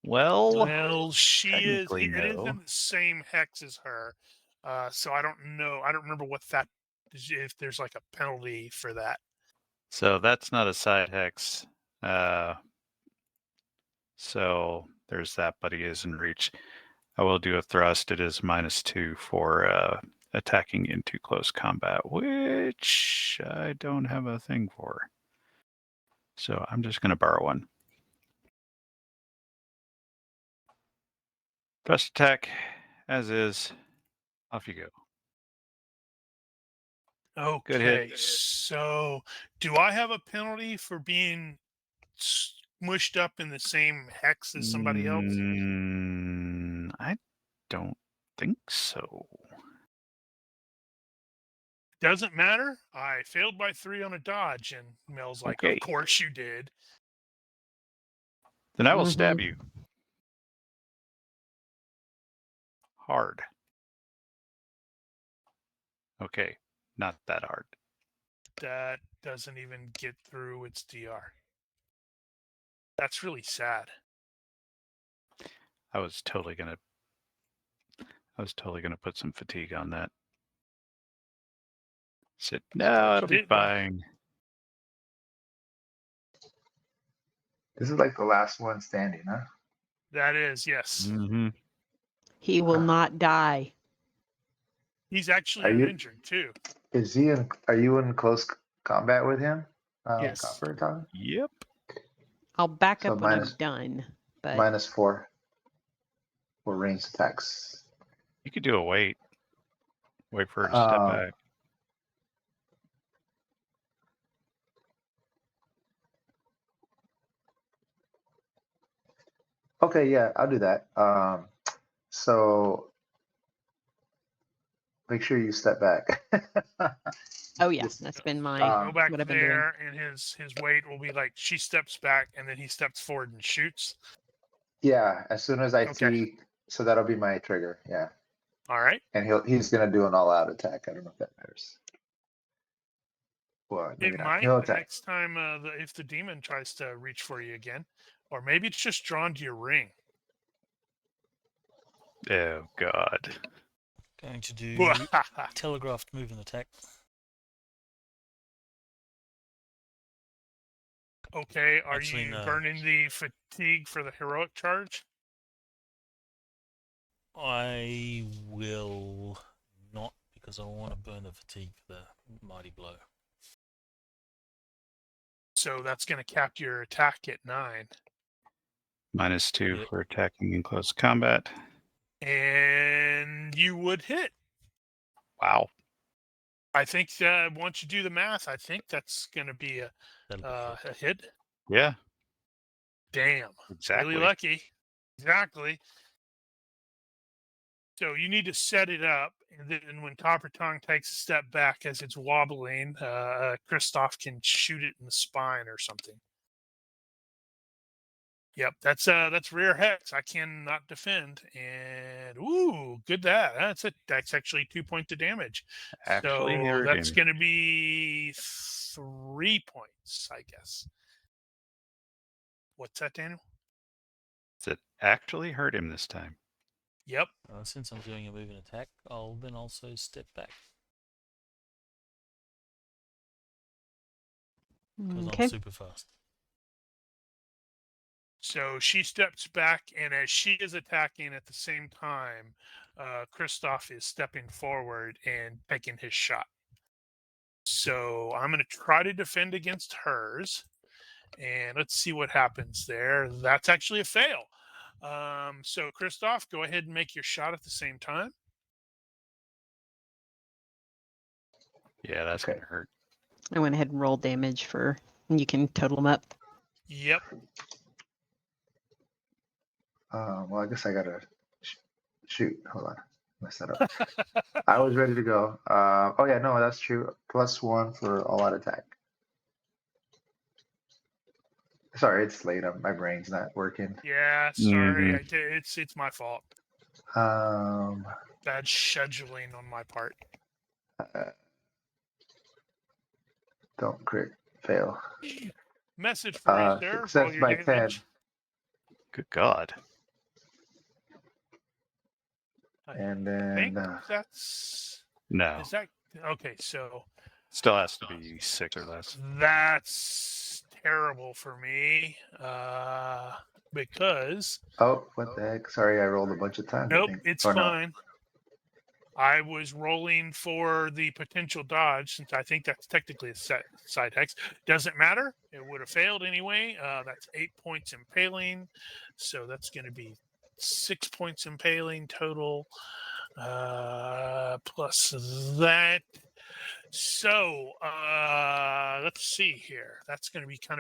Well, she is. technically, It is no. in the same hex as her. So I don't know. I don't remember what that is, if there's like a penalty for that. So that's not a side hex. So there's that, but he is in reach. I will do a thrust. It is -2 for attacking into close combat, which I don't have a thing for. So I'm just going to borrow one. Thrust attack, as is. Off you go. Okay, Good hit. so do I have a penalty for being smushed up in the same hex as somebody else? I don't think so. Doesn't matter. I failed by 3 on a dodge, and Mel's like, Okay. "Of course you did." Then I will stab you. Hard. Okay, not that hard. That doesn't even get through its DR. That's really sad. I was totally gonna put some fatigue on that. Said, no, it'll be fine. This is like the last one standing, huh? That is, yes. Mm-hmm. He will not die. He's actually Are you- uninjured too. Is he in? Are you in close combat with him? Yes. Copper Tom? Yep. I'll back So up when I'm minus- done. But -4 for ranged attacks. You could do a wait. Wait for her to step Um, back. Okay, yeah, I'll do that. So make sure you step back. oh yeah, Just- that's been my Go back what I've been doing. there, and his weight will be like she steps back, and then he steps forward and shoots. Yeah, as soon as I Okay. see, so that'll be my trigger. Yeah, All right. and he's gonna do an all-out attack. I don't know if that matters. Well, maybe It not. might He'll the attack. next time if the demon tries to reach for you again, or maybe it's just drawn to your ring. Oh God. Going to do telegraphed movement attack. Okay, are Actually, you no. burning the fatigue for the heroic charge? I will not, because I want to burn the fatigue for the mighty blow. So that's going to cap your attack at 9. -2 Yep. for attacking in close combat. And you would hit. Wow. I think once you do the math, I think that's going to be That'll be a hit. Yeah. Damn. Exactly. Really lucky. Exactly. So you need to set it up, and then when Copper Tongue takes a step back as it's wobbling, Kristoff can shoot it in the spine or something. Yep, that's rear hex. I cannot defend, and ooh, good that. That's it. That's actually 2 points of damage. Actually so hurt that's him. going to be 3 points, I guess. What's that, Daniel? It actually hurt him this time. Yep. Since I'm doing a movement attack, I'll then also step back. Because Okay. I'm super fast. So she steps back, and as she is attacking at the same time, Kristoff is stepping forward and taking his shot. So I'm going to try to defend against hers, and let's see what happens there. That's actually a fail. So Kristoff, go ahead and make your shot at the same time. Yeah, that's Okay. gonna hurt. I went ahead and rolled damage for. You can total them up. Yep. Well, I guess I gotta shoot. Hold on, mess that up. I was ready to go. Oh yeah, no, that's true. +1 for all-out attack. Sorry, it's late. My brain's not working. Yeah, sorry. Mhm. It's my fault. Um, Bad scheduling on my part. don't crit fail. Message for you, sir. Roll Success your by 10. damage. Good God. And I think then that's No. is that okay? So Still has to be 6 or less. that's terrible for me because oh, what the heck? Sorry, I rolled a bunch of times. I nope, think. it's Or no. fine. I was rolling for the potential dodge since I think that's technically a side hex. Doesn't matter. It would have failed anyway. That's 8 points impaling. So that's going to be 6 points impaling total plus that. So let's see here. That's going to be kind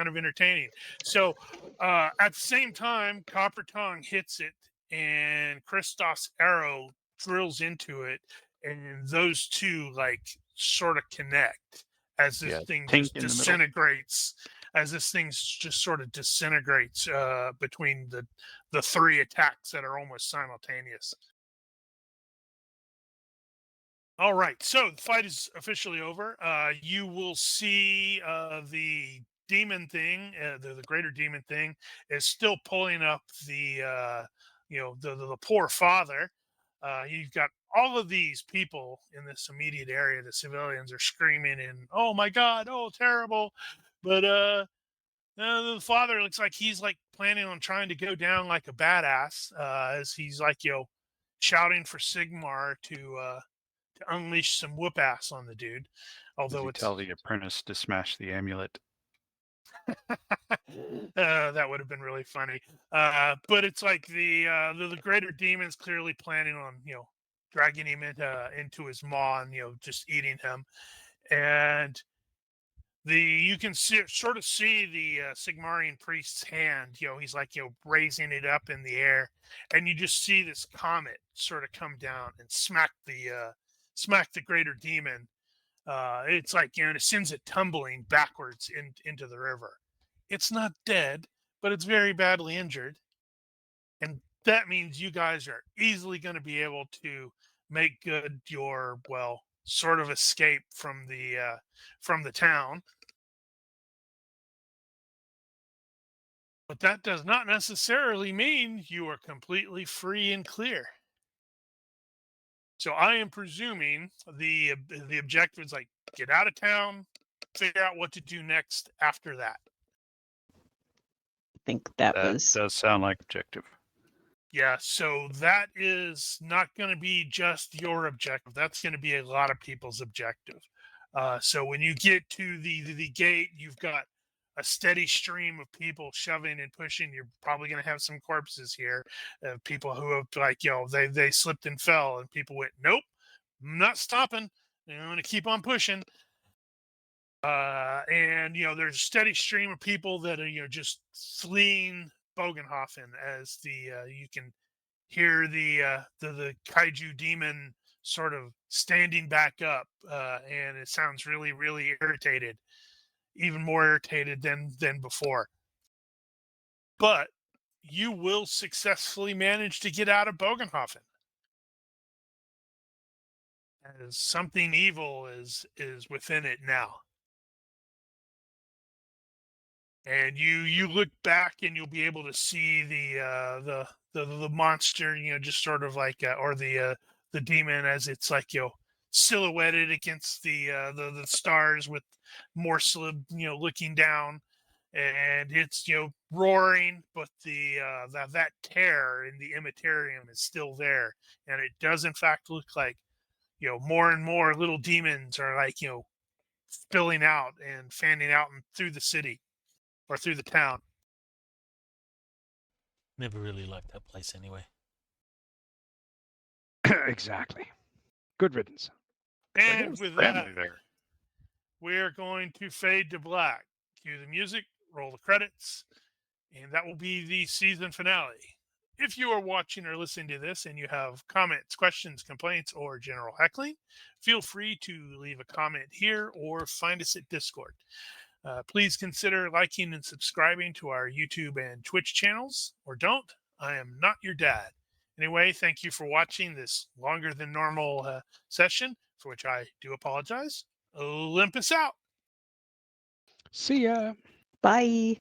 of entertaining. So at the same time, Copper Tongue hits it, and Kristoff's arrow drills into it, and those two like sort of connect as this thing tink just in the middle. disintegrates. As this thing just sort of disintegrates between the 3 attacks that are almost simultaneous. All right, so the fight is officially over. You will see the demon thing, the greater demon thing, is still pulling up the poor father. You've got all of these people in this immediate area. The civilians are screaming and, "Oh my God! Oh terrible!" But The father looks like he's like planning on trying to go down like a badass, as he's like, shouting for Sigmar to unleash some whoop ass on the dude. Does Although he it's tell the apprentice to smash the amulet? that would have been really funny. But it's like the Greater Demon's clearly planning on dragging him into his maw and just eating him. And you can sort of see the Sigmarian priest's hand. He's like raising it up in the air, and you just see this comet sort of come down and smack the Greater Demon. It's like it sends it tumbling backwards into the river. It's not dead, but it's very badly injured, and that means you guys are easily going to be able to make good your sort of escape from the town. But that does not necessarily mean you are completely free and clear. So I am presuming the objective is like get out of town, figure out what to do next after that. I think that That was does sound like objective. Yeah, so that is not going to be just your objective. That's going to be a lot of people's objective. So when you get to the gate, you've got a steady stream of people shoving and pushing. You're probably going to have some corpses here, people who have they slipped and fell, and people went, nope, I'm not stopping. I'm going to keep on pushing. And there's a steady stream of people that are just fleeing Bögenhafen as you can hear the kaiju demon sort of standing back up, and it sounds really, really irritated, even more irritated than before. But you will successfully manage to get out of Bögenhafen, as something evil is within it now. And you look back and you'll be able to see the monster, just sort of like or the demon as it's like silhouetted against the stars with more looking down, and it's roaring, but that tear in the immaterium is still there, and it does in fact look like more and more little demons are like spilling out and fanning out through the city or through the town. Never really liked that place anyway. Exactly. Good riddance. And There's with family that, there. we're going to fade to black. Cue the music, roll the credits, and that will be the season finale. If you are watching or listening to this and you have comments, questions, complaints, or general heckling, feel free to leave a comment here or find us at Discord. Please consider liking and subscribing to our YouTube and Twitch channels, or don't. I am not your dad. Anyway, thank you for watching this longer than normal session, for which I do apologize. Olympus out. See ya. bye.